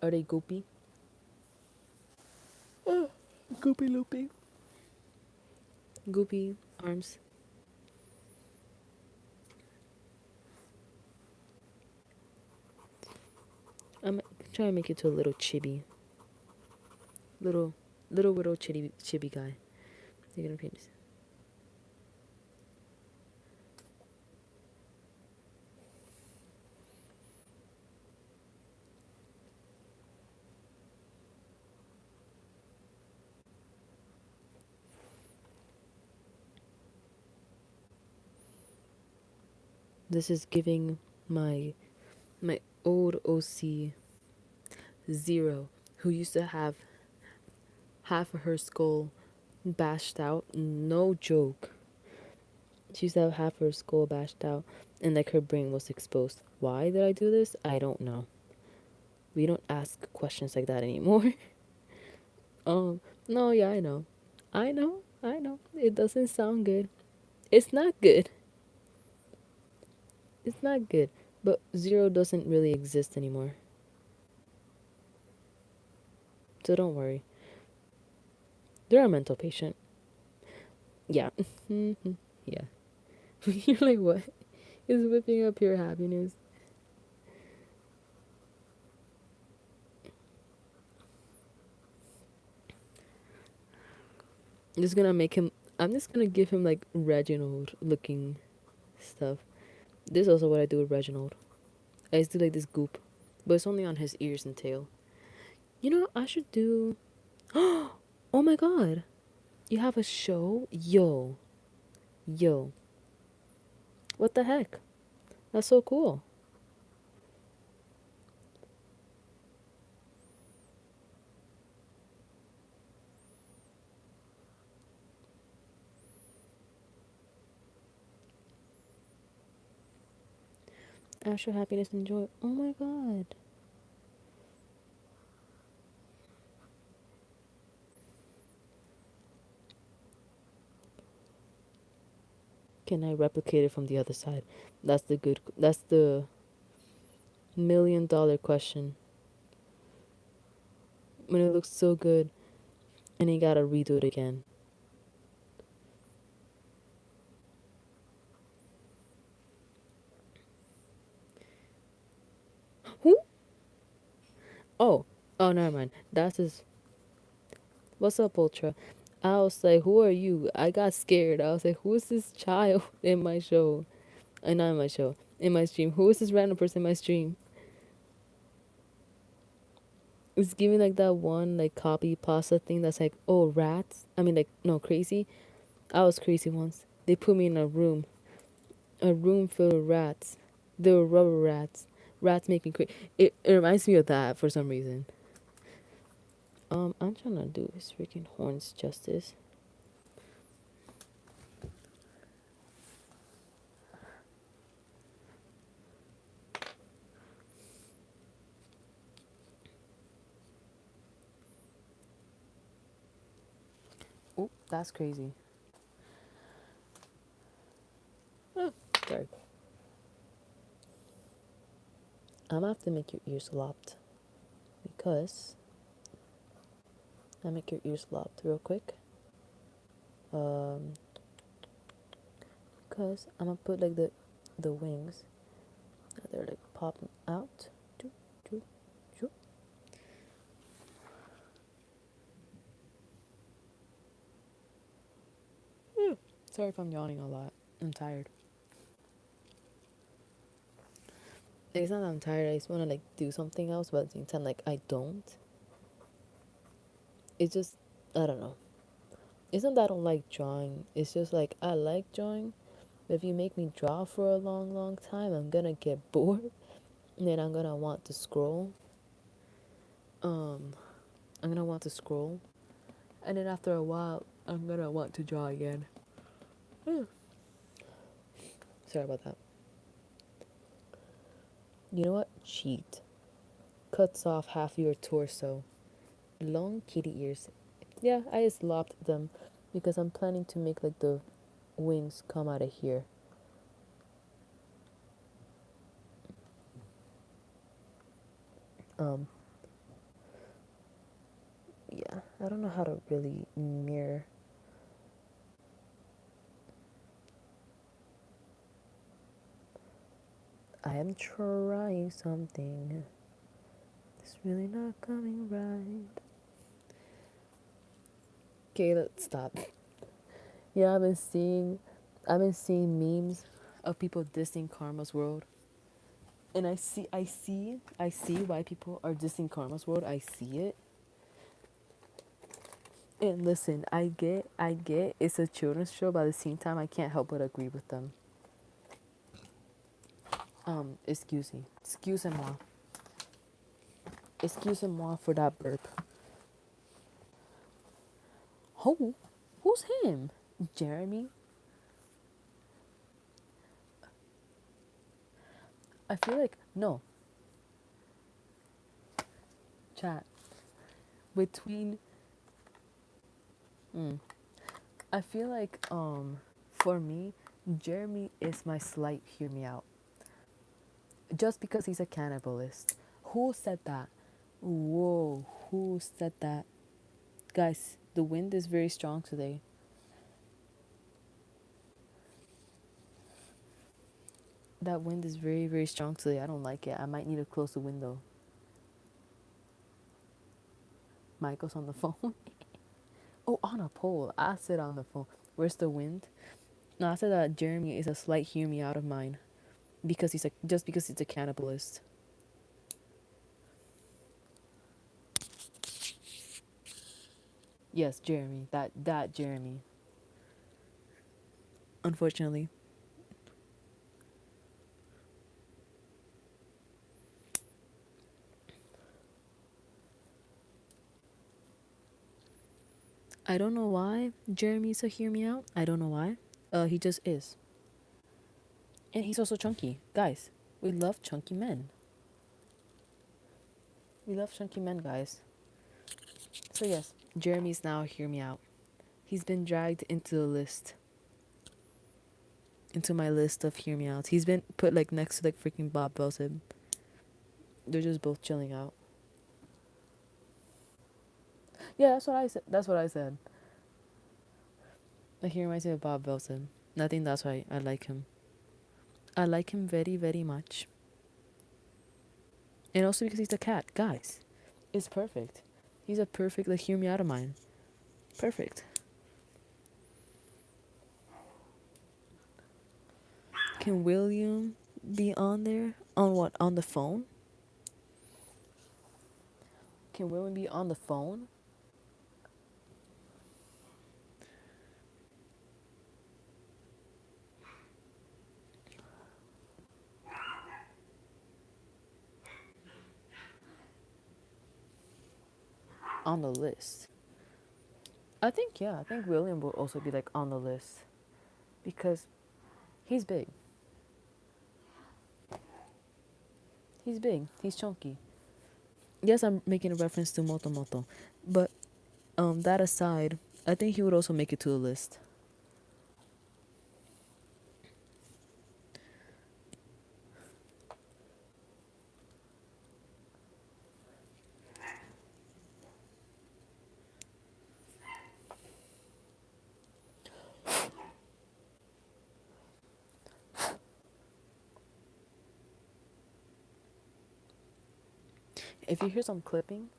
Are they goopy? Oh, goopy loopy. Goopy arms. I'm trying to make it to a little chibi. Little little chibi guy. You're gonna paint this. This is giving my old OC Zero, who used to have half of her skull bashed out. No joke. She used to have half her skull bashed out and like her brain was exposed. Why did I do this? I don't know. We don't ask questions like that anymore. No, yeah, I know. I know. It doesn't sound good. It's not good. It's not good. But Zero doesn't really exist anymore. So don't worry. They're a mental patient. Yeah. Yeah. You're like, what? Is whipping up your happiness? I'm just gonna make him. I'm just gonna give him like Reginald looking stuff. This is also what I do with Reginald. I used to do like this goop, but it's only on his ears and tail. You know, I should do. Oh my god. You have a show? Yo. Yo. What the heck? That's so cool. Astral happiness and joy. Oh my god. Can I replicate it from the other side? That's the $1,000,000 question. When it looks so good and you gotta redo it again. Who? Oh. Oh, never mind. That's his. What's up, Ultra? I was like, who are you? I got scared. I was like, who is this child in my show? Not in my show, in my stream. Who is this random person in my stream? It's giving like that one like copy pasta thing that's like, oh, rats. I mean, like, no, crazy. I was crazy once. They put me in a room filled with rats. They were rubber rats. Rats make me crazy. It reminds me of that for some reason. I'm trying to do his freaking horns justice. Oh, that's crazy. Sorry. I'm gonna have to make your ears lopped because I make your ears lopped real quick. Um, because I'm gonna put like the wings. They're like popping out. Doo, doo, doo. Sorry if I'm yawning a lot. I'm tired. It's not that I'm tired. I just want to like do something else, but at the same time, like I don't. It's just I don't know. It's not that I don't like drawing. It's just like I like drawing, but if you make me draw for a long, long time, I'm gonna get bored. And then I'm gonna want to scroll. Um, I'm gonna want to scroll, and then after a while, I'm gonna want to draw again. Sorry about that. You know what? Cheat. Cuts off half your torso. Long kitty ears. Yeah, I just lopped them because I'm planning to make like the wings come out of here. Um, yeah, I don't know how to really mirror. I am trying something. It's really not coming right. Okay, let's stop. Yeah, I've been seeing memes of people dissing Karma's World. And I see why people are dissing Karma's World. I see it. And listen, I get it's a children's show, but at the same time I can't help but agree with them. Excuse me. Excusez-moi. Excusez-moi for that burp. Who's him? Jeremy? I feel like no. Chat. Between I feel like for me, Jeremy is my slight hear me out. Just because he's a cannibalist. Who said that? Whoa, who said that? Guys, the wind is very strong today. That wind is very, very strong today. I don't like it. I might need to close the window. Michael's on the phone. Oh, on a pole. I said on the phone. Where's the wind? No, I said that Jeremy is a slight hear me out of mine. Just because he's a cannibalist. Yes, Jeremy. That Jeremy. Unfortunately. I don't know why Jeremy's a hear me out. I don't know why. He just is. And he's also chunky. Guys, we love chunky men. We love chunky men, guys. So yes, Jeremy's now hear me out. He's been dragged into the list. Into my list of hear me outs. He's been put like next to like freaking Bob Belson. They're just both chilling out. Yeah, that's what I said. That's what I said. Like he reminds me of Bob Belson. I think that's why I like him. I like him very, very much. And also because he's a cat. Guys, it's perfect. He's a perfect, like, hear me out of mine. Perfect. Can William be on there? On what? On the phone? Can William be on the phone? On the list. I think, yeah, I think William will also be like on the list because he's big. He's big. He's chunky. Yes, I'm making a reference to Moto Moto, but that aside, I think he would also make it to the list. If you hear some clipping,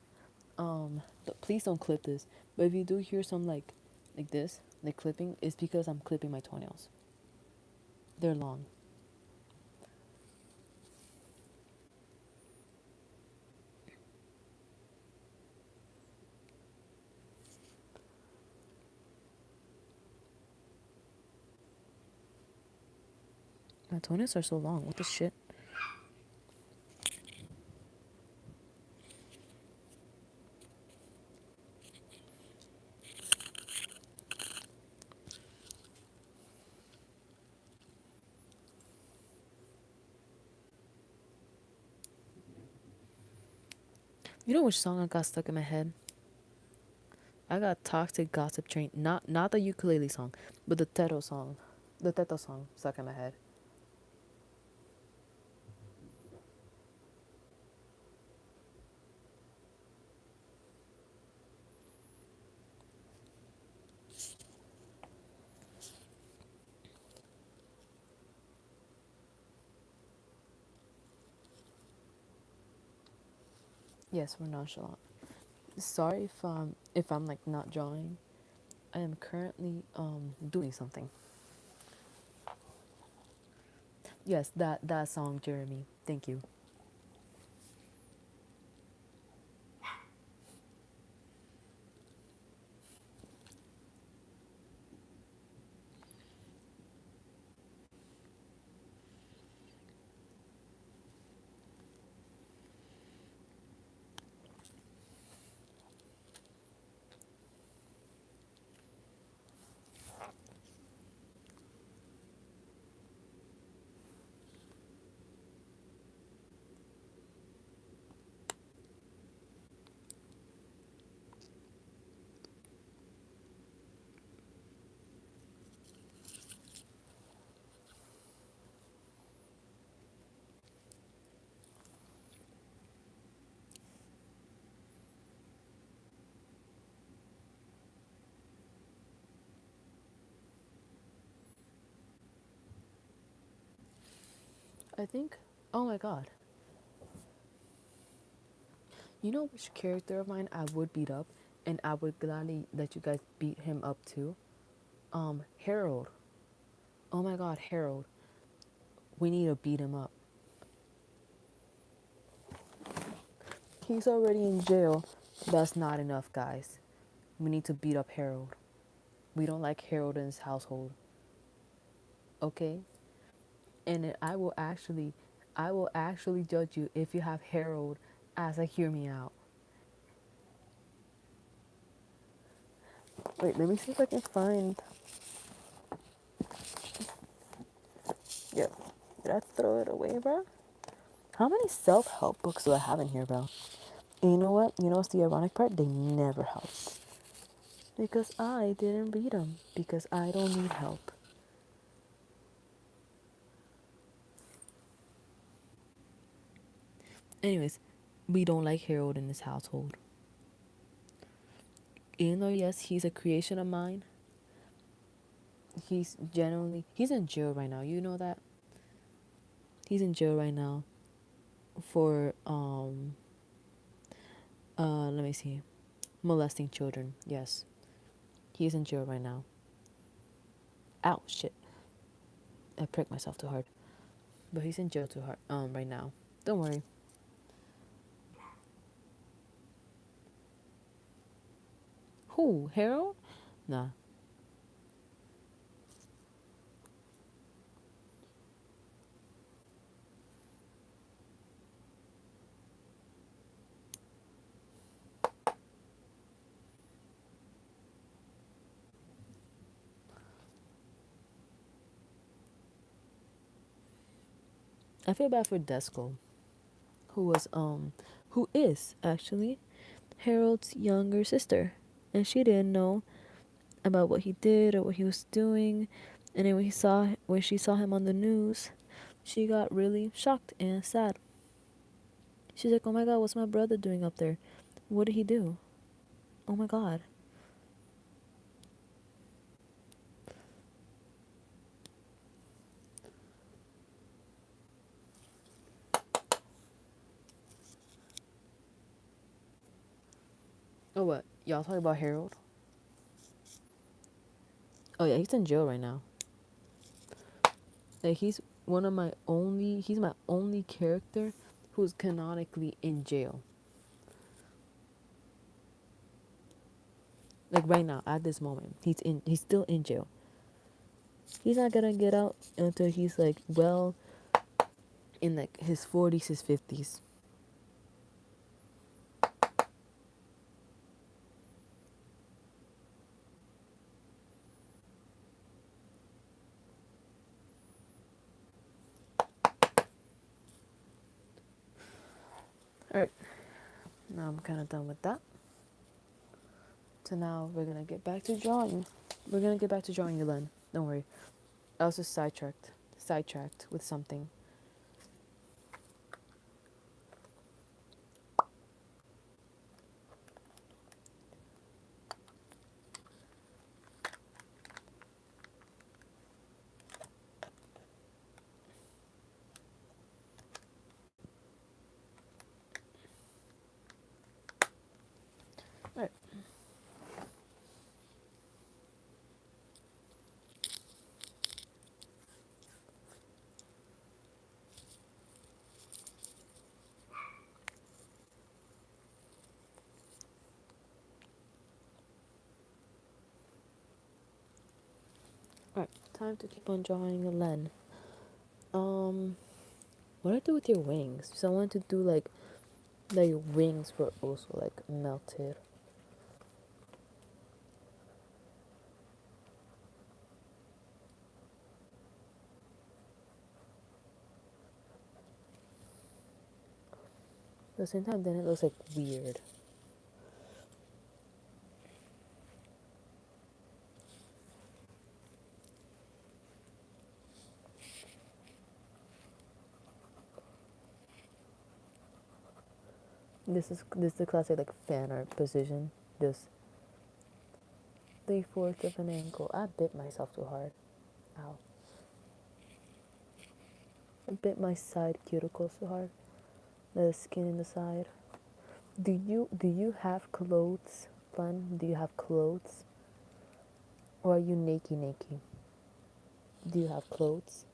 please don't clip this. But if you do hear some like this, like clipping, it's because I'm clipping my toenails. They're long. My toenails are so long. What the shit? You know which song I got stuck in my head? I got Toxic Gossip Train. Not the ukulele song, but the Teto song. The Teto song stuck in my head. Yes, we're nonchalant. Sorry if I'm like not drawing. I am currently doing something. Yes, that song, Jeremy. Thank you. I think. Oh my god. You know which character of mine I would beat up, and I would gladly let you guys beat him up too. Harold. Oh my god, Harold. We need to beat him up. He's already in jail. That's not enough, guys. We need to beat up Harold. We don't like Harold in his household. Okay? And I will actually judge you if you have Harold as a hear me out. Wait, let me see if I can find. Yeah. Did I throw it away, bro? How many self help books do I have in here, bro? And you know what? You know what's the ironic part? They never help. Because I didn't read them. Because I don't need help. Anyways, we don't like Harold in this household. Even though, yes, he's a creation of mine, he's in jail right now. You know that? He's in jail right now for, let me see, molesting children. Yes. He's in jail right now. Ow, shit. I pricked myself too hard. But he's in jail too hard. Right now. Don't worry. Who? Harold? Nah. I feel bad for Desco, who is actually Harold's younger sister, and she didn't know about what he did or what he was doing, and then when she saw him on the news, she got really shocked and sad. She's like, "Oh my God, what's my brother doing up there? What did he do? Oh my God." Oh, what? Y'all talking about Harold? Oh yeah, he's in jail right now. Like he's my only character who's canonically in jail. Like right now, at this moment, he's still in jail. He's not gonna get out until he's like well in like his 40s, his 50s. Alright, now I'm kinda done with that. So now we're gonna get back to drawing. We're gonna get back to drawing, Yelen. Don't worry. I was just sidetracked with something. Alright. Alright, time to keep on drawing Yelen. What do I do with your wings? So I want to do like your wings were also like melted. At the same time, then it looks like weird. This is the classic like fan art position. Just 3/4 of an ankle. I bit myself too hard. Ow. I bit my side cuticle so hard. The skin in the side. Do you have clothes, Fun? Do you have clothes? Or are you naked? Do you have clothes?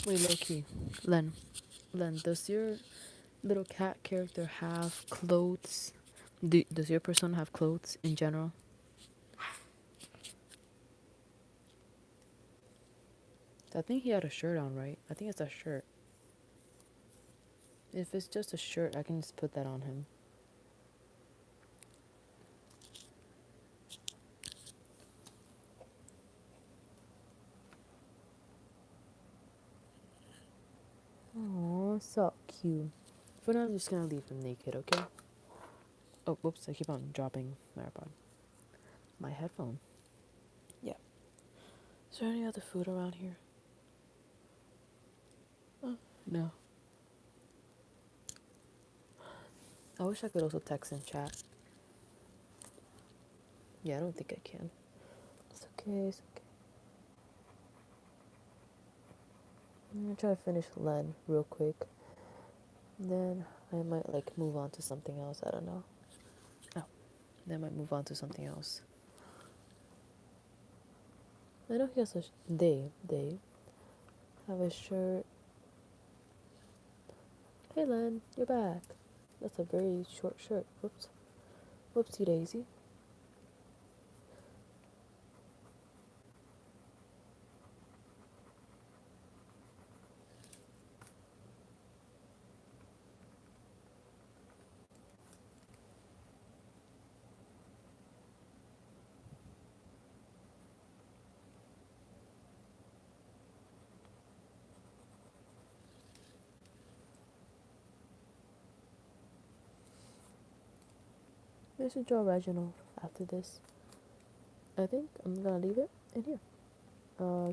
Wait, low key. Len, does your little cat character have clothes? Does your persona have clothes in general? I think he had a shirt on, right? I think it's a shirt. If it's just a shirt, I can just put that on him. Oh, so cute. For now, I'm just gonna leave them naked, okay? Oh, whoops! I keep on dropping my AirPod. My headphone. Yeah. Is there any other food around here? No. I wish I could also text and chat. Yeah, I don't think I can. It's okay, it's okay. I'm gonna try to finish Len real quick. Then I might like move on to something else. I don't know. Oh, then I might move on to something else. I know he has a they have a shirt. Hey Len, you're back. That's a very short shirt. Whoops. Whoopsie daisy. I should draw Reginald after this. I think I'm gonna leave it in here. Uh,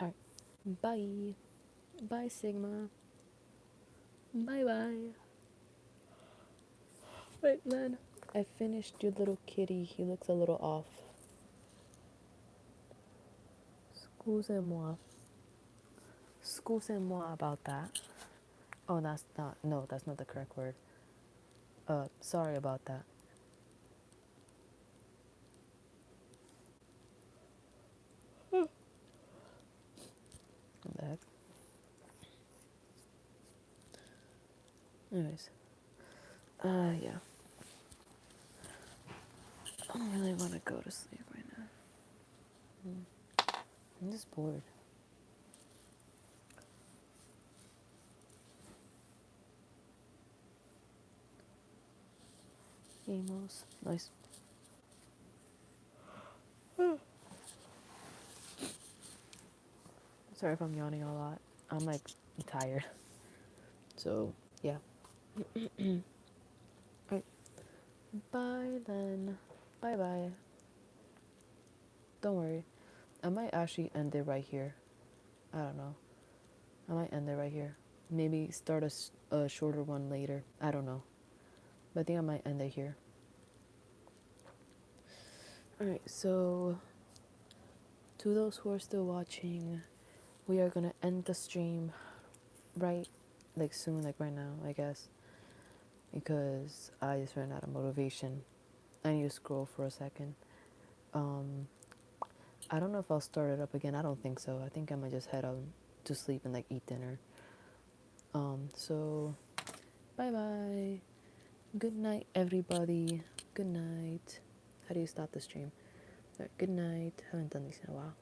Alright. Bye. Bye, Sigma. Bye bye. Wait, Len. I finished your little kitty. He looks a little off. Excusez-moi. Excusez-moi about that. Oh, that's not. No, that's not the correct word. Sorry about that. What the heck? Anyways. Yeah. I don't really want to go to sleep right now. I'm just bored. Emos. Nice. Sorry if I'm yawning a lot. I'm like tired. So, yeah. Alright. Bye then. Bye bye. Don't worry. I might actually end it right here. I don't know. I might end it right here. Maybe start a shorter one later. I don't know. But I think I might end it here. Alright, so to those who are still watching, we are gonna end the stream right like soon, like right now, I guess. Because I just ran out of motivation. I need to scroll for a second. I don't know if I'll start it up again. I don't think so. I think I might just head out to sleep and like eat dinner. So bye bye. Good night, everybody. Good night. How do you stop the stream? All right, good night. Haven't done these in a while.